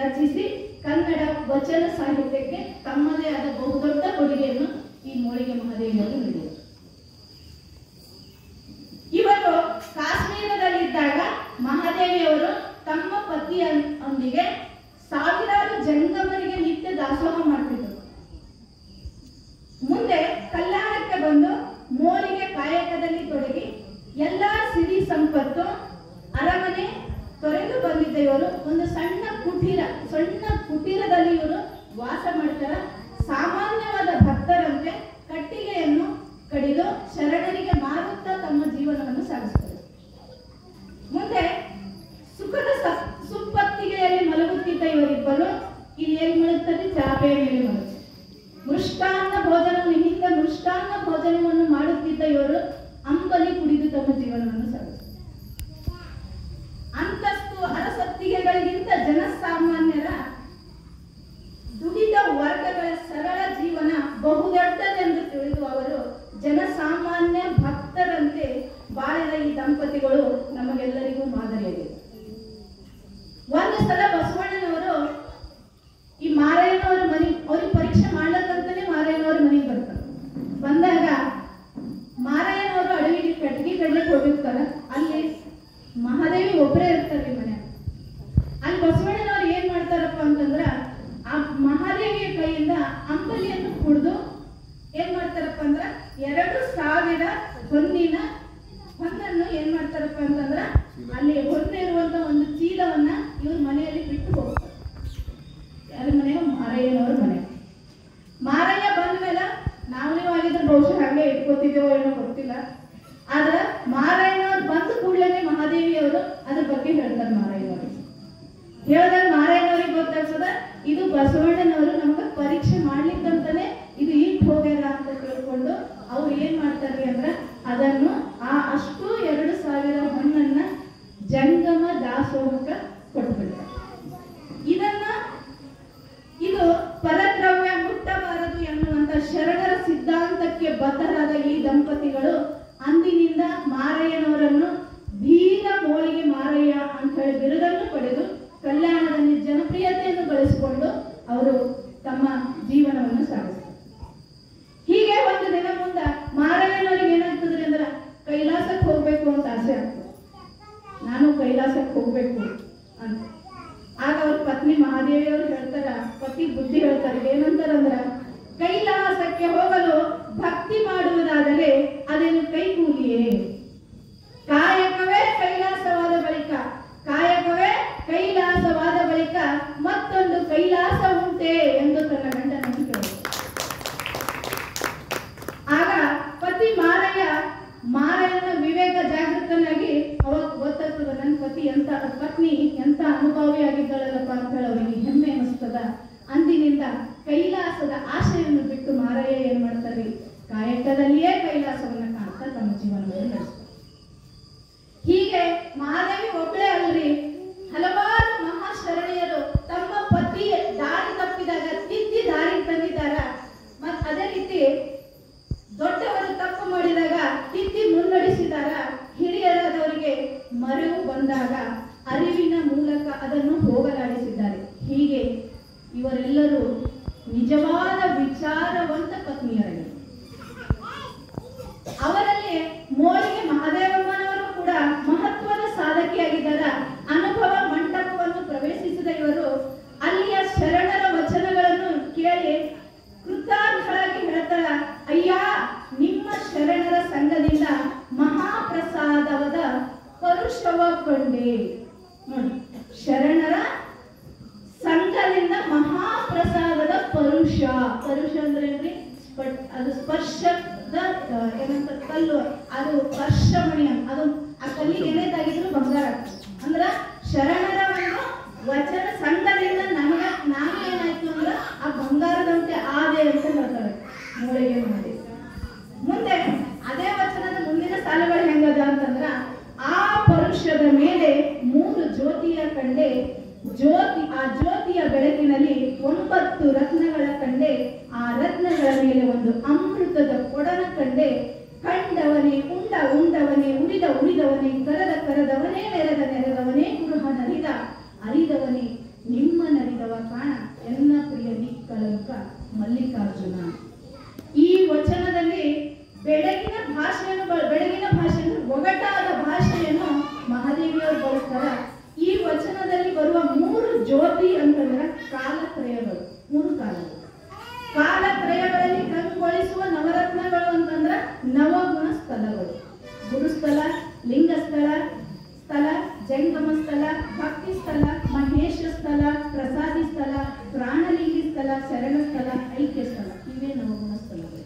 ರಚಿಸಿ ಕನ್ನಡ ವಚನ ಸಾಹಿತ್ಯಕ್ಕೆ ತಮ್ಮದೇ ಆದ ಬಹುದೊಡ್ಡ ಕೊಡುಗೆಯನ್ನು ಈ ಮೋಳಿಗೆ ಮಹಾದೇವಿಯವರು ನೀಡಿದರು. ಇವರು ಕಾಶ್ಮೀರದಲ್ಲಿದ್ದಾಗ ಮಹಾದೇವಿಯವರು ತಮ್ಮ ಪತಿಯೊಂದಿಗೆ ಸಾವಿರಾರು ಜಂಗಮರಿಗೆ ನಿತ್ಯ ದಾಸೋಹ ಮಾಡ್ತಿದ್ದರು. ಮುಂದೆ ಕಲ್ಯಾಣಕ್ಕೆ ಬಂದು ಮೋಳಿಗೆ ಕಾಯಕದಲ್ಲಿ ತೊಡಗಿ ಎಲ್ಲಾ ಸಿರಿ ಸಂಪತ್ತು ಅರಮನೆ ತೊರೆದು ಬಂದಿದ್ದ ಇವರು ಒಂದು ಸಣ್ಣ ಕುಟೀರದಲ್ಲಿ ಇವರು ವಾಸ ಮಾಡ್ತಾರೆ. ಸಾಮಾನ್ಯವಾದ ಭಕ್ತರಂತೆ ಕಟ್ಟಿಗೆಯನ್ನು ಕಡಿದು ಶರಣರಿಗೆ ಮಾರುತ್ತಾ ತಮ್ಮ ಜೀವನವನ್ನು ಸಾಗಿಸ್ತಾರೆ. ಮುಂದೆ ಸುಖದ ಸುಪ್ಪತ್ತಿಗೆಯಲ್ಲಿ ಮಲಗುತ್ತಿದ್ದ ಇವರಿಬ್ಬರು ಇಲ್ಲಿ ಎಲ್ಲಿ ಮಲಗುತ್ತದೆ? ಚಾಪೆಯ ಮೇಲೆ ಮಲಗುತ್ತಾರೆ. ಮೃಷ್ಟಾನ್ನ ಭೋಜನವನ್ನು ಮಾಡುತ್ತಿದ್ದ ಇವರು ಅಂಬಲಿ ಕುಡಿದು ತಮ್ಮ ಜೀವನವನ್ನು ಸಾಗಿಸ್ತಾರೆ. ಅಂತಸ್ತು ಅರಸತ್ತಿಗೆಗಳಿಗಿಂತ ಜನಸಾಮಾನ್ಯರ ದುಡಿದ ವರ್ಗಗಳ ಸರಳ ಜೀವನ ಬಹುದೊಡ್ಡದೆಂದು ತಿಳಿದು ಅವರು ಜನಸಾಮಾನ್ಯ ಭಕ್ತರಂತೆ ಬಾಳಿದ ಈ ದಂಪತಿಗಳು ನಮಗೆಲ್ಲರಿಗೂ ಮಾದರಿಯಾಗಿದೆ. ಒಂದು ಸಲ ಬಸವಣ್ಣನವರು ಈ ಮಾರಯ್ಯನವರ ಅವ್ರಿಗೆ ಪರೀಕ್ಷೆ ಮಾಡ್ಲಕ್ಕಂತಾನೆ ಮಾರಯ್ಯನವರ ಮನೆಗೆ ಬರ್ತಾರೆ. ಬಂದಾಗ ಮಾರಯ್ಯನವರು ಅಡವಿಗೆ ಕಟ್ಟಿಗೆ ಕಡ್ಲಿಕ್ಕೆ ಹೋಗಿರ್ತಾರೆ. ಅಲ್ಲಿ ಮಹಾದೇವಿ ಒಬ್ಬರೇ ಇರ್ತಾರೆ ಮನೆ. ಅಲ್ಲಿ ಬಸವಣ್ಣನವ್ರು ಏನ್ ಮಾಡ್ತಾರಪ್ಪ ಅಂತಂದ್ರ ಆ ಮಹಾದೇವಿಯ ಕೈಯಿಂದ ಅಂಬಲಿಯನ್ನು ಕುಡಿದು ಏನ್ ಮಾಡ್ತಾರಪ್ಪ ಅಂದ್ರ 2000 ಹೊನ್ನನ್ನು ಏನ್ ಮಾಡ್ತಾರಪ್ಪ ಅಂತಂದ್ರ ಅಲ್ಲಿ ಹೊನ್ನಿರುವಂತ ಒಂದು ಚೀಲವನ್ನ ಇವ್ರ ಮನೆಯಲ್ಲಿ ಬಿಟ್ಟು ಹೋಗ್ತಾರೆ. ಯಾರ ಮನೆ? ಮಾರಯ್ಯನವ್ರ ಮನೆ. ಮಾರಯ್ಯ ಬಂದ ಮೇಲೆ ನೀವು ಆಗಿದ್ರೆ ಬಹುಶಃ ಹಾಗೆ ಇಟ್ಕೋತಿದ್ದೇವೋ ಏನೋ ಗೊತ್ತಿಲ್ಲ. ಆದ್ರೆ ಮಾರಯ್ಯನವ್ರು ಬಂದ ಕೂಡಲೇ ಮಹಾದೇವಿಯವರು ಅದ್ರ ಬಗ್ಗೆ ಹೇಳ್ತಾರೆ. ಮಾರಯ್ಯನವ್ರಿಗೆ ಗೊತ್ತಾಗ್ತದ ಇದು ಬಸವಣ್ಣನವರು ನಮ್ಗೆ ಪರೀಕ್ಷೆ ಮಾಡ್ಲಿಕ್ಕಂತಾನೆ ಇದು ಇಟ್ಟು ಹೋಗ್ಯಾರ ಅಂತ ತಿಳ್ಕೊಂಡು ಅವ್ರು ಏನ್ ಮಾಡ್ತಾರೆ ಅಂದ್ರೆ ಅದನ್ನು ಅಷ್ಟು 2000 ಹೊನ್ನನ್ನ ಜಂಗಮ ದಾಸೋಹಕ್ಕೆ ಕೊಟ್ಬಿಡ್ತಾರೆ. ಇದು ಪರದ್ರವ್ಯ ಮುಟ್ಟಬಾರದು ಎನ್ನುವಂತ ಶರಣರ ಸಿದ್ಧಾಂತಕ್ಕೆ ಬದ್ಧರಾದ ಈ ದಂಪತಿಗಳು ಅಂದಿನಿಂದ ಮಾರಯ್ಯನವರನ್ನು ಬೀರ ಮೋಳಿಗೆ ಮಾರಯ್ಯ ಅಂತ ಹೇಳಿ ಬಿರುದನ್ನು ಪಡೆದು ಕಲ್ಯಾಣದಲ್ಲಿ ಜನಪ್ರಿಯತೆಯನ್ನು ಗಳಿಸಿಕೊಂಡು ಅವರು ತಮ್ಮ ಜೀವನವನ್ನು ಸಾಗಿಸ್ತಾರೆ. ಹೀಗೆ ಒಂದು ದಿನ ಮುಂದೆ ಮಾರಯ್ಯನವರಿಗೆ ಏನಾಗ್ತದ್ರಿ ಅಂದ್ರೆ ಕೈಲಾಸಕ್ಕೆ ಹೋಗ್ಬೇಕು ಅಂತ ಆಸೆ ಆಗ್ತದೆ. ನಾನು ಕೈಲಾಸಕ್ಕೆ ಹೋಗ್ಬೇಕು ಅಂತ. ಆಗ ಅವ್ರ ಪತ್ನಿ ಮಹಾದೇವಿಯವರು ಹೇಳ್ತಾರ, ಪತಿ ಬುದ್ಧಿ ಹೇಳ್ತಾರೆ. ಏನಂತಾರಂದ್ರ ಕೈಲಾಸಕ್ಕೆ ಹೋಗಲು ಭಕ್ತಿ ಮಾಡುವುದಾದರೆ ಅದೇನು ಕೈಕೂಲಿಯೇ? ಕಾಯಕವೇ ಕೈಲಾಸವಾದ ಬಳಿಕ ಮತ್ತೊಂದು ಕೈಲಾಸ ಉಂಟೆ ಎಂದು ತನ್ನ ಗಂಡನನ್ನು ಕೇಳಿದ. ಆಗ ಪತಿ ಮಾರಯ್ಯನ ವಿವೇಕ ಜಾಗೃತನಾಗಿ ಅವಾಗ ಗೊತ್ತಾಗ್ತದ ನನ್ನ ಪತಿ ಪತ್ನಿ ಎಂತ ಅನುಭವಿಯಾಗಿದ್ದಾಳಲ್ಲಪ್ಪ ಅಂತ ಹೇಳಿ ಅವರಿಗೆ ಹೆಮ್ಮೆ ಅನಿಸ್ತದ. ಅಂದಿನಿಂದ ಕೈಲಾಸದ ಆಶೆಯನ್ನು ಬಿಟ್ಟು ಮಾರಯ್ಯ ಏನ್ ಮಾಡ್ತಾರೆ, ಕಾಯಕದಲ್ಲಿಯೇ ಕೈಲಾಸವನ್ನ ಕಾಣ್ತಾ ತಮ್ಮ ಜೀವನವನ್ನು ನಡೆಸ್ತಾರೆ. ಹೀಗೆ ಮಹಾದೇವಿ ಒಬ್ಬಳೇ ಅಲ್ರಿ, ಹಲವಾರು ಮಹಾಶರಣೆಯರು ತಮ್ಮ ಪತಿ ದಾರಿ ತಪ್ಪಿದಾಗ ತಿದ್ದಿ ದಾರಿ ತಂದಿದ್ದಾರ. ಮತ್ ಅದೇ ರೀತಿ ದೊಡ್ಡವರು ತಪ್ಪು ಮಾಡಿದಾಗ ತಿದ್ದಿ ಮುನ್ನಡೆಸಿದಾರ. ಹಿರಿಯರಾದವರಿಗೆ ಮರೆವು ಬಂದಾಗ ಅರಿವಿನ ಮೂಲಕ ಅದನ್ನು ಹೋಗಲಾಡಿಸಿದ್ದಾರೆ. ಹೀಗೆ ಇವರೆಲ್ಲರೂ ನಿಜವಾದ ವಿಚಾರವಂತ ಪತ್ನಿಯರಲ್ಲಿ. ಅವರಲ್ಲಿ ಮೋಳಿಗೆ ಮಹಾದೇವಮ್ಮನವರು ಕೂಡ ಮಹತ್ವದ ಸಾಧಕಿಯಾಗಿದ್ದಾರ. ಅನುಭವ ಮಂಟಪವನ್ನು ಪ್ರವೇಶಿಸಿದ ಇವರು ಅಲ್ಲಿಯ ಶರಣರ ವಚನಗಳನ್ನು ಕೇಳಿ ಕೃತಾರ್ಥರಾಗಿ ಹೇಳ್ತಾರ, ಅಯ್ಯ ನಿಮ್ಮ ಶರಣರ ಸಂಘದಿಂದ ಮಹಾಪ್ರಸಾದವಾದ ಪರುಷವ ಕಂಡೆ. ನೋಡಿ, ಶರಣರ ಸಂಘದಿಂದ ಮಹಾಪ್ರಸಾದದ ಪರುಷ. ಪರುಷ ಅಂದ್ರೆ ಏನ್ರಿ? ಅದು ಸ್ಪರ್ಶದ ಏನಂತ ಕಲ್ಲು, ಅದು ಸ್ಪರ್ಶಮಣಿ ಅಂತ. ಅದು ಆ ಕಲ್ಲಿಗೆ ಏನೇದಾಗಿದ್ರು ಬಂಗಾರ ಅಂದ್ರ ಶರಣರ ಒಂದು ವಚನ ಸಂಘದಿಂದ ನಾವೇನಾಯ್ತು ಅಂದ್ರ ಆ ಬಂಗಾರದಂತೆ ಆದೆ ಅಂತ ಹೇಳ್ತಾರೆ ಮೂಳೆಗೆ ಮಾಡಿ. ಮುಂದೆ ಅದೇ ವಚನದ ಮುಂದಿನ ಸಾಲುಗಳು ಹೆಂಗದ ಅಂತಂದ್ರ, ಆ ಪರುಷದ ಮೇಲೆ 3 ಜ್ಯೋತಿಯ ಕಂಡೆ, ಆ ಜ್ಯೋತಿಯ ಬೆಳಕಿನಲ್ಲಿ 9 ರತ್ನಗಳ ಕಂಡೆ, ಆ ರತ್ನಗಳ ಮೇಲೆ ಒಂದು ಅಮೃತದ ಕೊಡನ ಕಂಡೆ. ಕಂಡವನೇ ಉಂಡವನೇ ಉಳಿದವನೇ ಕರದವನೇ ನೆರೆದವನೇ ಕುರುಹ ನರಿದ ಅರಿದವನೇ ನಿಮ್ಮ ನರಿದವ ಕಾಣ ಎನ್ನ ಪ್ರಿಯ ನಿಕ್ಕಲಂಕ ಮಲ್ಲಿಕಾರ್ಜುನ. ಈ ವಚನದಲ್ಲಿ ಬೆಳಗಿನ ಭಾಷೆಯನ್ನು ಒಗಟಾದ ಭಾಷೆಯನ್ನು ಮಹಾದೇವಿಯವರು ಬಳಸ್ತಾರ. ಈ ವಚನದಲ್ಲಿ ಬರುವ 3 ಜ್ಯೋತಿ ಅಂತಂದ್ರೆ ಕಾಲತ್ರಯಗಳು. 3 ಕಾಲತ್ರಯಗಳಲ್ಲಿ ಕಂಗೊಳಿಸುವ ನವರತ್ನಗಳು ಅಂತಂದ್ರ ನವಗುಣ ಸ್ಥಳಗಳು. ಗುರುಸ್ಥಳ, ಲಿಂಗಸ್ಥಳ, ಜಂಗಮ ಸ್ಥಳ, ಭಕ್ತಿ ಸ್ಥಳ, ಮಹೇಶ ಸ್ಥಳ, ಪ್ರಸಾದಿ ಸ್ಥಳ, ಪ್ರಾಣಲಿಂಗಿ ಸ್ಥಳ, ಶರಣ ಸ್ಥಳ, ಐಕ್ಯ ಸ್ಥಳ. ಇವೇ ನವಗುಣ ಸ್ಥಳಗಳು.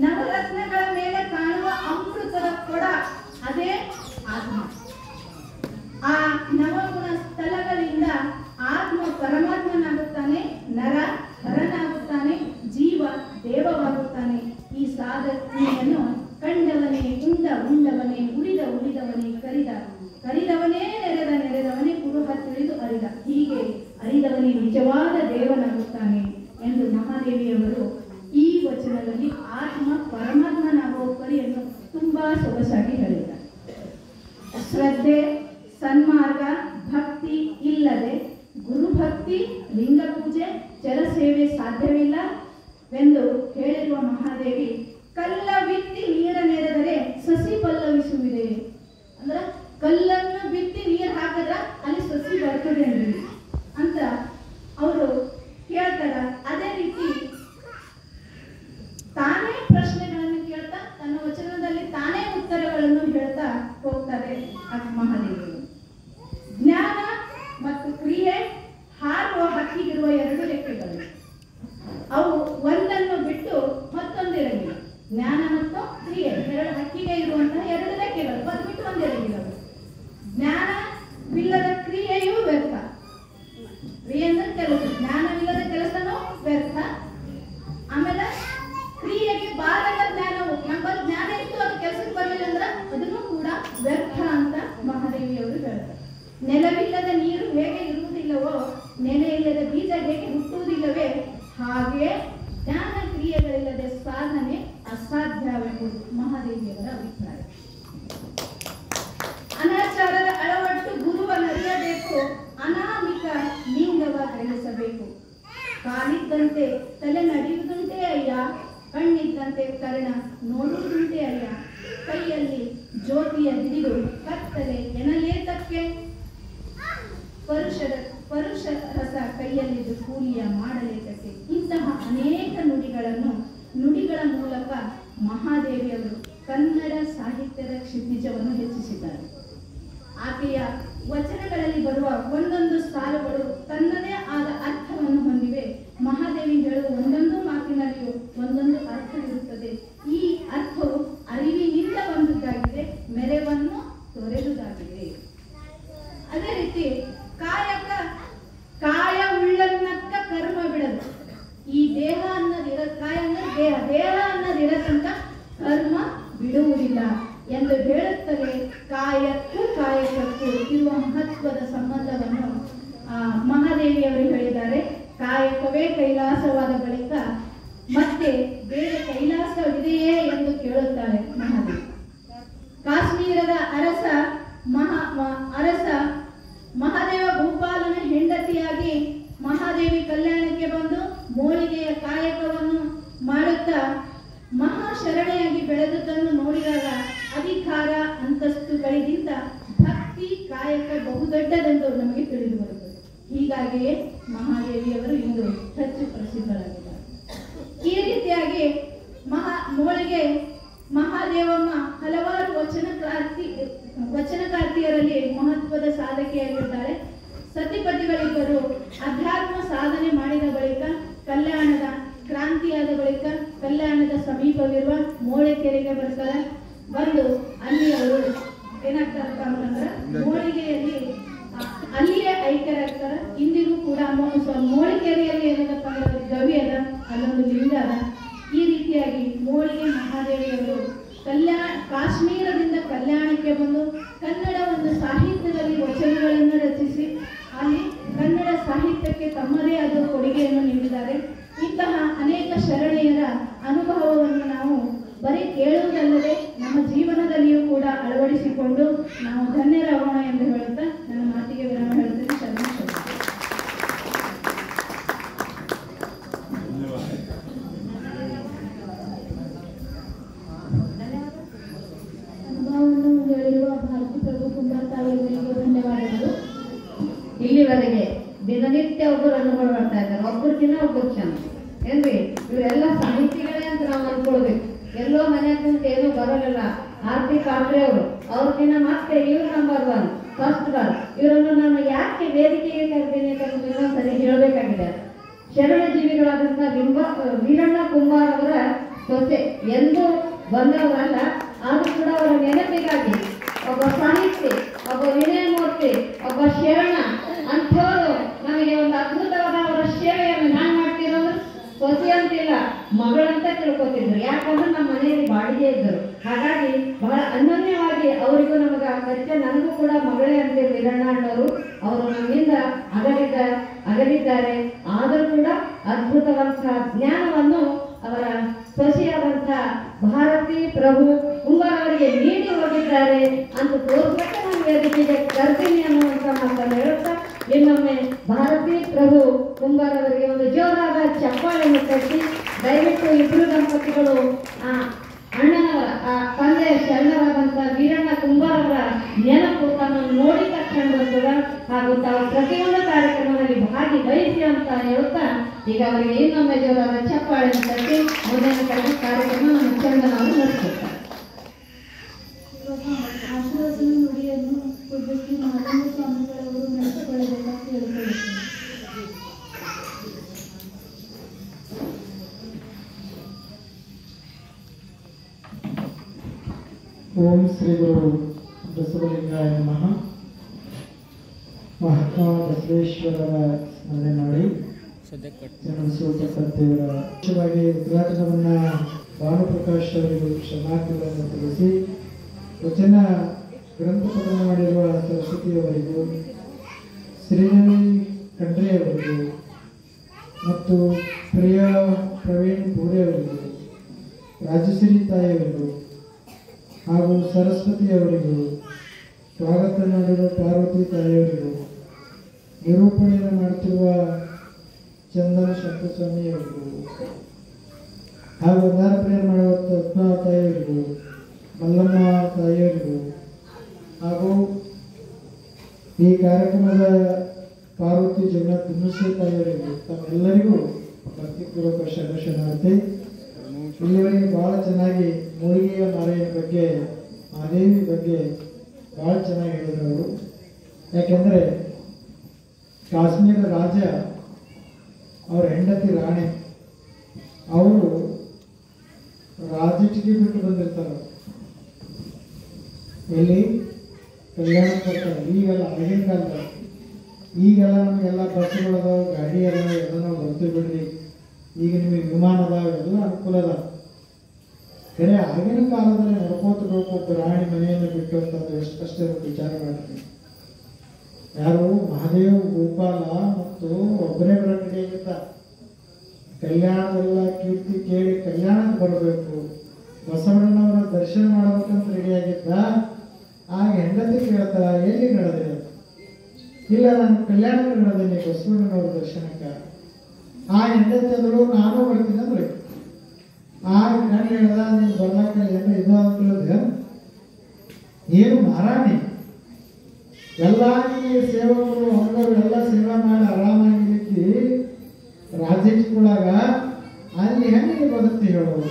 ನವರತ್ನಗಳ ಮೇಲೆ ಕಾಣುವ ಅಮೃತದ ಕೊಡ ಅದೇ ಆತ್ಮ. ಆ ನವಗುಣ ಸ್ಥಳಗಳಿಂದ ಆತ್ಮ ಪರಮಾತ್ಮನಾಗುತ್ತಾನೆ, ನರ ಹರನಾಗುತ್ತಾನೆ, ಜೀವ ದೇವವಾಗುತ್ತಾನೆ. ಈ ಸಾಧನೆಯನ್ನು ಕಂಡವನೇ ಉಂಡವನೇ ಉಳಿದವನೇ ಕರಿದವನೇ ನೆರೆದವನೇ ಕುರುಹ ತಿಳಿದು ಅರಿದ. ಹೀಗೆ ಅರಿದವನೇ ನಿಜವಾದ ದೇವನಾಗುತ್ತಾನೆ ಎಂದು ಮಹಾದೇವಿಯವರು ಈ ವಚನದಲ್ಲಿ ಆತ್ಮ ಪರಮಾತ್ಮನಾಗುವ ಪರಿಯನ್ನು ತುಂಬಾ ಸೊಗಸಾಗಿ ಹೇಳಿದ್ದಾರೆ. ಶ್ರದ್ಧೆ, ಸನ್ಮಾರ್ಗ, ಭಕ್ತಿ ಇಲ್ಲದೆ ಗುರುಭಕ್ತಿ, ಲಿಂಗ ಪೂಜೆ, ಜಲಸೇವೆ ಸಾಧ್ಯವಿಲ್ಲವೆಂದು ಹೇಳಿರುವ ಮಹಾದೇವಿ ಕಲ್ಲ ಬಿತ್ತಿ ನೀರ ನೆರೆದರೆ ಸಸಿ ಪಲ್ಲವಿಸುವಿದೆ. ಅಂದ್ರ ಕಲ್ಲನ್ನು ಬಿತ್ತಿ ನೀರು ಹಾಕಿದ್ರ ಅಲ್ಲಿ ಸಸಿ ಬರ್ತದೆ ಅಂತ ಅವರು ಕೇಳ್ತಾರ. ಅದೇ ರೀತಿ ತಾನೇ ಪ್ರಶ್ನೆಗಳನ್ನು ಕೇಳ್ತಾ ತನ್ನ ವಚನದಲ್ಲಿ ತಾನೇ ಉತ್ತರಗಳನ್ನು ಹೇಳ್ತಾ ಹೋಗ್ತಾರೆ ಮಹಾದೇವಿಯರು. ಜ್ಞಾನ ಮತ್ತು ಕ್ರಿಯೆ ಹಾರುವ ಹಕ್ಕಿಗಿರುವ 2 ರೆಕ್ಕೆಗಳು. ಅವು ಒಂದನ್ನು ಬಿಟ್ಟು ಮತ್ತೊಂದಿರಂಗಿಲ್ಲ. ಜ್ಞಾನ ಮತ್ತು ಕ್ರಿಯೆ ಹಕ್ಕಿಗೆ ಇರುವಂತಹ 2 ರೆಕ್ಕೆಗಳು, ಅದು ಬಿಟ್ಟು ಒಂದಿರಂಗಿಲ್ಲ. ಜ್ಞಾನವಿಲ್ಲದ ಕ್ರಿಯೆಯೂ ವ್ಯರ್ಥ. ಕ್ರಿಯೆ ಅಂದ್ರೆ ಕೆಲಸ, ಜ್ಞಾನವಿಲ್ಲದ ಕೆಲಸನೂ ವ್ಯರ್ಥ. ಆಮೇಲೆ ಕ್ರಿಯೆಗೆ ಬಾರದ ಜ್ಞಾನವು, ನಮ್ಮಲ್ಲಿ ಜ್ಞಾನ ಇತ್ತು ಅದು ಕೆಲಸಕ್ಕೆ ಬರಲಿಲ್ಲ ಅಂದ್ರೆ ಅದನ್ನು ಕೂಡ ವ್ಯರ್ಥ ಅಂತ ಮಹಾದೇವಿಯವರು ಹೇಳ್ತಾರೆ. ನೆಲವಿಲ್ಲದ ನೀರು ಹೇಗೆ ಇರುವುದಿಲ್ಲವೋ, ನೆಲೆ ಇಲ್ಲದ ಬೀಜ ಹೇಗೆ ಹುಟ್ಟುವುದಿಲ್ಲವೇ, ಹಾಗೆ ಜ್ಞಾನ ಕ್ರಿಯೆಗಳಿಲ್ಲದ ಸಾಧನೆ ಅಸಾಧ್ಯವೆಂಬುದು ಮಹಾದೇವಿಯವರ ಅಭಿಪ್ರಾಯ. ಅನಾಚಾರದ ಅಳವಟ್ಟು ಗುರುವನ್ನರಿಯಬೇಕು, ಅನಾಮಿಕ ಲಿಂಗವ ಗ್ರಹಿಸಬೇಕು. ಕಾಲಿದ್ದಂತೆ ತಲೆ ನಡೆಯುವುದುಂಟೆ ಅಯ್ಯ, ಕಣ್ಣಿದ್ದಂತೆ ಕರ್ಣ ನೋಡುವುದುಂಟೆ ಅಯ್ಯ. ಕೈಯಲ್ಲಿ ಜ್ಯೋತಿಯ ಹಿಡಿದು ಕತ್ತಲೆ ಎನಲೇತಕ್ಕೆ, ಪರುಷ ರಸ ಕೈಯಲ್ಲಿದ್ದು ಕೂಲಿಯ ಮಾಡಲೇತಕ್ಕೆ. ಇಂತಹ ಅನೇಕ ನುಡಿಗಳ ಮೂಲಕ ಮಹಾದೇವಿಯವರು ಕನ್ನಡ ಸಾಹಿತ್ಯದ ಕ್ಷಿತಿಜವನ್ನು ಹೆಚ್ಚಿಸಿದ್ದಾರೆ. ಆಕೆಯ ವಚನಗಳಲ್ಲಿ ಬರುವ ಒಂದೊಂದು ಸಾಲುಗಳು ತನ್ನದೇ ಆದ ಅರ್ಥವನ್ನು ಹೊಂದಿವೆ. ಮಹಾದೇವಿ ಹೇಳುವ ಒಂದೊಂದು ಮಾತಿನಲ್ಲಿಯೂ ಒಂದೊಂದು ಅರ್ಥವಿರುತ್ತದೆ. ಈ ಅರ್ಥವು ಅರಿವಿನಿಂದ ಬಂದುದಾಗಿದೆ, ಮೆರವನ್ನು ತೊರೆದುದಾಗಿದೆ. ಅರಸ ಮಹಾದೇವ ಭೂಪಾಲನ ಹೆಂಡತಿಯಾಗಿ ಮಹಾದೇವಿ ಕಲ್ಯಾಣಕ್ಕೆ ಬಂದು ಮೋಳಿಗೆಯ ಕಾಯಕವನ್ನು ಮಾಡುತ್ತಾ ಮಹಾಶರಣೆಯಾಗಿ ಬೆಳೆದುದನ್ನು ನೋಡಿದಾಗ ಅಧಿಕಾರ ಅಂತಸ್ತುಗಳಿಗಿಂತ ಭಕ್ತಿ ಕಾಯಕ ಬಹುದೊಡ್ಡದೆಂದು ನಮಗೆ ತಿಳಿದು ಬರುತ್ತದೆ. ಹೀಗಾಗಿಯೇ ಮಹಾದೇವಿಯವರು ಇಂದು ಹೆಚ್ಚು ಪ್ರಸಿದ್ಧರಾಗಿದ್ದಾರೆ. ಈ ರೀತಿಯಾಗಿ ಮೋಳಿಗೆ ಮಹಾದೇವಮ್ಮ ಹಲವಾರು ವಚನಕಾರ್ತಿಯರಲ್ಲಿ ಮಹತ್ವದ ಸಾಧಕಿಯಾಗಿದ್ದಾರೆ. ಸತಿಪತಿಗಳಿಬ್ಬರು ಅಧ್ಯಾತ್ಮ ಸಾಧನೆ ಮಾಡಿದ ಬಳಿಕ ಕಲ್ಯಾಣದ ಕ್ರಾಂತಿಯಾದ ಬಳಿಕ ಕಲ್ಯಾಣದ ಸಮೀಪವಿರುವ ಮೋಳೆಕೆರೆಗೆ ಬರ್ತಾರೆ. ಬಂದು ಅಲ್ಲಿ ಅವರು ಏನಾಗ್ತಾರಪ್ಪ ಅಂತಂದ್ರೆ ಮೋಳಿಗೆಯಲ್ಲಿ ಅಲ್ಲಿಯೇ ಐಕ್ಯರಾಗ್ತಾರೆ. ಇಂದಿಗೂ ಕೂಡ ಮೋಳಿಕೆರೆಯಲ್ಲಿ ಏನದಪ್ಪ ಅಂದ್ರೆ ಗವಿ ಅದ, ಅಲ್ಲೊಂದು ಲಿಂಗ ಅದ. ಈ ರೀತಿಯಾಗಿ ಮೋಳಿಗೆ ಮಹಾದೇವಿಯವರು ಕಾಶ್ಮೀರದಿಂದ ಕಲ್ಯಾಣಕ್ಕೆ ಬಂದು ಕನ್ನಡ ಒಂದು ಸಾಹಿತ್ಯದಲ್ಲಿ ವಚನಗಳನ್ನು ರಚಿಸಿ ಅಲ್ಲಿ ಕನ್ನಡ ಸಾಹಿತ್ಯಕ್ಕೆ ತಮ್ಮದೇ ಆದ ಕೊಡುಗೆಯನ್ನು ನೀಡಿದ್ದಾರೆ. ಇಂತಹ ಅನೇಕ ಶರಣೆಯರ ಅನುಭವವನ್ನು ನಾವು ಬರೀ ಕೇಳುವುದಲ್ಲದೆ ನಮ್ಮ ಜೀವನದಲ್ಲಿಯೂ ಕೂಡ ಅಳವಡಿಸಿಕೊಂಡು ನಾವು ಧನ್ಯರಾಗೋಣ ಎಂದು ಹೇಳುತ್ತಾ ನನ್ನ ಮಾತಿಗೆ ವಿರಾಮ ಹೇಳುತ್ತೇನೆ. ಅನುಭವವನ್ನು ಹೇಳಿರುವ ಭಾರತಿ ಪ್ರಭು ಕುಂಬಾರ್ ತಾಯಿಯವರಿಗೆ ಧನ್ಯವಾದಗಳು. ಇಲ್ಲಿವರೆಗೆ ದಿನನಿತ್ಯ ಒಬ್ಬರು ಅನುಭವ ಮಾಡ್ತಾ ಇದ್ದಾರೆ, ಒಬ್ಬರಿಗಿನ್ನ ಒಬ್ಬರು ಚೆನ್ನ ಏನ್ರಿ. ಇವರೆಲ್ಲ ಸಾಹಿತಿಗಳೇ ಅಂತ ನಾವು ಅನ್ಕೊಳ್ಬೇಕು. ಎಲ್ಲೋ ಮನೆಯಾಗ ಕುಂತು ಏನೂ ಬರೋಲ್ಲ. ಆರ್ತಿ ಕಾಟ್ರೆ ಅವ್ರಕ್ಕಿನ್ನ ಮತ್ತೆ ಇವ್ರು ನಂಬರ್ 1 ಫಸ್ಟ್ ಬಾರ್. ಇವರನ್ನು ನಾನು ಯಾಕೆ ವೇದಿಕೆಗೆ ಕರೆದಿನಿ ಅಂತ ಇನ್ನೊಂದ್ಸರಿ ಹೇಳಬೇಕಾಗಿದೆ. ಶರಣ ಜೀವಿಗಳಾದಂಥ ವೀರಣ್ಣ ಕುಂಬಾರ್ ಅವರ ಸೊಸೆ ಎಂದೂ ಬಂದವರಲ್ಲ. ಆದರೂ ಕೂಡ ಅವರ ನೆನಪಿಗಾಗಿ ಒಬ್ಬ ಸಾಹಿತಿ, ಒಬ್ಬ ವಿನಯಮೂರ್ತಿ, ಒಬ್ಬ ಶರಣ ಅಂಥವರು ನಮಗೆ ಒಂದು ಅದ್ಭುತವಾದ ಅವರ ಸೇವೆಯನ್ನು ನಾನು ಮಾಡ್ತಿರೋದು ಸೊಸೆ ಅಂತಿಲ್ಲ, ಮಗಳಂತ ತಿಳ್ಕೊತಿದ್ರು. ಯಾಕಂದ್ರೆ ನಮ್ಮ ಮನೆಯಲ್ಲಿ ಬಾಡಿಗೆ ಇದ್ದರು. ಹಾಗಾಗಿ ಬಹಳ ಅನನ್ಯವಾಗಿ ಅವರಿಗೂ ನಮಗೆ ಪರಿಚಯ. ನನಗೂ ಕೂಡ ಮಗಳೇ ಅಂತೆ ವೀರಣ್ಣ ಅಣ್ಣವರು. ಅವರು ನಮ್ಮಿಂದ ಅಗಲಿದ್ದಾರೆ. ಆದರೂ ಕೂಡ ಅದ್ಭುತವಂತಹ ಜ್ಞಾನವನ್ನು ಅವರ ಸೊಸೆಯಾದಂಥ ಭಾರತಿ ಪ್ರಭು ಕುಂಬಾರ್ ಅವರಿಗೆ ನೀಡಿ ಹೋಗಿದ್ದಾರೆ ಅಂತ ತೋರಿಸಕ್ಕೆ ನಾನು ವೇದಿಕೆಗೆ ಕರ್ತೀನಿ ಅನ್ನುವಂಥ ಮಾತನ್ನು ಹೇಳುತ್ತಾ ಇನ್ನೊಮ್ಮೆ ಭಾರತಿ ಪ್ರಭು ಕುಂಬಾರ್ ಅವರಿಗೆ ಒಂದು ಜೋರಾದ ಚಪ್ಪಾಳೆಯನ್ನು ತಟ್ಟಿ ದಯವಿಟ್ಟು ಇಬ್ಬರು ದಂಪತಿಗಳು ಅಣ್ಣನವರ ತಂದೆ ಶರಣರಾದಂಥ ವೀರಣ್ಣ ಕುಂಬಾರ್ ಅವರ ನೆನಪು ತಮ್ಮನ್ನು ನೋಡಿ ತಕ್ಷಣ ಬರ್ತದ. ಹಾಗೂ ತಾವು ಪ್ರತಿಯೊಂದು ಕಾರ್ಯಕ್ರಮದಲ್ಲಿ ಭಾಗಿವಹಿಸಿ ಅಂತ ಹೇಳುತ್ತಾ ಈಗ ಅವರಿಗೆ ಇನ್ನೊಮ್ಮೆ ಜೋರಾದ ಚಪ್ಪಾಳೆಯನ್ನು ತಟ್ಟಿ ಮುಂದಿನ ಕಾರ್ಯಕ್ರಮ ನಮ್ಮ ಚಂದನವರು ನಡೆಸುತ್ತಾರೆ. ಆಶೀರ್ವಚನ ನುಡಿಯನ್ನು ಪೂಜ್ಯ ಮಹಾಲಿಂಗ ಸ್ವಾಮಿಗಳವರು ನಡೆಸಿಕೊಳ್ಳಬೇಕಂತ ಹೇಳಿಕೊಳ್ಳುತ್ತೇನೆ. ಓಂ ಶ್ರೀ ಗುರು ಬಸವಲಿಂಗಾಯ ನಮಃ. ಮಹಾತ್ಮ ಬಸವೇಶ್ವರರ ಸ್ಮರಣೆ ಮಾಡಿ ಸೂಚಕರ್ತೆಯವರ ಮುಖ್ಯವಾಗಿ ಉದ್ಘಾಟನವನ್ನು ಭಾನುಪ್ರಕಾಶ್ ಅವರಿಗೂ ಕ್ಷಮಾರ್ಥಿಗಳನ್ನು ತಿಳಿಸಿ ವಚನ ಗ್ರಂಥ ಪಠಣ ಮಾಡಿರುವ ಸರಸ್ವತಿಯವರಿಗೂ ಶ್ರೀದೇವಿ ಖಂಡ್ರೆಯವರಿಗೂ ಮತ್ತು ಪ್ರಿಯಾ ಪ್ರವೀಣ್ ಪೂರೆಯವರಿಗೂ ರಾಜಶ್ರೀ ತಾಯಿಯವರಿಗೂ ಹಾಗೂ ಸರಸ್ವತಿಯವರಿಗೂ ಸ್ವಾಗತ ಮಾಡಿರುವ ಪಾರ್ವತಿ ತಾಯಿಯವರಿಗೂ ನಿರೂಪಣೆಯನ್ನು ಮಾಡುತ್ತಿರುವ ಚಂದನ ಶಂಕರಸ್ವಾಮಿಯವರಿಗೂ ಹಾಗೂ ವಂದನಾರ್ಪಣೆ ಮಾಡುವ ರತ್ನ ತಾಯಿಯವರಿಗೂ ಮಲ್ಲಮ್ಮ ತಾಯಿಯವರಿಗೂ ಹಾಗೂ ಈ ಕಾರ್ಯಕ್ರಮದ ಪಾರ್ವತಿ ಜಗನ್ನಾಥ್ ಪುಣ್ಯಶ್ರೀ ತಾಯಿಯವರಿಗೂ ತಮ್ಮೆಲ್ಲರಿಗೂ ಭಕ್ತಿಪೂರ್ವಕ ಶರಣಾರ್ಥಿ. ಇಲ್ಲಿವರೆಗೆ ಭಾಳ ಚೆನ್ನಾಗಿ ಮೂಲಿಗೆಯ ಮಾರೆಯ ಬಗ್ಗೆ ಮಹಾದೇವಿ ಬಗ್ಗೆ ಭಾಳ ಚೆನ್ನಾಗಿ ಹೇಳಿದರು ಅವರು. ಯಾಕೆಂದರೆ ಕಾಶ್ಮೀರ ರಾಜ ಅವರ ಹೆಂಡತಿ ರಾಣಿ ಅವರು ರಾಜಟಿಗೆ ಬಿಟ್ಟು ಬಂದಿರ್ತಾರೆ. ಎಲ್ಲಿ ಕಲ್ಯಾಣ ಬರ್ತಾರೆ. ಈಗೆಲ್ಲ ಆಗಿನ ಕಾಲದ ಈಗೆಲ್ಲ ನಮಗೆಲ್ಲ ಬಸ್ಸುಗಳದಾವ, ಗಾಡಿ ಅದಾವ, ಎಲ್ಲ ನಾವು ಬರ್ತೀವಿ ಬಿಡ್ರಿ. ಈಗ ನಿಮಗೆ ವಿಮಾನ ಅದಾವ, ಎಲ್ಲ ಅನುಕೂಲ ಅದಾವ. ಬೇರೆ ಆಗಿನ ಕಾಲದಲ್ಲಿ ನಡ್ಕೋತ ಒಬ್ಬ ರಾಣಿ ಮನೆಯನ್ನು ಬಿಟ್ಟು ಅಂತಂದ್ರೆ ಎಷ್ಟು ಕಷ್ಟ ವಿಚಾರ ಮಾಡ್ತೀನಿ. ಯಾರು ಮಹಾದೇವ ಗೋಪಾಲ ಮತ್ತು ಒಬ್ಬರೇ ಬರಬೇಕಾಗಿತ್ತ. ಕಲ್ಯಾಣದೆಲ್ಲ ಕೀರ್ತಿ ಕೇಳಿ ಕಲ್ಯಾಣಕ್ಕೆ ಬರಬೇಕು, ಬಸವಣ್ಣನವರ ದರ್ಶನ ಮಾಡಬೇಕಂತ ರೆಡಿಯಾಗಿದ್ದ. ಆ ನಡೆದ ಎಲ್ಲಿ ನಡೆದಿಲ್ಲ. ಇಲ್ಲ, ನಾನು ಕಲ್ಯಾಣಕ್ಕೆ ನಡೆದೇನೆ ಬಸವಣ್ಣನವ್ರ ದರ್ಶನಕ್ಕೆ. ಆ ಹೆಂಡತಿಗಳು ನಾನು ಬರ್ತೀನಿ ಅಂದ್ರೆ ಆ ಕಣ್ಣು ಹೇಳ್ದ, ನೀನು ಬರ್ಲಾಕ ಏನು ಇದು ಅಂತ ಹೇಳಿದ್ರೆ ಏನು ಮಾರಾಣಿ ಎಲ್ಲ ಸೇವಕರು ಹಂಗರು ಎಲ್ಲ ಸೇವೆ ಮಾಡಿ ಆರಾಮಾಗಿಲಿಕ್ಕೆ ರಾಜಕೀಯೊಳಗ ಅಲ್ಲಿ ಹೆಂಗೆ ಬದುಕ್ತಿ ಹೇಳೋದು?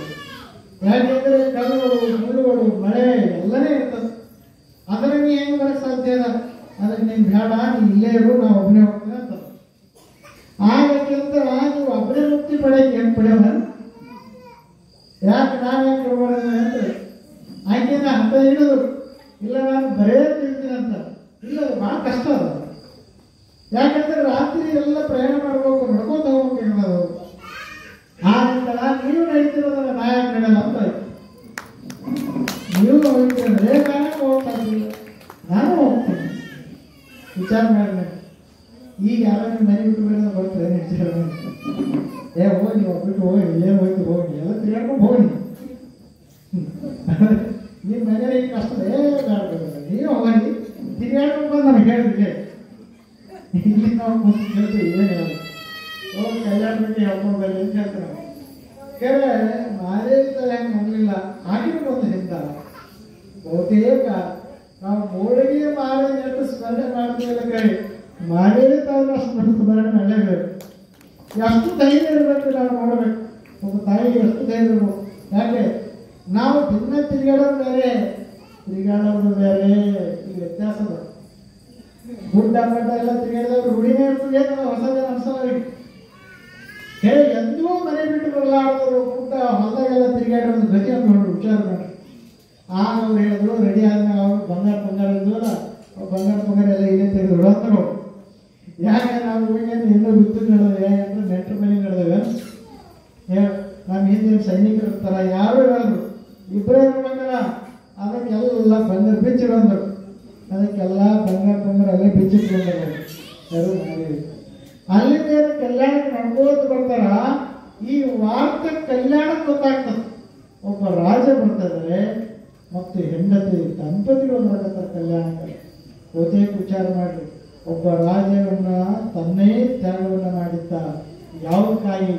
ಯಾಕೆಂದ್ರೆ ಕಲ್ಲುಗಳು ಮುಳ್ಳುಗಳು ಮಳೆ ಎಲ್ಲನೇ ಇರ್ತದೆ. ಅದರ ನೀ ಹೆಂಗೆ ಬರಕ್ಕೆ ಸಾಧ್ಯ ಅದ? ಅದಕ್ಕೆ ನೀನು ಬೇಡ, ನೀನು ಇಲ್ಲೇ ಇರು, ನಾವು ಒಬ್ಬನೇ ಹೋಗ್ತೀನಿ ಅಂತ. ಆಗಕ್ಕಿಂತ ನೀವು ಒಬ್ಬನೇ ಮುಕ್ತಿ ಪಡೆಯಕ್ಕೆ ಏನು ಪಡೆಯೋಣ? ಯಾಕೆ ನಾನು ಹೆಂಗೆ ಕೊಡ್ಬಾರ್ದು ಅಂದ್ರೆ ಆಕೆನ ಹಠ ಹಿಡಿದು ಇಲ್ಲ ನಾನು ಬರೇ ತಿಳ್ತೀನಿ ಅಂತ. ಇಲ್ಲ, ಅದು ಭಾಳ ಕಷ್ಟ ಅದ. ಯಾಕಂದ್ರೆ ರಾತ್ರಿ ಎಲ್ಲ ಪ್ರಯಾಣ ಮಾಡ್ಬೇಕು, ನಡ್ಕೋತ ಹೋಗ್ಬೇಕು. ಆ ನಂತರ ನೀವು ನಡೀತಿರೋದನ್ನ ನಾ ಯಾಕೆ ನಡೆಯಲ್ಲ ಅಂತ. ನೀವು ಹೋಗ್ತೀರಂದ್ರೆ ನಾನು ಹೋಗ್ತಾ ಇದ್ದೀನಿ, ನಾನು ಹೋಗ್ತೀನಿ. ವಿಚಾರ ಮಾಡಿ. ಈಗ ಯಾರೋ ನಿಮ್ಮ ಮನೆ ಬಿಟ್ಟು ಬೇಡ ಬರ್ತಾರೆ ವಿಚಾರ ಏ ಹೋಗಿ ಬಿಟ್ಟು ಹೋಗಿ ಏನು ಹೋಯ್ತು ಹೋಗಿ ಎಲ್ಲ ತಿರ್ಗಾಡ್ಕೊಂಡು ಹೋಗಿ. ನಿಮ್ಮ ಮನೇಲಿ ಈಗ ಕಷ್ಟ ನೀವು ಹೋಗಿ ತಿರ್ಗಾಡ್ಕೊಂಡು ಬಂದು ನಮ್ಗೆ ಹೇಳಿದ್ರಿ. ಇಲ್ಲಿ ನಾವು ಕೂತು ಕೇಳ್ತೀವಿ ಏನು ಹೇಳೋದು? ಹೋಗಿ ಕಲ್ಯಾಣ ಬಗ್ಗೆ ಹೇಳ್ಕೊಂಡು ಬರಲಿ ಅಂತ ಹೇಳ್ತಾರೆ. ಕೇಳಿ ಮಾರೇ ಹೆಂಗೆ ಹೋಗಲಿಲ್ಲ ಆಗಿನ ಒಂದು ಹಿಂದ ಬಹುತೇಕ ನಾವು ಮೂಳಿಗೆ ಮಾರಿ ಎಷ್ಟು ಸ್ಮರಣೆ ಮಾಡ್ತೀವಲ್ಲ ಕೈ ಮಾರೇಲಿ ತಾವು ಅಷ್ಟು ಸ್ಮರಣೆ ಮಾಡಲೇಬೇಕು. ಎಷ್ಟು ಧೈರ್ಯ ಇರಬೇಕು ನಾವು ನೋಡಬೇಕು. ಒಬ್ಬ ತಾಯಿಗೆ ಎಷ್ಟು ಧೈರ್ಯ ಇರಬೇಕು. ಯಾಕೆ ನಾವು ದಿನ ತಿರುಗಾಡೋದು ಬೇರೆ, ತಿರುಗಾಡೋದು ಬೇರೆ. ಈಗ ವ್ಯತ್ಯಾಸದ ಗುಡ್ಡ ಗಡ್ಡ ಎಲ್ಲ ತಿರುಗಾಡಿದವ್ರು ರೂಢಿನೇ ಇರ್ತದೆ. ಹೊಸದೇ ಅನ್ಸಲ್ಲ. ಹೇಳಿ ಎಂದೂ ಮನೆ ಬಿಟ್ಟು ಬರಲಾಡೋರು ಗುಡ್ಡ ಹೊಲದಾಗೆಲ್ಲ ತಿರುಗಾಡೋದು ಗತಿ ಅಂತ ನೋಡಿ ವಿಚಾರ ಮಾಡಿ. ಆಗ ಅವ್ರು ಹೇಳಿದ್ರು ರೆಡಿ ಆದ್ಮೇಲೆ ಅವ್ರು ಬಂಗಾರ ಇದ್ವಲ್ಲ, ಬಂಗಾರ ಎಲ್ಲ ಇಲ್ಲೇ ತೆಗೆದು ಅಂತ ನೋಡಿ. ಯಾಕೆ ನಾವು ಹೋಗೇನು ಇನ್ನೂ ಬಿತ್ತು ನಡೆದೇವೆ ಅಂದ್ರೆ ನೆಂಟರ ಮನೆ ನಡೆದೇವೆ. ನಮ್ಮ ಹಿಂದಿನ ಸೈನಿಕರು ಇರ್ತಾರ, ಯಾರು ಇರೋದು ಇಬ್ಬರೇ ಬಂಗಾರ, ಅದಕ್ಕೆಲ್ಲ ಬಂಗಾರ ಬಿಚ್ಚಿಡೋದು. ಅದಕ್ಕೆಲ್ಲ ಬಂಗಾರ ಅಲ್ಲೇ ಬಿಚ್ಚಿಟ್ಕೊಂಡ್ರು. ಯಾರು ಮಾಡಿರಿ ಅಲ್ಲಿ ಮೇಲೆ ಕಲ್ಯಾಣಕ್ಕೆ ನಡ್ಕೋತ ಬರ್ತಾರ. ಈ ವಾರ್ತೆ ಕಲ್ಯಾಣಕ್ಕೆ ಗೊತ್ತಾಗ್ತದೆ. ಒಬ್ಬ ರಾಜ ಬರ್ತಾರೆ ಮತ್ತು ಹೆಂಡತಿ ದಂಪತಿಗಳು ಬರಕತ್ತಾರೆ ಕಲ್ಯಾಣಕ್ಕೆ. ಬಹುತೇಕ ವಿಚಾರ ಮಾಡ್ರಿ. ಒಬ್ಬ ರಾಜವನ್ನ ತನ್ನೇ ತ್ಯಾಗವನ್ನ ಮಾಡಿದ್ದ. ಯಾವುದಕ್ಕಾಗಿ?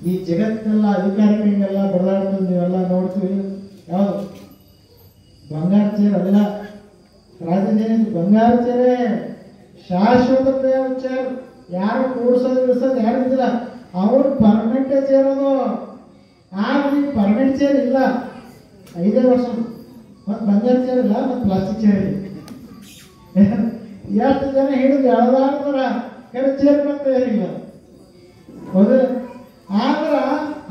ಈ ಜಗತ್ತೆಲ್ಲ ಅಧಿಕಾರಿಗಳಿಗೆಲ್ಲ ಬಡದಾಡ್ತದೆ, ನೀವೆಲ್ಲ ನೋಡ್ತೀವಿ. ಯಾವುದು ಬಂಗಾರ ಚೇರ್ ಅಲ್ಲ, ರಾಜಧಾನಿ ಬಂಗಾರ ಚೇರೆ, ಶಾಶ್ವತ ಚೇರ್. ಯಾರು ಕೂಡ್ಸೋದು ಯಾರು ಇದ್ದಿಲ್ಲ. ಅವ್ರು ಪರ್ಮನೆಂಟ್ ಚೇರ್ ಅದು. ಆಗ ಈಗ ಪರ್ಮನೆಂಟ್ ಚೇರ್ ಇಲ್ಲ, 5 ವರ್ಷ. ಮತ್ತು ಬಂಗಾರ ಚೇರ್ ಇಲ್ಲ, ಮತ್ತು ಪ್ಲಾಸ್ಟಿಕ್ ಚೇರ್ ಇಲ್ಲ. ಎಷ್ಟು ಜನ ಹಿಡಿದು ಎಳೆದಾಡ್ತಾರ, ಕೆಲ ಚೇರ್ ಮತ್ತೆ ಏನಿಲ್ಲ. ಹೌದು. ಆದ್ರೆ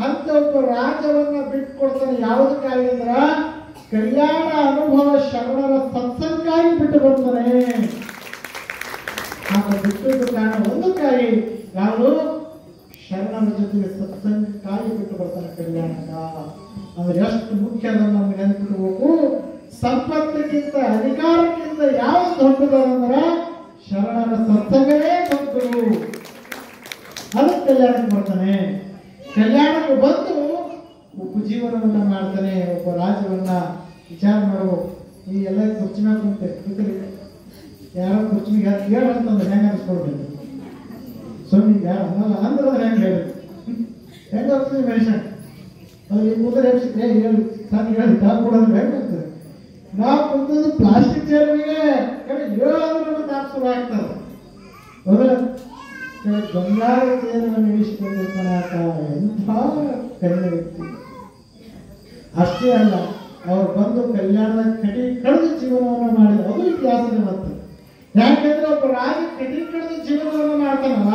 ಅಂತ ಒಬ್ಬ ರಾಜವನ್ನ ಬಿಟ್ಟು ಕೊಡ್ತಾನೆ. ಯಾವುದಕ್ಕಾಗಿ ಅಂದ್ರ ಕಲ್ಯಾಣ ಅನುಭವ ಶ್ರವಣರ ಸತ್ಸಂಗಕ್ಕಾಗಿ ಬಿಟ್ಟು ಬರ್ತಾನೆ. ಬಿಟ್ಟು ಕಾರಣ ಒಂದಕ್ಕಾಗಿ, ಯಾವುದು ಶರಣರ ಜೊತೆಗೆ ಸತ್ಸಂಗಕ್ಕಾಗಿ ಬಿಟ್ಟು ಬರ್ತಾನೆ ಕಲ್ಯಾಣಕ. ಅಂದ್ರೆ ಎಷ್ಟು ಮುಖ್ಯ ಅದನ್ನು ನಮ್ಗೆ ನೆನಪಿಟ್ಬೇಕು. ಸಂಪತ್ತಿಗಿಂತ ಅಧಿಕಾರಕ್ಕಿಂತ ಯಾವುದು ದೊಡ್ಡದು ಅಂದ್ರೆ ಶರಣರ ಸತ್ಸಂಗವೇ ದೊಡ್ಡದು. ಅದಕ್ಕೆ ಕಲ್ಯಾಣಕ್ಕೆ ಬರ್ತಾನೆ. ಕಲ್ಯಾಣಕ್ಕೆ ಬಂದು ಉಪಜೀವನವನ್ನ ಮಾಡ್ತಾನೆ. ಒಬ್ಬ ರಾಜ್ಯವನ್ನ ವಿಚಾರ ಮಾಡಬೇಕು. ಈ ಎಲ್ಲ ಕುರ್ಚಿ ಮೇಲೆ ಕುಂತೆ ಯಾರೋ ಕುರ್ಚಿಗೆ ಹೇಳಂತಂದ್ರೆ ಹೆಂಗೆ ಅನ್ಸ್ಕೊಡ್ಬೇಕು? ಸುಮ್ಮನೆ ಯಾರು ಅನ್ನಲ್ಲ ಅಂದ್ರೆ ಹೆಂಗೆ ಹೇಳಿ ಹೆಂಗೆ ಆಗ್ತದೆ ಮನುಷ್ಯ? ಅದು ಈ ಕೂದಲು ಹೇಳ್ಸಿದ್ರೆ ಹೇಳಿ ಸಾಕು ಹೇಳಿ ತಾವು ಕೊಡೋದು ಹೆಂಗಾಗ್ತದೆ? ನಾವು ಕುಂತದ್ದು ಪ್ಲಾಸ್ಟಿಕ್ ಚೇರ್ಗೆ ಹೇಳೋದ್ರೆ ತಾವು ಶುರು ಆಗ್ತದೆ. ಹೌದಲ್ಲ? ಬಂಗಾರ ಚೇರನ್ನು ಇಳಿಸ್ಕೊಂಡಿರ್ತಾನೆ ಆತ. ಎಂಥ ಕಡಿಮೆ ವ್ಯಕ್ತಿ. ಅಷ್ಟೇ ಅಲ್ಲ, ಅವ್ರು ಬಂದು ಕಲ್ಯಾಣದ ಕಡಿದು ಜೀವನವನ್ನು ಮಾಡಿದ್ರು. ಅದು ಇತಿಹಾಸದ ಮತ್ತೆ. ಯಾಕೆಂದ್ರೆ ಒಬ್ಬ ರಾಜ ಕಡಿದು ಜೀವನವನ್ನು ಮಾಡ್ತಾನಲ್ಲ,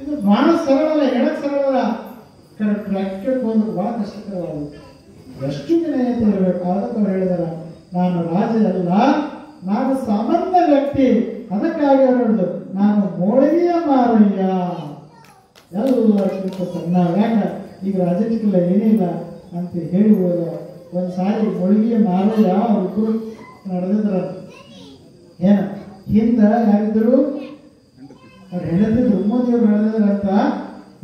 ಇದು ಬಹಳ ಸರಳ ಅಲ್ಲ, ಹೇಳಕ್ ಸರಳ ಅಲ್ಲ. ಟ್ರ್ಯಾಕ್ಟರ್ ಒಂದು ಬಹಳ ಕಷ್ಟಕರವಾಗುತ್ತೆ. ಎಷ್ಟು ವಿನಯತೆ ಇರಬೇಕು. ಅದಕ್ಕೆ ಅವ್ರು ಹೇಳಿದಾರ, ನಾನು ರಾಜ ಅಲ್ಲ, ನಾನು ಸಾಮಾನ್ಯ ವ್ಯಕ್ತಿ. ಅದಕ್ಕಾಗಿ ಅವ್ರು ಹೇಳಿದ್ರು, ನಾನು ಮೋಳಿಗೆಯ ಮಾರಯ್ಯ. ಎಲ್ಲಕ್ಕಿಂತ ಸಣ್ಣ. ಯಾಕ ಈಗ ರಾಜಕೀಯ ಏನಿಲ್ಲ ಅಂತ ಹೇಳಿ ಹೋದ. ಒಂದು ಸಾರಿ ಮೊಳಿಗೆಯ ಮಾರಯ್ಯ ಅವ್ರಿಬ್ರು ನಡೆದಿದ್ರ. ಏನ ಹಿಂದ ಯಾರಿದ್ರು? ಅವ್ರು ಹೆಂಡತಿದ್ರು. ಮೋದಿಯವ್ರು ನಡೆದಿದ್ರಂತ.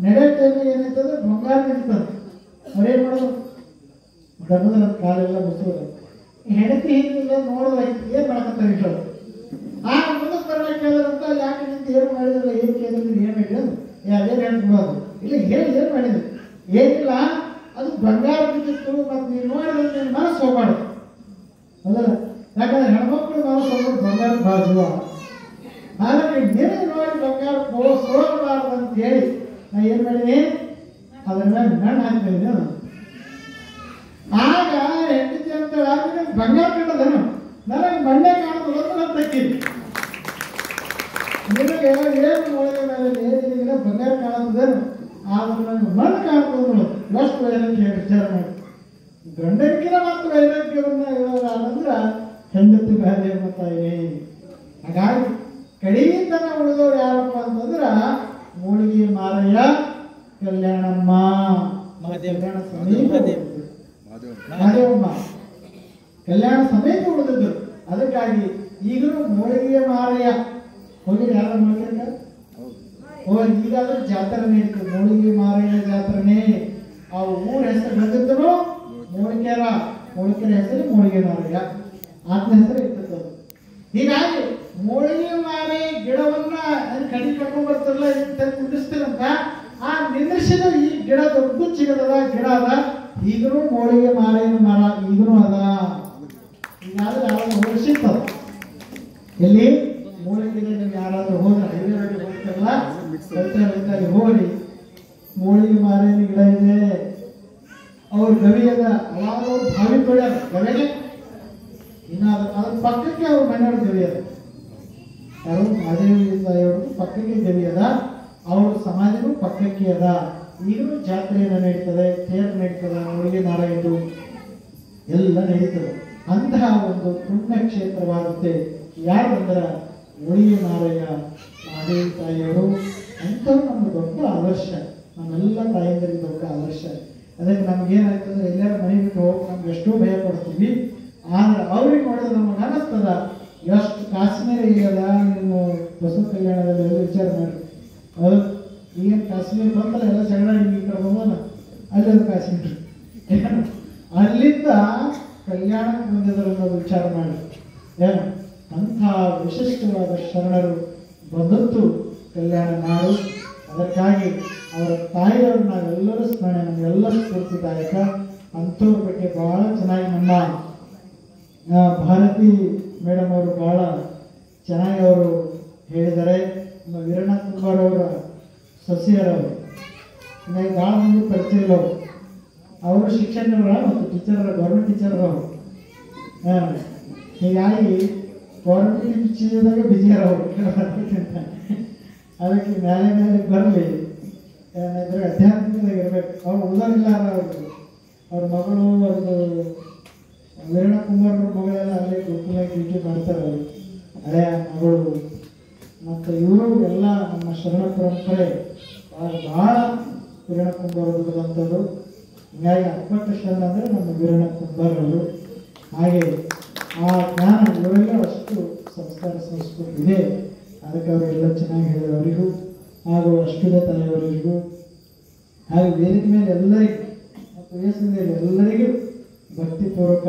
ನಡೆ ಟೈಮಿಗೆ ಏನಾಯ್ತದ, ಬಂಗಾರ ನಿಂತದ. ಅವ್ರೇನ್ ಮಾಡೋದು? ದಬ್ಬದ ಕಾಲೆಲ್ಲ ಮುಚ್ಚೋದು. ಹೆಂಡತಿ ಹಿಂದಿಲ್ಲ ನೋಡೋದಾಯ್ತು. ಏನ್ ಮಾಡಕತ್ತಾರೆ? ಅಂತ ಬಿಡೋದು ಇಲ್ಲ. ಹೇಳಿ ಏನು ಮಾಡಿದ್ರು ಏನಿಲ್ಲ, ಅದು ಬಂಗಾರ ಬಿದ್ದಿತ್ತು. ಮತ್ತು ನೀವು ನೋಡಿದ್ರೆ ನಿನ್ನ ಮನಸ್ಸು ಹೋಗ್ಬಾರ್ದು ಅಲ್ಲ, ಯಾಕಂದ್ರೆ ಹೆಣ್ಮಕ್ಳು ಮನಸ್ಸು ಹೋಗ್ಬಿಟ್ಟು ಬಂಗಾರ ಬಾಜುವ. ಹಾಗಾಗಿ ನಿನಗೆ ನೋಡಿ ಬಂಗಾರ ಸೋಗಬಾರ್ದು ಅಂತ ಹೇಳಿ ನಾ ಏನು ಮಾಡೀನಿ, ಅದ್ರ ಮೇಲೆ ಮಣ್ಣು ಹಾಕ್ತೀನಿ. ಆಗ ಹೆಂಡತಿ ಅಂತ ಆದ್ರೆ ಬಂಗಾರ ಕಂಡದೇನು, ನನಗೆ ಮಣ್ಣೆ ಕಾಣೋದು ನಾನು ತೆಗ್ತೀನಿ. ನಿನಗೆ ಏನು ಒಳಗೆ ಮೇಲೆ ಏನಿಲ್ಲ ಬಂಗಾರ ಕಾಣೋದೇನು, ಆದ್ರೆ ನನಗೆ ಮಣ್ಣು ಕಾಣ್ತದೆ. ಎಷ್ಟು ವೈರಾಗ್ಯ ವಿಚಾರ ಮಾಡಿ, ಗಂಡನಿಗಿನ ಮತ್ತು ವೈರಾಗ್ಯವನ್ನ ಹೇಳೋದಾದ್ರೆ ಹೆಂಡತಿ ಬೇರೆ ಮತ್ತಾಯಿ. ಹಾಗಾಗಿ ಕಡೆಯಿಂದನ ಉಳಿದವ್ರು ಯಾರಪ್ಪ ಅಂತಂದ್ರೆ ಮೂಳಿಗೆ ಮಾರಯ್ಯ, ಕಲ್ಯಾಣಮ್ಮ, ಕಲ್ಯಾಣ ಸಮೀಪ ಮಾದೇವಮ್ಮ ಕಲ್ಯಾಣ ಸಮೇತ ಉಳಿದಿದ್ರು. ಅದಕ್ಕಾಗಿ ಈಗಲೂ ಮೂಳಿಗೆ ಮಾರಯ್ಯ ಹೋಗಿ ಯಾರ ಮೂಳಿಗೆ ಹೋಗಿ ಈಗಾದ್ರೂ ಜಾತ್ರೆನೇ ಇತ್ತು, ಮೂಳಿಗೆ ಮಾರಯ್ಯ ಜಾತ್ರೆನೇ. ಆ ಊರ ಹೆಸರು ಬಂದಿದ್ರು ಮೂಳಿಕೆರ, ಮೂಳಿಕೆರ ಹೆಸರು ಮೂಳಿಗೆ ಮಾರಯ್ಯ, ಆತನ ಹೆಸರು ಇರ್ತದೆ. ಹೀಗಾಗಿ ಮೂಳಿಗೆ ಮಾರಿ ಗಿಡವನ್ನ ಕಡಿ ಕರ್ಕೊಂಡ್ ಬರ್ತಾರಲ್ಲ ನಿಂದಿಸ್ತೀರಂತ, ಆ ನಿಂದ್ರಿಸಿದ ಈ ಗಿಡ ದೊಡ್ಡ ಚಿಗದ ಗಿಡ ಅದ. ಈಗಲೂ ಮೂಳಿಗೆ ಮಾರಿನ ಮರ ಈಗಲೂ ಅದ. ಈಗಾದ್ರೆ ಯಾರಾದ್ರೂ ಹೋಗಿ ಸಿಗ್ತದ. ಇಲ್ಲಿ ಮೂಳಿಗೆ ನೀವು ಯಾರಾದ್ರೂ ಹೋದ್ರೆ ಹೈವೇಲಿ ಹೋಗ್ತಾರಲ್ಲ, ಅಲ್ಲಿ ಹೋಗಿ ಮೂಳಿಗೆ ಮಾರಿನ ಗಿಡ ಇದೆ. ಅವ್ರ ಗವಿ ಅದ, ಅವಾಗ ಅವ್ರು ಬಾವಿ ತೊಳ್ಯಾರ ಗವಿಗೆ. ಇನ್ನು ಅದ್ರ ಪಕ್ಕಕ್ಕೆ ಅವ್ರ ಮನೆಯವ್ರ ಗವಿ ಅದ, ಯಾರು ಮಾದೇವಿ ತಾಯಿಯವ್ರ ಪಕ್ಕಕ್ಕೆ ಗವಿ ಅದ, ಅವ್ರ ಸಮಾಜನೂ ಪಕ್ಕಕ್ಕೆ ಅದ. ಈಗಲೂ ಜಾತ್ರೆಯನ್ನು ನಡೀತದೆ, ತೇರು ನಡೀತದೆ, ಮೂಳಿಗೆ ಮಾರಾಯಿತು ಎಲ್ಲ ನಡೀತದೆ. ಅಂತಹ ಒಂದು ಪುಣ್ಯಕ್ಷೇತ್ರವಾಗುತ್ತೆ ಯಾರು ಅಂದ್ರೆ ಮೂಳಿಗೆ ಮಾರಯ್ಯ ಮಾದೇವಿ ತಾಯಿಯವರು. ಅಂಥವ್ರು ನಮ್ಗೆ ದೊಡ್ಡ ಆದರ್ಶ, ನಮ್ಮೆಲ್ಲ ತಾಯಂದರಿಗೆ ದೊಡ್ಡ ಆದರ್ಶ. ಅದಕ್ಕೆ ನಮ್ಗೇನಾಯ್ತಂದ್ರೆ ಎಲ್ಲರ ಮನೆಗೆ ಹೋಗಿ ನಮ್ಗೆ ಎಷ್ಟೋ ಭಯ ಪಡ್ತೀವಿ, ಆದ್ರೆ ಅವ್ರಿಗೆ ನೋಡಿದ್ರೆ ನಮಗೆ ಅನ್ನಿಸ್ತದ ಎಷ್ಟು ಕಾಶ್ಮೀರ ಈಗದ. ನೀವು ಬಸವ ಕಲ್ಯಾಣದಲ್ಲಿ ಎಲ್ಲ ವಿಚಾರ ಮಾಡಿ, ಅದು ಈಗೇನು ಕಾಶ್ಮೀರ ಬಂತಲ್ಲ ಎಲ್ಲ ಜಗಳ ಈ ಕಡೆ ಬಂದಲ್ಲ, ಅಲ್ಲೊಂದು ಕಾಶ್ಮೀರ ಅಲ್ಲಿಂದ ಕಲ್ಯಾಣಕ್ಕೆ ಬಂದಿದ್ದರನ್ನ ವಿಚಾರ ಮಾಡಿ ಏನು ಅಂಥ ವಿಶಿಷ್ಟವಾದ ಶರಣರು ಬಂದದ್ದು ಕಲ್ಯಾಣ ನಾಡು. ಅದಕ್ಕಾಗಿ ಅವರ ತಾಯಿಯವರು ನಾವೆಲ್ಲರೂ ಸ್ಮರಣೆ, ನಮಗೆಲ್ಲ ಸ್ಫೂರ್ತಿದಾಯಕ. ಅಂಥವ್ರ ಬಗ್ಗೆ ಬಹಳ ಚೆನ್ನಾಗಿ ನಮ್ಮ ಭಾರತಿ ಮೇಡಮ್ ಅವರು ಬಹಳ ಚೆನ್ನಾಗಿ ಅವರು ಹೇಳಿದ್ದಾರೆ. ನಮ್ಮ ವೀರಣ್ಣ ಕುಂಬಾರ್ ಅವರ ಸೊಸೆಯರವರು ಹೀಗಾಗಿ ಭಾಳ ಮಂದಿ ಪರಿಚಯ ಇಲ್ಲ. ಅವರು ಶಿಕ್ಷಕರ ಮತ್ತು ಟೀಚರ್, ಗೌರ್ಮೆಂಟ್ ಟೀಚರ್ ಅವರು. ಹೀಗಾಗಿ ಗೌರ್ಮೆಂಟ್ ಟೀಚರ್ದಾಗ ಬಿಜಿಯಾರ ಅವರು ಅದಕ್ಕೆ ಮೇಲೆ ಮೇಲೆ ಬರಲಿ, ಏನಾದ್ರೆ ಅಧ್ಯಾತ್ಮದಾಗ ಇರಬೇಕು. ಅವ್ರು ಉಳಿದಿಲ್ಲ ಅವ್ರ ಮಗಳು, ಅವ್ರದ್ದು ವೀರಣ್ಣ ಕುಮಾರ್ ಮಗಳೆಲ್ಲ ಅಲ್ಲೇ ಗುರುಕುಲಾಗಿ ಡ್ಯೂಟಿ ಮಾಡ್ತಾರೆ. ಅವರು ಹಳೆಯ ಮಗಳು ಮತ್ತು ಇವರು ಎಲ್ಲ ನಮ್ಮ ಶರಣ ಪರಂಪರೆ ಭಾಳ ವೀರಣ್ಣ ಕುಂಬಾರ್ ದುಡಿದಂಥದ್ದು. ಹೀಗಾಗಿ ಅಪ್ಪಟ್ಟ ಶರಣ ಅಂದರೆ ನಮ್ಮ ವೀರಣ್ಣ ಕುಂಬಾರ್ ಅವರು. ಹಾಗೆ ಆ ಜ್ಞಾನ ಇವರೆಲ್ಲ ಅಷ್ಟು ಸಂಸ್ಕಾರ ಸಂಸ್ಕೃತಿ ಇದೆ. ಅದಕ್ಕೆ ಅವರೆಲ್ಲ ಚೆನ್ನಾಗಿ ಹೇಳಿದ್ರು ಅವರಿಗೂ ಹಾಗೂ ಅಷ್ಟುದ ತಾಯಿಯವರಿಗೂ ಹಾಗೆ ವೇದಿಕೆ ಮೇಲೆ ಎಲ್ಲರಿಗೂ ಮತ್ತು ವಯಸ್ಸಿನಲ್ಲಿ ಎಲ್ಲರಿಗೂ ಭಕ್ತಿಪೂರ್ವಕ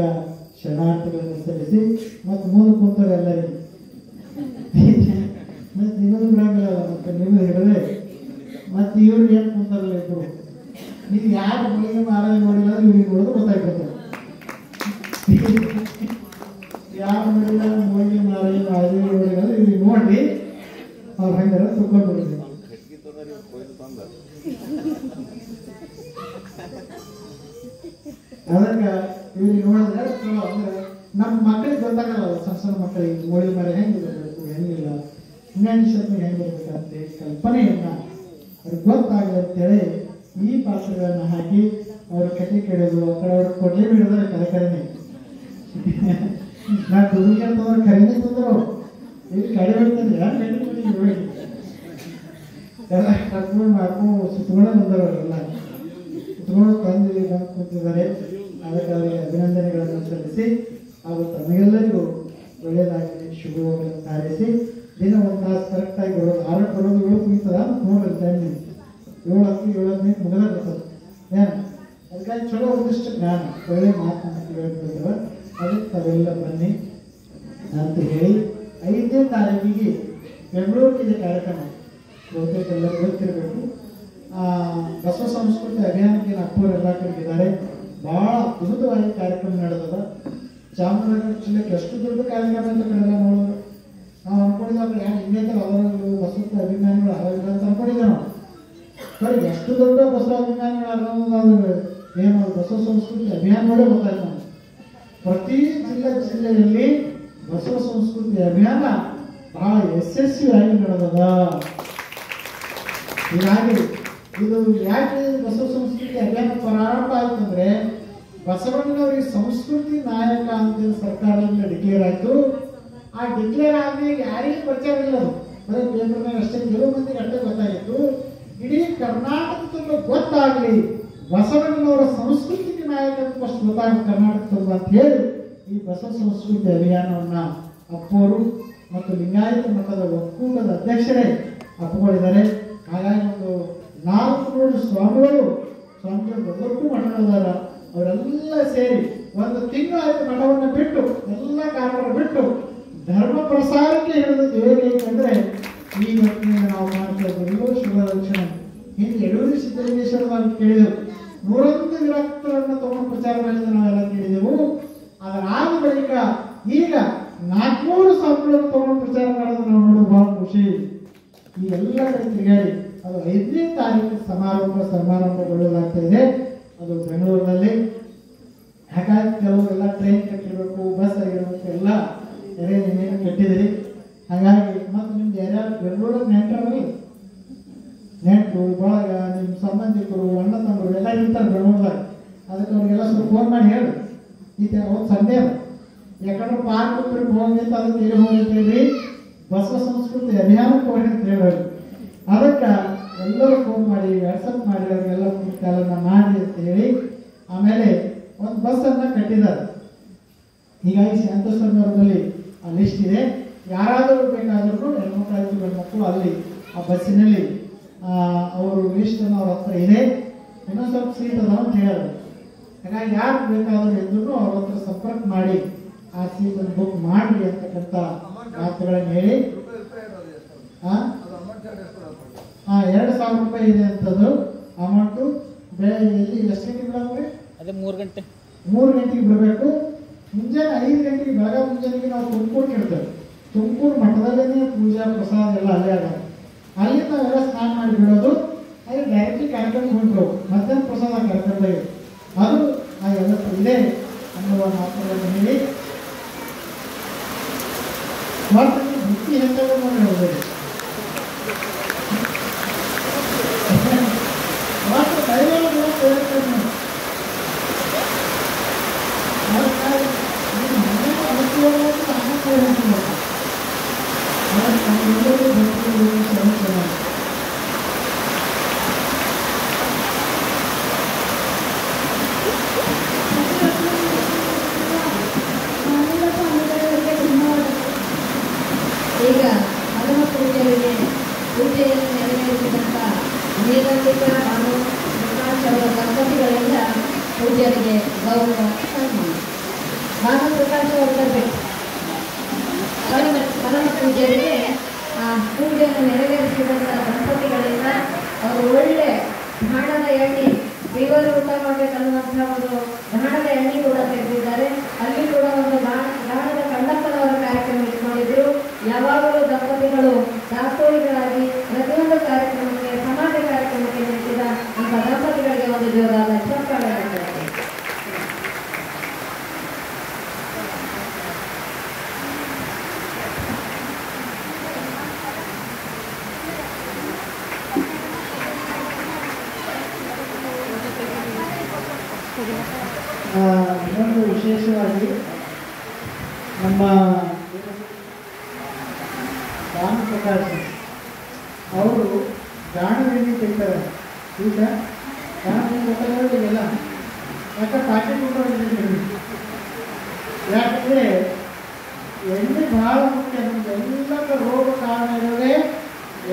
ಶರಣಾರ್ಥಿಗಳನ್ನು ಸಲ್ಲಿಸಿ ಮತ್ತು ಮುಂದೆ ಕುಂತವ್ರು ಎಲ್ಲರಿಗೂ ಮತ್ತು ಇನ್ನೊಂದು ಬಿಡಂಗಿಲ್ಲ. ಮತ್ತು ನೀವು ಹೇಳಿದ್ರೆ ಮತ್ತು ಇವ್ರು ಏನು ಕುಂತಾರಲ್ಲ ಇಬ್ಬರು, ನೀವು ಯಾರು ಮೂಲಿಗೆ ಮಾರಾಯ ನೋಡಿಲ್ಲ ಇವ್ರಿಗೆ ನೋಡೋದು ಗೊತ್ತಾಗ್ತದೆ. ಯಾರು ನೋಡಿಲ್ಲ ಮೂಲಿಗೆ ಮಾರಾಯ ನೋಡಿಲ್ಲ ಇವ್ರಿಗೆ ನೋಡಿ ಅವ್ರು ಹಂಗಾರ ತುಳ್ಕೊಂಡ್ಬಿಡಿದ್ವಿ. ಅದಕ್ಕೆ ಇವ್ರಿಗೆ ನೋಡಿದ್ರೆ ಚಲೋ ಅಂದ್ರೆ ನಮ್ಮ ಮಕ್ಕಳಿಗೆ ಗೊತ್ತಾಗಲ್ಲ, ಸಣ್ಣ ಸಣ್ಣ ಮಕ್ಕಳಿಗೆ ಮೂಲಿಗೆ ಮಾರಾಯ ಹೆಂಗೆ ಇರಬೇಕು ಹೆಂಗಿಲ್ಲ, ಹಿಂಗಾನಿಸತ್ತು ಹೆಂಗೆ ಇರ್ಬೇಕಂತ ಕಲ್ಪನೆಯನ್ನ ಅವ್ರಿಗೆ ಗೊತ್ತಾಗಲಿ ಅಂತೇಳಿ ಈ ಪಾತ್ರಗಳನ್ನ ಹಾಕಿ ಅವ್ರ ಕತೆ ಕೇಳೋದು, ಆ ಕಡೆ ಅವ್ರ ಕೊಡ್ಲಿ ಬಿಡೋದ್ರೆ ಕರೆ ಕರೆನೆ ನಾ ದುಡ್ಡಿಗೆ ಅಂತಂದ್ರೆ ಕರೆನೇ ತಂದ್ರು ಇಲ್ಲಿ ಕಡೆ ಬಿಡ್ತಂದ್ರೆ ಯಾರು ಕಡೆ ಬಿಡಿ ಎಲ್ಲ ಕಟ್ಕೊಂಡು ಮಾಡ್ಕೊಂಡು ಸುತ್ತಕೊಂಡು ಬಂದವರು ಅವರೆಲ್ಲ ಸುತ್ತಕೊಂಡು ತಂದು ಬಂದು ಕೂತಿದ್ದಾರೆ. ಅದಕ್ಕೆ ಅವರಿಗೆ ಅಭಿನಂದನೆಗಳನ್ನು ಸಲ್ಲಿಸಿ ಹಾಗೂ ತಮಗೆಲ್ಲರಿಗೂ ಒಳ್ಳೆಯದಾಗಲಿ ಶುಭವಾಗಲಿ ಹಾರೈಸಿ ದಿನ ಒಂದು ತಾಸು ಕರೆಕ್ಟಾಗಿ ಬರೋದು 6 ಬರೋದು 7 ಮುಗಿತದ ನೋಡ್ರಿ ಟೈಮ್ 7 7 ಮುಗಿದ ಬರ್ತದೆ ಏನು. ಅದಕ್ಕಾಗಿ ಚಲೋ ಒಂದಿಷ್ಟು ಜ್ಞಾನ ಒಳ್ಳೆ ಮಾತನ್ನು ಹೇಳ್ಬಿಡ್ತಾರೆ. ಅದಕ್ಕೆ ತಾವೆಲ್ಲ ಬನ್ನಿ ಅಂತ ಹೇಳಿ 5ನೇ ತಾರೀಕಿಗೆ ಬೆಂಗಳೂರಿಗಿದೆ ಕಾರ್ಯಕ್ರಮ. ಬಹುತೇಕ ಎಲ್ಲರೂ ಗೊತ್ತಿರಬೇಕು. ಬಸವ ಸಂಸ್ಕೃತಿ ಅಭಿಯಾನಕ್ಕೆ ಅಪ್ಪೂರು ಎಲ್ಲ ಕಡೆಗಿದ್ದಾರೆ. ಭಾಳ ಅದ್ಭುತವಾಗಿ ಕಾರ್ಯಕ್ರಮ ನಡೆದದ. ಚಾಮರಾಜನಗರ ಜಿಲ್ಲೆಗೆ ಎಷ್ಟು ದೊಡ್ಡ ಕಾರ್ಯಕ್ರಮ ಅಂತ ಕಡೆಲ್ಲ ನೋಡಿದ್ರು. ನಾವು ಅನ್ಕೊಂಡಿದ್ದಾಗ ಯಾರು ಹಿಂಗೆ ಅವರು ಬಸವ ಅಭಿಮಾನಿಗಳು ಆಗಿಲ್ಲ ಅಂತ ಅನ್ಕೊಂಡಿದ್ದೆ ನಾವು. ಸರಿ, ಎಷ್ಟು ದೊಡ್ಡ ಬಸವ ಅಭಿಮಾನಿಗಳು ಅನ್ನೋದು ಏನು ಬಸವ ಸಂಸ್ಕೃತಿ ಅಭಿಯಾನ ನೋಡೇ ಗೊತ್ತಾಯ್ತು ನಾವು. ಪ್ರತಿ ಜಿಲ್ಲೆಯಲ್ಲಿ ಬಸವ ಸಂಸ್ಕೃತಿ ಅಭಿಯಾನ ಬಹಳ ಯಶಸ್ವಿಯಾಗಿ ನಡೆದದ. ಹೀಗಾಗಿ ಇದು ಯಾಕೆ ಬಸವ ಸಂಸ್ಕೃತಿ ಅಭಿಯಾನ ಪ್ರಾರಂಭ ಆಯ್ತಂದ್ರೆ ಬಸವಣ್ಣನವರಿಗೆ ಸಂಸ್ಕೃತಿ ನಾಯಕ ಅಂತ ಸರ್ಕಾರದಿಂದ ಡಿಕ್ಲೇರ್ ಆಯ್ತು. ಆ ಡಿಕ್ಲೇರ್ ಆದ್ಮೇಲೆ ಯಾರಿಗೂ ಪ್ರಚಾರ ಇಲ್ಲ, ಅದು ಬರೀ ಪೇಪರ್ನಾಗ ಅಷ್ಟೇ ಕೆಲವು ಮಂದಿಗೆ ಅಷ್ಟೇ ಗೊತ್ತಾಗಿತ್ತು. ಇಡೀ ಕರ್ನಾಟಕ ತುಂಬ ಗೊತ್ತಾಗಲಿ ಬಸವಣ್ಣನವರ ಸಂಸ್ಕೃತಿ ನಾಯಕ ಫಸ್ಟ್ ಗೊತ್ತಾಗ ಕರ್ನಾಟಕ ತುಂಬ ಅಂತ ಹೇಳಿ ಈ ಬಸವ ಸಂಸ್ಕೃತಿ ಅಭಿಯಾನವನ್ನ ಅಪ್ಪೋರು ಮತ್ತು ಲಿಂಗಾಯತ ಮಠದ ಒಕ್ಕೂಟದ ಅಧ್ಯಕ್ಷರೇ ಅಪ್ಪಗಳಿದ್ದಾರೆ. ಹಾಗಾಗಿ ಒಂದು 400 ಸ್ವಾಮಿಗಳು ದೊಡ್ಡ ಮಠಗಳದಾರ, ಅವರೆಲ್ಲ ಸೇರಿ ಒಂದು ತಿಂಗಳಾಯ್ತು ಮಠವನ್ನು ಬಿಟ್ಟು ಎಲ್ಲ ಕಾರ್ಯಕ್ರಮ ಬಿಟ್ಟು ಧರ್ಮ ಪ್ರಸಾರಕ್ಕೆ ಹಿಡಿದದ್ದು ಹೇಗೆ ಅಂತಂದ್ರೆ ಈ ಮಟ್ಟಿನ ನಾವು ಮಾಡ್ತಾ ಇದ್ದೀವಿ. ಶಿವರಕ್ಷಣೆ ಹಿಂದೆ ಯಡೂರು ಸಿದ್ದಲಿಂಗೇಶ್ವರ ಕೇಳಿದೆವು, 101 ವಿರಕ್ತರನ್ನು ತಗೊಂಡು ಪ್ರಚಾರ ಮಾಡಿದ ನಾವೆಲ್ಲ ಕೇಳಿದೆವು. ಅದರಾದ ಬಳಿಕ ಈಗ 400 ಸ್ವಾಮಿಗಳನ್ನು ತಗೊಂಡು ಪ್ರಚಾರ ಮಾಡೋದು ನಾವು ನೋಡೋದು ಬಹಳ ಖುಷಿ. ಈ ಎಲ್ಲ ಕಡೆ ತಿರುಗಾಡಿ ಅದು 5ನೇ ತಾರೀಕು ಸಮಾರಂಭಗೊಳ್ಳಲಾಗ್ತಾ ಇದೆ, ಅದು ಬೆಂಗಳೂರಿನಲ್ಲಿ. ಹಾಗಾಗಿ ಕೆಲವರೆಲ್ಲ ಟ್ರೈನ್ ಕಟ್ಟಿರಬೇಕು, ಬಸ್ ಆಗಿರಬೇಕು, ಎಲ್ಲ ಏನೇನು ಕಟ್ಟಿದ್ರಿ. ಹಾಗಾಗಿ ಮತ್ತು ನಿಮ್ದು ಯಾರ್ಯಾರು ಬೆಂಗಳೂರಲ್ಲಿ ನೆಂಟರು ಬಳಗ ನಿಮ್ಮ ಸಂಬಂಧಿಕರು ಅಣ್ಣ ತಮ್ಮರು ಎಲ್ಲ ಇರ್ತಾರೆ ಬೆಂಗಳೂರದಾಗ. ಅದಕ್ಕೆ ಅವ್ರಿಗೆಲ್ಲ ಸ್ವಲ್ಪ ಫೋನ್ ಮಾಡಿ ಹೇಳಿ, ಈಗ ಅವತ್ತು ಸಂಡೇ ಯಾಕಂದ್ರೆ ಪಾರ್ಕ್ ಟ್ರಿಪ್ ಹೋಗಿ ಅಂತ ಅದಕ್ಕೆ ಎಲ್ಲಿ ಹೋಗಿ ಅಂತ ಹೇಳಿ ಬಸವ ಸಂಸ್ಕೃತಿ ಅಭಿಯಾನಕ್ಕೆ ಹೋಗಿ ಅಂತ ಹೇಳೋದು. ಅದಕ್ಕೆ ಎಲ್ಲರೂ ಫೋನ್ ಮಾಡಿ ವಾಟ್ಸಪ್ ಮಾಡಿ ಅವ್ರಿಗೆಲ್ಲ ಕಾಲನ್ನ ಮಾಡಿ ಅಂತ ಹೇಳಿ ಆಮೇಲೆ ಒಂದು ಬಸ್ಸನ್ನು ಕಟ್ಟಿದ್ದಾರೆ. ಹೀಗಾಗಿ ಶಾಂತಸ್ವಾಮಿಯವರಲ್ಲಿ ಆ ಲಿಸ್ಟ್ ಇದೆ. ಯಾರಾದರೂ ಬೇಕಾದರೂ ಹೆಣ್ಮಕ್ಳು ಗಂಡ್ಮಕ್ಳು ಅಲ್ಲಿ ಆ ಬಸ್ಸಿನಲ್ಲಿ ಅವರು ಲಿಸ್ಟನ್ನು ಅವ್ರ ಹತ್ರ ಇದೆ. ಇನ್ನೊಂದು ಸ್ವಲ್ಪ ಸೀಟ್ ಅದಾವ ಅಂತ ಹೇಳೋದು. ಹಾಗಾಗಿ ಯಾರು ಬೇಕಾದರೂ ಇದ್ರೂ ಅವ್ರ ಹತ್ರ ಸಂಪರ್ಕ ಮಾಡಿ ಆ ಸೀಟನ್ನು ಬುಕ್ ಮಾಡಿ ಅಂತಕ್ಕಂಥ ಮಾತುಗಳನ್ನು ಹೇಳಿ 2,000 ರೂಪಾಯಿ ಇದೆ ಅಂತದ್ದು ಅಮೌಂಟು. ಬೆಳಗ್ಗೆ ಎಷ್ಟು ಗಂಟೆಗೆ ಬಿಡೋದ್ರಿ? ಅದೇ 3 ಗಂಟೆ 3 ಗಂಟೆಗೆ ಬಿಡಬೇಕು. ಮುಂಜಾನೆ 5 ಗಂಟೆಗೆ ಬೆಳಗ್ಗೆ ಮುಂಜಾನೆಗೆ ನಾವು ತುಮಕೂರು ಇರ್ತೇವೆ. ತುಮಕೂರು ಮಠದಲ್ಲೇ ಪೂಜಾ ಪ್ರಸಾದ ಎಲ್ಲ ಅಲ್ಲೇ ಆಗ ಅಲ್ಲಿ ನಾವೆಲ್ಲ ಸ್ನಾನ ಮಾಡಿ ಬಿಡೋದು. ಅಲ್ಲಿ ಡೈರೆಕ್ಟ್ಲಿ ಕಾರ್ಯಕ್ರಮ ಹೊಂಟರು ಮಧ್ಯಾಹ್ನ ಪ್ರಸಾದ ಕಾರ್ಯಕ್ರಮದಾಗ ಅದು ಎಲ್ಲ ಇದೆ ಅನ್ನುವ ಮಾತುಗಳನ್ನು ಹೇಳಿ ಮತ್ತು ಬುತ್ತಿ ಹೆಚ್ಚಾಗ ಮಾಡಿ ಹೇಳ್ಬೋದು. ಮತ್ತು ಕೈಗಳು ಸೇರ್ತಾರೆ ಈಗ ಹನುಮ ಪೂಜೆಗೆ ಪೂಜೆಯನ್ನು ನೆರವೇರಿಸಿದಂಥ ನೀಲಂಬಿಕ ಹಾಗೂ ಪ್ರಕಾಶ್ ಅವರ ದಂಪತಿಗಳಿಂದ ಪೂಜೆಗೆ ಗೌರವ ಸನ್ಮಾನ. ಭಾನು ಪ್ರಕಾಶ್ ಅವರು ಬರಬೇಕು. ಹನುಮ ಪೂಜೆಗೆ ಪೂಜೆಯನ್ನು ನೆರವೇರಿಸಿದಂಥ ದಂಪತಿಗಳಿಂದ ಅವರು ಒಳ್ಳೆ ಧಾಣದ ಎಣ್ಣೆ ದೇವರು ಊಟ ಮಾಡಬೇಕನ್ನುವಂಥ ಒಂದು ಧಾಣದ ಎಣ್ಣೆ ಕೂಡ ತೆಗೆದಿದ್ದಾರೆ. ಅಲ್ಲಿ ಕೂಡ ಒಂದು ಧಾಣದ ಕಂಡಪ್ಪನವರ ಕಾರ್ಯಕ್ರಮ ಇಟ್ಕೊಂಡಿದ್ರು. ಯಾವಾಗಲೂ ದಂಪತಿಗಳು ದಾಸೋಹಿಗಳಾಗಿ ಪ್ರತಿಯೊಂದು ಕಾರ್ಯಕ್ರಮಕ್ಕೆ ಸಮಾಜ ಕಾರ್ಯಕ್ರಮಕ್ಕೆ ನಿಂತಿದ ಅಂತ ದಂಪತಿಗಳಿಗೆ ಒಂದು ಜೋರಾದ ಚಪ್ಪಾಳೆ ಹಾಕುತ್ತಾರೆ. ಇನ್ನೊಂದು ವಿಶೇಷವಾಗಿ ನಮ್ಮ ಭಾನು ಪ್ರಕಾಶ್ ಅವರು ಗಾಣದಲ್ಲಿ ತೆಗಿತಾರೆ. ಈಗ ಗಾಣದಲ್ಲಿ ಗೊತ್ತಾಗೋದು ಎಲ್ಲ ಯಾಕೆ ಪ್ಯಾಕೆಟ್ ಊಟ ಯಾಕಂದರೆ ಎಣ್ಣೆ ಭಾಳ ಮುಖ್ಯ. ನಮಗೆಲ್ಲ ರೋಗ ಕಾರಣ ಇರೋದೇ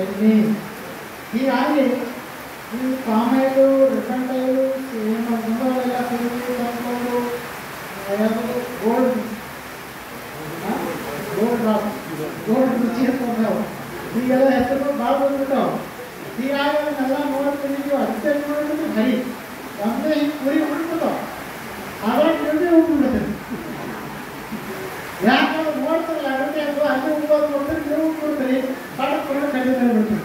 ಎಣ್ಣೆ. ಹೀಗಾಗಿ ಈ ಪಾಮಾಯಿಲು ರಿಫೈಂಡ್ ಆಯಿಲು ಏನು ಗುಂಡಗಳೆಲ್ಲ ಸೇರಿ ತಂದ್ಕೊಂಡು ಯಾವುದು ಗೋಲ್ಡ್ ಡ್ರಾಪ್ ಗೋಲ್ಡ್ ರುಚಿ ಅಂತಂದವು. ಈಗೆಲ್ಲ ಹೆಸರು ಭಾಳ ಬಂದ್ಬಿಟ್ಟವು. ಹೀಗಾಗಿ ಅದನ್ನೆಲ್ಲ ನೋಡ್ತಿದ್ದೀವಿ ಅಷ್ಟೇ ನೋಡಿದ್ರೆ ಹರಿ ಒಂದೇ ಹಿಂಗೆ ಕುರಿ ಉಳ್ತದೋ ಅವಾಗ ಜಲ್ದಿ ಉಳ್ಬಿಡ್ತದೆ. ಯಾಕಂದ್ರೆ ನೋಡ್ತಾರಲ್ಲ ಅಡುಗೆ ಅದು ಅಲ್ಲಿ ಉಳ್ಬೋದು ನೋಡ್ತಾರೆ ನೀವು ಉಳ್ಕೊಡ್ತೀರಿ ಪಡಕೊಂಡು ಕಡಿಮೆ ಬಿಡ್ತೀವಿ.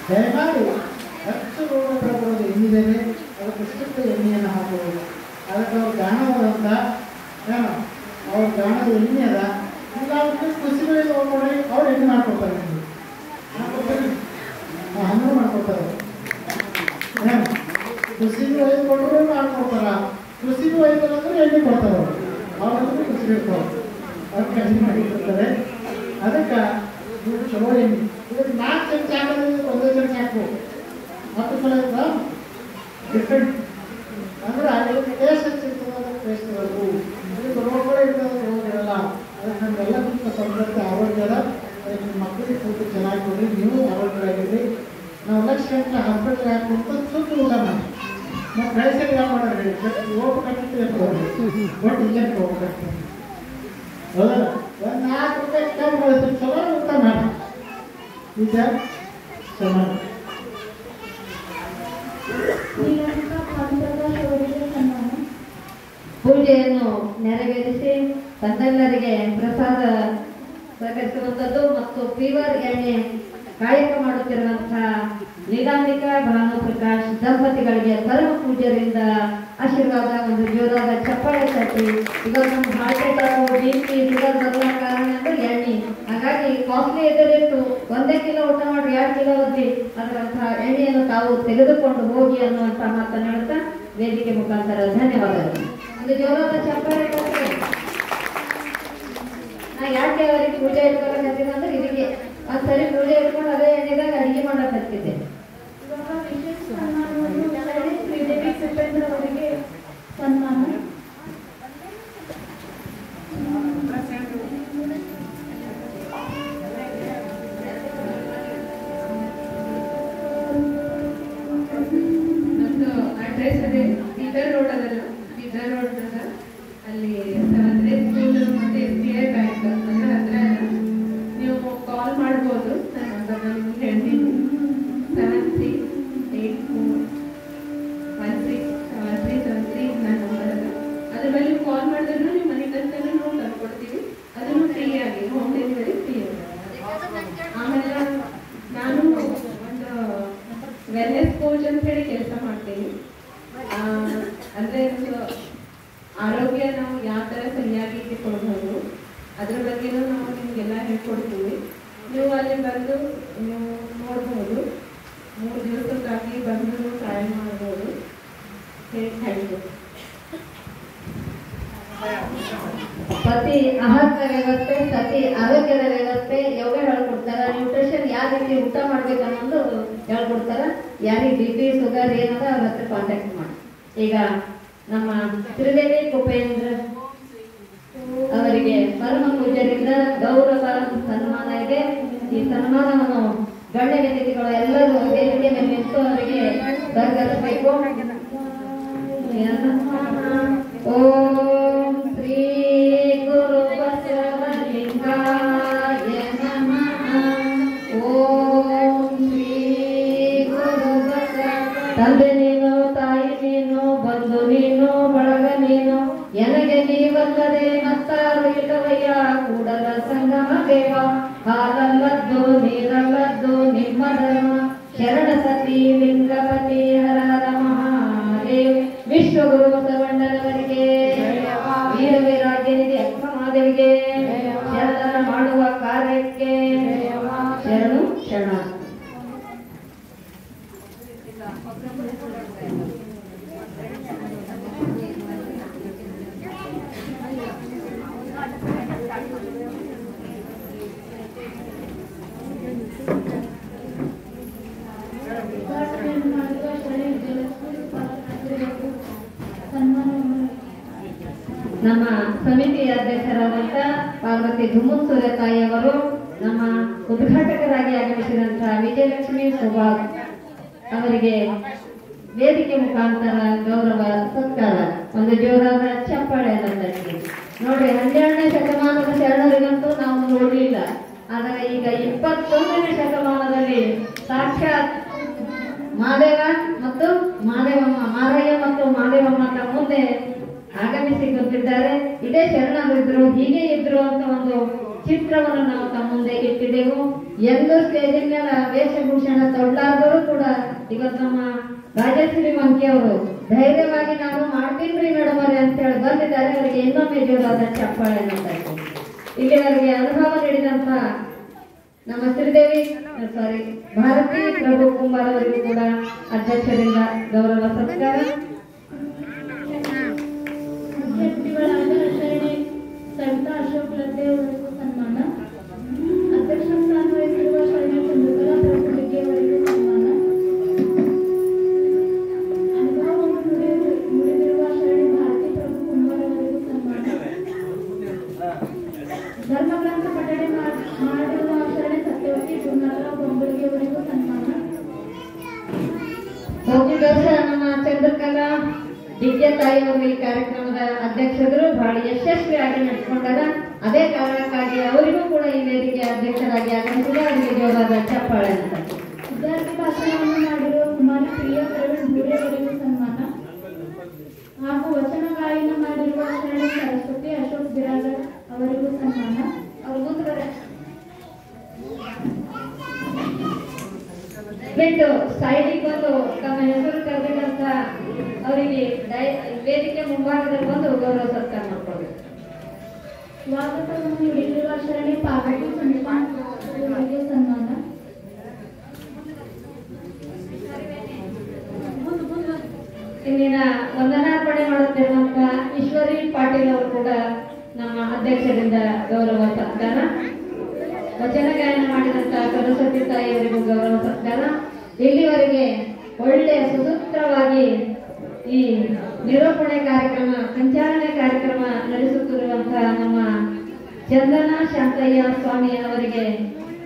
ದಯಮಾಡಿ ಹೆಚ್ಚು ರೋಗ ಬರೋದು ಎಣ್ಣಿದ್ದೇನೆ ಅದಕ್ಕೆ ಇಷ್ಟಕ್ಕೆ ಎಣ್ಣೆಯನ್ನು ಹಾಕೋದು. ಅದಕ್ಕೆ ಅವ್ರು ಗಾಣವಾದಂತ ಏನು ಅವ್ರ ಗಾಣದ ಎಣ್ಣೆ ಅದ ಈಗ ಅವ್ರಿಗೆ ಖುಷಿಗಳಿಂದ ನೋಡಿ ಅವ್ರು ಎಣ್ಣೆ ಮಾಡ್ಕೊಡ್ತಾರೆ. ನಿಮಗೆ ಮಾಡ್ಕೊಡ್ತಾರೆ ಹಣ್ಣು ಮಾಡ್ಕೊಡ್ತಾರೆ. ಏನು ಖುಷಿಗೂ ಒಯ್ದುಕೊಂಡ್ರು ಮಾಡ್ಕೊಡ್ತಾರ, ಖುಷಿಗೂ ಒಯ್ದಲ್ಲ ಅಂದ್ರೆ ಎಣ್ಣೆ ಕೊಡ್ತಾರೆ. ಅವ್ರಂದ್ರೆ ಖುಷಿ ಇರ್ತಾರೆ ಅದಕ್ಕೆ ಎಣ್ಣೆ ಮಾಡಿಕೊಡ್ತಾರೆ. ಅದಕ್ಕೆ ನೀವು ಚಲೋ ಎಣ್ಣೆ ಇದಕ್ಕೆ 4 ಚಮಚ ಹಾಕೋದು ಒಂದೇ ಚಮಚ ಹಾಕು 10 ಸಲ ಇರ್ತದೆ ಡಿಫ್ರೆಂಟ್ ಅಂದ್ರೆ ಅದಕ್ಕೆ ಟೇಸ್ಟ್ ಹೆಚ್ಚಿರ್ತದೆ. ಅದಕ್ಕೆ ಟೇಸ್ಟ್ ಇರೋದು ಇದಕ್ಕೆ ರೋಗಗಳೇ ಇರ್ತದೆ, ರೋಗ ಇರಲ್ಲ. ಅದಕ್ಕೆ ನಮಗೆಲ್ಲ ನಿಮ್ಮ ಸಂಬಂಧ ಆರೋಗ್ಯದ ಅದಕ್ಕೆ ನಿಮ್ಮ ಮಕ್ಕಳಿಗೆ ಸ್ವಲ್ಪ ಚೆನ್ನಾಗಿ ಕೊಡಿ, ನೀವು ಆರೋಗ್ಯವಾಗಿರಿ. ನಾವು ಲಕ್ಷ ಗಂಟೆ ಹಾಸ್ಪಿಟ್ಲ್ ಹಾಕುವಂತ ಸುತ್ತ ಊಟ ಮಾಡಿ ನಾವು ಕಳಿಸಕ್ಕೆ ಯಾವ ಮಾಡೋದು ಹೋಗಿ ಕಟ್ಟಿರ್ತೀವಿ ಒಟ್ಟು ಇಲ್ಲಕ್ಕೆ ಹೋಗ್ಬೇಕು. ಹೌದಲ್ಲ ಒಂದು 4 ರೂಪಾಯಿ ಕಮ್ಮಿ ಬಳಸ್ತೀವಿ ಚಲೋ ಊಟ ಮಾಡಿ ಈಗ ಚೆನ್ನಾಗಿ ಪೂಜೆಯನ್ನು ನೆರವೇರಿಸಿ ತನ್ನೆಲ್ಲರಿಗೆ ಪ್ರಸಾದ ಸ್ವೀಕರಿಸುವಂಥದ್ದು ಮತ್ತು ಫೀವರ್ ಎಣ್ಣೆ ಕಾಯಕ ಮಾಡುತ್ತಿರುವಂತಹ ಲೀಲಾಂಬಿಕಾ ಭಾನುಪ್ರಕಾಶ್ ದಂಪತಿಗಳಿಗೆ ಪರಮ ಪೂಜ್ಯರಿಂದ ಆಶೀರ್ವಾದ ಒಂದು ಜೋರಾದ ಚಪ್ಪಾಳೆ ತಟ್ಟಿ. ಇವಾಗ ನಮ್ಮ ಹಾರ್ಟ್ ಅಟ್ಯಾಕ್ BP ಶುಗರ್ ಬರಲ ಕಾರಣ ಅಂದ್ರೆ ಎಣ್ಣೆ. ಹಾಗಾಗಿ ಕಾಸ್ಟ್ಲಿ ಎದುರಿಟ್ಟು 1 ಕಿಲೋ ಊಟ ಮಾಡಿ 2 ಕಿಲೋ ಒದ್ದಿ ಅದರಂತಹ ಎಣ್ಣೆಯನ್ನು ತಾವು ತೆಗೆದುಕೊಂಡು ಹೋಗಿ ಅನ್ನುವಂಥ ಮಾತನ್ನು ಹೇಳ್ತಾ ವೇದಿಕೆ ಮುಖಾಂತರ ಧನ್ಯವಾದಗಳು. ಒಂದು ಜೋರಾದ ಚಪ್ಪಾಳೆ ತಟ್ಟಿ. ನಾ ಯಾಕೆ ಅವರಿಗೆ ಪೂಜೆ ಇಟ್ಕೊಳಕತ್ತೀನಿ ಅಂದ್ರೆ ಇದಕ್ಕೆ ಒಂದ್ಸರಿ ಪೂಜೆ ಇಟ್ಕೊಂಡು ಅದೇ ಎಣ್ಣೆದಾಗ ಅಡಿಗೆ ಮಾಡಕತ್ತಿದ್ದೆ. ಇವಾಗ ವಿಶೇಷ ಸನ್ಮಾನವನ್ನು ಶ್ರೀದೇವಿ ಸುಪೇಂದ್ರ ಅವರಿಗೆ ಸನ್ಮಾನ. ನಮ್ದು ಅಡ್ರೆಸ್ ಅದೇ ಬೀದರ್ ರೋಡ್ ಅದಲ್ಲ, ಬೀದರ್ ರೋಡ್ ಅದ ಅಲ್ಲಿ 7th ಸ್ಕೂಲ್ ಮತ್ತೆ SBI ಬ್ಯಾಂಕ್ ಅಂದ್ರೆ ಹತ್ರ ನೀವು ಕಾಲ್ ಮಾಡ್ಬೋದು. ನನ್ನ ನಂಬರ್ ನಿಮ್ಗೆ ಹೇಳ್ತೀನಿ 7384167373 ನನ್ನ ನಂಬರ್ ಅದ. ಅದ್ರ ಮೇಲೆ ನೀವು ಕಾಲ್ ಮಾಡಿದ್ರು ನೀವು ಮನೆ ತನಕ ನಾವು ತಂದ್ಕೊಡ್ತೀವಿ. ಅದನ್ನು ಫ್ರೀ ಆಗಿ ಹೋಮ್ ಡೆಲಿವರಿ ಫ್ರೀ ಆಗಿ. ಆಮೇಲೆ ನಾನು ಒಂದು ವೆಲ್ನೆಸ್ ಕೋಚ್ ಅಂತ ಹೇಳಿ ಕೆಲಸ ಮಾಡ್ತೀನಿ. ಅಂದ್ರೆ ಆರೋಗ್ಯ ನಾವು ಯಾವ ಥರ ಸರಿಯಾಗಿ ಇಟ್ಟುಕೊಳ್ಬಹುದು ಅದ್ರ ಬಗ್ಗೆನೂ ನಾವು ನಿಮಗೆಲ್ಲ ಹೇಳ್ಕೊಡ್ತೀವಿ. ನೀವು ಅಲ್ಲಿ ಬಂದು ನೀವು ನೋಡ್ಬೋದು, 3 ದಿವಸಕ್ಕಾಗಿ ಬಂದು ಟ್ರಯಲ್ ಮಾಡ್ಬೋದು. Thank you. ಪ್ರತಿ ಆಹಾರದ ವ್ಯವಸ್ಥೆ, ಪ್ರತಿ ಆರೋಗ್ಯದ ವ್ಯವಸ್ಥೆ ಯೋಗ ಹೇಳ್ಕೊಡ್ತಾರ. ನ್ಯೂಟ್ರಿಷನ್ ಯಾವ ರೀತಿ ಊಟ ಮಾಡ್ಬೇಕು ಅನ್ನೋದು ಹೇಳ್ಕೊಡ್ತಾರ. ಯಾರಿಗೆ BP ಶುಗರ್ ಏನದ ಅವ್ರ ಹತ್ರ ಕಾಂಟ್ಯಾಕ್ಟ್ ಮಾಡಿ. ಈಗ ನಮ್ಮ ಶ್ರೀದೇವಿ ಕುಪೇಂದ್ರ ಅವರಿಗೆ ಪರಮ ಪೂಜ್ಯರಿಂದ ಗೌರವ ಸನ್ಮಾನ ಇದೆ. ಈ ಸನ್ಮಾನವನ್ನು ಗಣ್ಯ ವ್ಯಕ್ತಿಗಳು ಎಲ್ಲರೂ ವೇದಿಕೆ ಮೇಲೆ ನಿಂತು ಅವರಿಗೆ ಗೌರವಿಸಬೇಕು. ಓಂ ಶ್ರೀ ಗುರು ಬಸವಲಿಂಗಾಯ ನಮಃ. ಓಂ ಶ್ರೀ ಗುರು ತಂದೆ ನೀನು, ತಾಯಿ ನೀನು, ಬಂಧು ನೀನು, ಬಳಗ ನೀನು, ಎನಗೆ ನೀವಲ್ಲದೆ ಮತ್ತಾರು ಇಲ್ಲವಯ್ಯ ಕೂಡಲ ಸಂಗಮ ದೇವ. ಹಾಲಲ್ಲದ್ದು ನೀರಲ್ಲದ್ದು ನಿಮ್ಮ ಧರ್ಮ, ಶರಣ ಸತಿ ಲಿಂಗಪತಿ ಹರ ಹರ ಮಹಾದೇವ್. ವಿಶ್ವಗುರು ಬಸವಣ್ಣನವರಿಗೆ, ವೀರ ವೀರಾಜ್ಯನಿಗೆ ಅಕ್ಕಮಹಾದೇವಿಗೆ, ಶರಣರ ಮಾಡುವ ಕಾರ್ಯಕ್ಕೆ ಶರಣು ಶರಣ. ನಮ್ಮ ಸಮಿತಿಯ ಅಧ್ಯಕ್ಷರಾದಂಥ ಪಾರ್ವತಿ ಧುಮ್ಮುಸೂರ್ಯ ತಾಯಿಯವರು, ನಮ್ಮ ಉದ್ಘಾಟಕರಾಗಿ ಆಗಮಿಸಿದಂತಹ ವಿಜಯಲಕ್ಷ್ಮಿ ಸುಭಾಷ್ ಅವರಿಗೆ ವೇದಿಕೆ ಮುಖಾಂತರ ಗೌರವ ಸತ್ಕಾರ. ಒಂದು ಜೋರಾದ ಚಪ್ಪಾಳೆ ತಟ್ಟಿ. ನೋಡ್ರಿ, 12ನೇ ಶತಮಾನದ ಶರಣರಿಗಂತೂ ನಾವು ನೋಡಲಿಲ್ಲ. ಆದರೆ ಈಗ 21ನೇ ಶತಮಾನದಲ್ಲಿ ಸಾಕ್ಷಾತ್ ಮಾದೇವ ಮತ್ತು ಮಾದೇವಮ್ಮ ಮಾರಯ್ಯ ಮತ್ತು ಮಾದೇವಮ್ಮ ತಮ್ಮ ಮುಂದೆ ಆಗಮಿಸಿ ಬಂದಿದ್ದಾರೆ. ಇದೇ ಶರಣರಿದ್ರು, ಹೀಗೆ ಇದ್ರು ಅಂತ ಒಂದು ಚಿತ್ರವನ್ನು ನಾವು ತಮ್ಮ ಮುಂದೆ ಇಟ್ಟಿದ್ದೆವು. ಎಲ್ಲೂ ಸ್ಟೇಜಿನ ಮೇಲೆ ವೇಷಭೂಷಣ ತೊಡಲಾದರೂ ಕೂಡ ಇವತ್ತು ನಮ್ಮ ರಾಜಶ್ರೀ ಮಂಕಿ ಅವರು ಧೈರ್ಯವಾಗಿ ನಾನು ಮಾಡ್ತೀನ್ರಿ ಮೇಡಮ್ ಅವರೇ ಅಂತ ಹೇಳಿ ಬಂದಿದ್ದಾರೆ. ಅವರಿಗೆ ಇನ್ನೊಮ್ಮೆ ಜೋರಾದ ಚಪ್ಪಾಳೆ ಅನ್ನಬೇಕು. ಇಲ್ಲಿವರೆಗೆ ಅನುಭವ ನೀಡಿದಂತ ನಮ್ಮ ಭಾರತಿ ಪ್ರಭು ಕುಂಬಾರ್ ಅವರಿಗೂ ಕೂಡ ಅಧ್ಯಕ್ಷರಿಂದ ಗೌರವ ಸತ್ಕಾರ. ಅಭ್ಯರ್ಥಿಗಳಾದ ಶರಣೆ ಸವಿತಾ ಅಶೋಕ್ ಲದ್ದೆ ಅವರಿಗೂ ಸನ್ಮಾನ. ಅಧ್ಯಕ್ಷ ಸ್ಥಾನ ವಹಿಸಿರುವ ಶರಣೆ ಚಂದ್ರಕಲಾ ಪ್ರಭುಲಿಗೆ ಅವರಿಗೂ ಸನ್ಮಾನ. ಅನುಭವವನ್ನು ನುಡಿದಿರುವ ಶರಣೆ ಭಾರತಿ ಪ್ರಭು ಕುಂಬಾರ್ ಅವರಿಗೂ ಸನ್ಮಾನ. ಧರ್ಮಗ್ರಂಥ ಪಠಣೆ ಮಾಡಿರುವ ಶರಣೆ ಸತ್ಯವತಿ ಗುರುನಾಥರಾವ್ ಬೊಂಬಳಿಗೆ ಅವರಿಗೂ ಸನ್ಮಾನ. ಹೋಗಿ ವರ್ಷ ನಮ್ಮ ಚಂದ್ರಕಲಾ ದಿವ್ಯ ತಾಯಿಯವರು ಈ ಕಾರ್ಯಕ್ರಮದ ಅಧ್ಯಕ್ಷರು ಬಹಳ ಯಶಸ್ವಿಯಾಗಿ ನಡೆಸಿಕೊಂಡಾರ. ಅದೇ ಕಾರಣಕ್ಕಾಗಿ ಅವರಿಗೂ ಕೂಡ ಈ ವೇದಿಕೆಯ ಅಧ್ಯಕ್ಷರಾಗಿ ಆಗಮಿಸಿದ ಅವರಿಗೆ ಜೋರಾದ ಚಪ್ಪಾಳೆ ಅಂತ. ವಿದ್ಯಾರ್ಥಿ ಭಾಷಣವನ್ನು ಮಾಡಿರುವ ಕುಮಾರಿ ಪ್ರಿಯ ಪ್ರವೀಣ್ ಭೂರೆ ಅವರಿಗೂ ಸನ್ಮಾನ. ಹಾಗೂ ವಚನ ಗಾಯನ ಮಾಡಿರುವ ಶರಣೆ ಸರಸ್ವತಿ ಅಶೋಕ್ ಬಿರಾದರ್ ಅವರಿಗೂ ಸನ್ಮಾನ. ಅವರು ಮುಂದುವರೆ ಬಿಟ್ಟು ಸೈಡಿಗೆ ಬಂದು ತಮ್ಮ ಹೆಸರು ಕರೆದಿದ್ದಂತ ಅವರಿಗೆ ವೇದಿಕೆ ಮುಂಭಾಗದಲ್ಲಿ ಬಂದು ಗೌರವ ಸತ್ಕಾರ ಮಾಡ್ಕೊಳ್ಬೇಕು. ಸ್ವಾಗತವನ್ನು ನೀಡಿರುವ ಶರಣೆ ಪಾರ್ವತಿ ಸಂಸ್ಥಾನ ಅವರಿಗೆ ಸನ್ಮಾನ. ಇಂದಿನ ವಂದನಾರ್ಪಣೆ ಮಾಡುತ್ತಿರುವಂತ ಈಶ್ವರಿ ಪಾಟೀಲ್ ಅವರು ಕೂಡ ನಮ್ಮ ಅಧ್ಯಕ್ಷರಿಂದ ಗೌರವ ಸತ್ಕಾರ. ವಚನ ಗಾಯನ ಮಾಡಿದಂತ ಸರಸ್ವತಿ ತಾಯಿಯವರಿಗೂ ಗೌರವ ಸತ್ಕಾರ. ಇಲ್ಲಿವರೆಗೆ ಒಳ್ಳೆಯ ಸುಸೂತ್ರವಾಗಿ ಈ ನಿರೂಪಣೆ ಕಾರ್ಯಕ್ರಮ, ಸಂಚಾರಣೆ ಕಾರ್ಯಕ್ರಮ ನಡೆಸುತ್ತಿರುವಂತಹ ನಮ್ಮ ಚಂದನ ಶಾಂತಯ್ಯ ಸ್ವಾಮಿ ಅವರಿಗೆ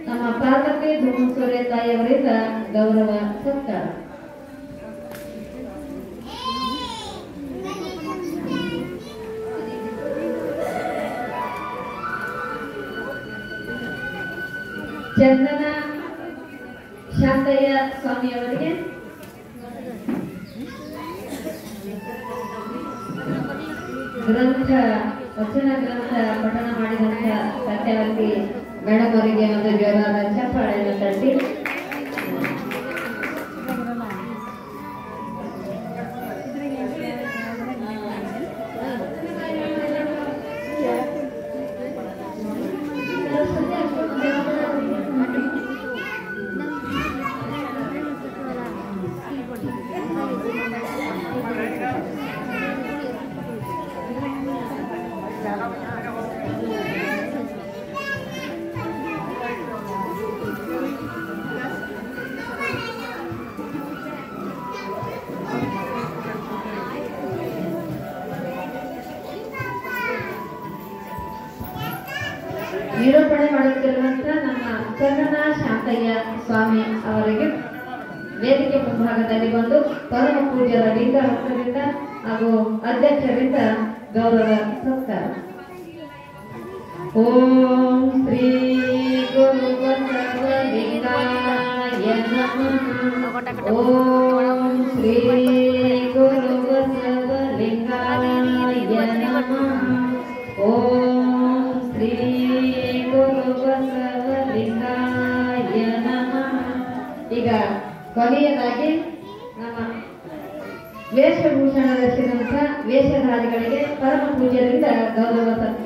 ನಮ್ಮ ಪಾರ್ವತಿ ಧುಮಸೂರೆ ತಾಯಿಯವರಿಂದ ಗೌರವ ಸತ್ಕಾರ. ಚಂದನ ಶಾಂತಯ್ಯ ಸ್ವಾಮಿ ಅವರಿಗೆ ವಚನ ಗ್ರಂಥ ಪಠಣ ಮಾಡಿದಂತ ಸತ್ಯವತಿ ಮೇಡಮ್ ಅವರಿಗೆ ಒಂದು ಜೋರಾದ ಚಪ್ಪಾಳೆಯನ್ನು ತಟ್ಟಿ. ನಿರೂಪಣೆ ಮಾಡುತ್ತಿರುವಂತ ನಮ್ಮ ಚಂದನ ಶಾಂತಯ್ಯ ಸ್ವಾಮಿ ಅವರಿಗೆ ವೇದಿಕೆ ಮುಂಭಾಗದಲ್ಲಿ ಬಂದು ಪರಮ ಪೂಜ್ಯರ ಲಿಂಗ ಹಸ್ತದಿಂದ ಹಾಗೂ ಅಧ್ಯಕ್ಷರಿಂದ ಗೌರವ ಸತ್ಕಾರ. ಓಂ ಶ್ರೀ ಗುರು ಬಸವಲಿಂಗಾಯ ನಮಃ. ಓಂ ಶ್ರೀ ಗುರು ಬಸವಲಿಂಗಾಯ ನಮಃ. ಓಂ ಶ್ರೀ ಗುರು ಬಸವಲಿಂಗಾಯ ನಮಃ. ಈಗ ಕೊನೆಯದಾಗಿ ನಮ್ಮ ವೇಷಭೂಷಣ ಧರಿಸಿದಂಥ ವೇಷಧಾರಿಗಳಿಗೆ ಪರಮ ಪೂಜ್ಯರಿಂದ ಗೌರವ ಸತ್ಕಾರ.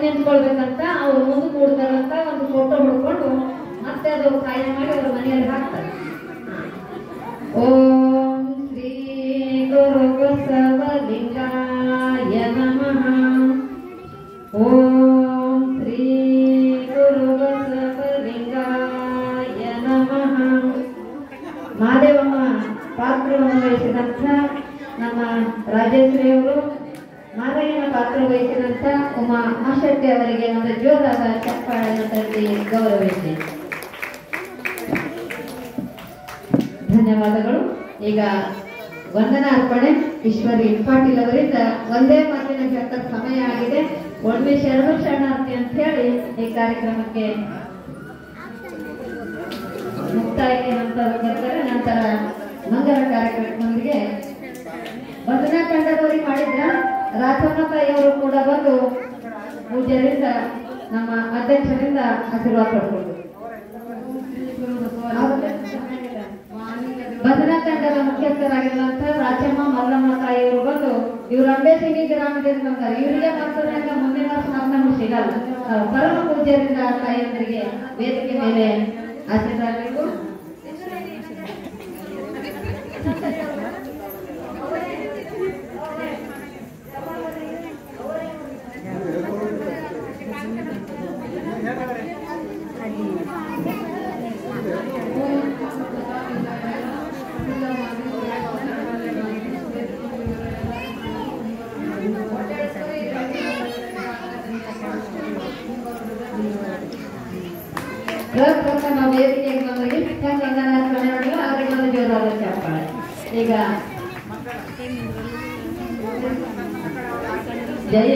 ನಿಂತ್ಕೊಳ್ಬೇಕಂತ ಅವ್ರು ಮುಂದೆ ಕೂಡ್ತಾರಂತ ಒಂದು ಫೋಟೋ ಹೊಡ್ಕೊಂಡು ಮತ್ತೆ ಅದು ಕಾಯ ಮಾಡಿ ಅವ್ರ ಮನೆಯಲ್ಲಿ ಹಾಕ್ತಾರೆ. ಓಂ ಶ್ರೀ ಗುರು ಬಸವಲಿಂಗಾಯ ನಮಃ. ಓಂ ಶ್ರೀ ಗುರು ಬಸವಲಿಂಗಾಯ ನಮಃ. ಮಾದೇವಮ್ಮ ಪಾತ್ರವನ್ನು ವಹಿಸಿದಂಥ ನಮ್ಮ ರಾಜೇಶ್ವರಿ ಅವರು, ಮಾರಯ್ಯನ ಪಾತ್ರ ವಹಿಸಿದಂಥ ಉಮಾ ಮಾಶೆಟ್ಟಿ ಅವರಿಗೆ ಒಂದು ಜೋರಾದ ಚಪ್ಪಾಳೆಯನ್ನು ತಟ್ಟಿ ಗೌರವಿಸಿ. ಧನ್ಯವಾದಗಳು. ಈಗ ವಂದನಾ ಅರ್ಪಣೆ ಈಶ್ವರಿ ಪಾಟೀಲ್ ಅವರಿಂದ ಒಂದೇ ಮಾತಿನ ಹೇಳ್ತಕ್ಕ ಸಮಯ ಆಗಿದೆ. ಒಳ್ಳೆ ಶರಣಾರ್ಥಿ ಅಂತ ಹೇಳಿ ಈ ಕಾರ್ಯಕ್ರಮಕ್ಕೆ ಮುಕ್ತಾಯ ನಂತರ ಮಂಗಲ ಕಾರ್ಯಕ್ರಮದೊಂದಿಗೆ ವಂದನಾ ತಂಡದವರಿಗೆ ಮಾಡಿದ್ರ ರಾಜಮ್ಮ ತಾಯಿಯವರು ಕೂಡ ಬಂದು ಪೂಜ್ಯರಿಂದ ನಮ್ಮ ಅಧ್ಯಕ್ಷರಿಂದ ಆಶೀರ್ವಾದ ಪಡ್ಕೊಂಡು ವಂದನಾ ತಂಡದ ಮುಖ್ಯಸ್ಥರಾಗಿರುವಂತ ರಾಜಮ್ಮ ಮಲ್ಲಮ್ಮ ತಾಯಿಯವರು ಬಂದು ಇವರು ಅಂಬೇಸಿಂಗಿ ಗ್ರಾಮದಿಂದ ಬಂದಾರೆ. ಇವರಿಗೆ ಮಾತ್ರ ಮುಂದಿನ ವರ್ಷ ನಮ್ಗೆ ಸಿಗಲ್ಲ. ಪರಮ ಪೂಜ್ಯರಿಂದ ತಾಯಿಯಂದರಿಗೆ ವೇದಿಕೆ ಮೇಲೆ ಆಶೀರ್ವಾದಬೇಕು. ನಾವು ವೇದಿಕೆಗೆ ಬಂದವರಿಗೆ ಅವರಿಗೆ ಒಂದು ಜೋರಾದ ಚಾಪಾಳೆ. ಈಗ ಜಯ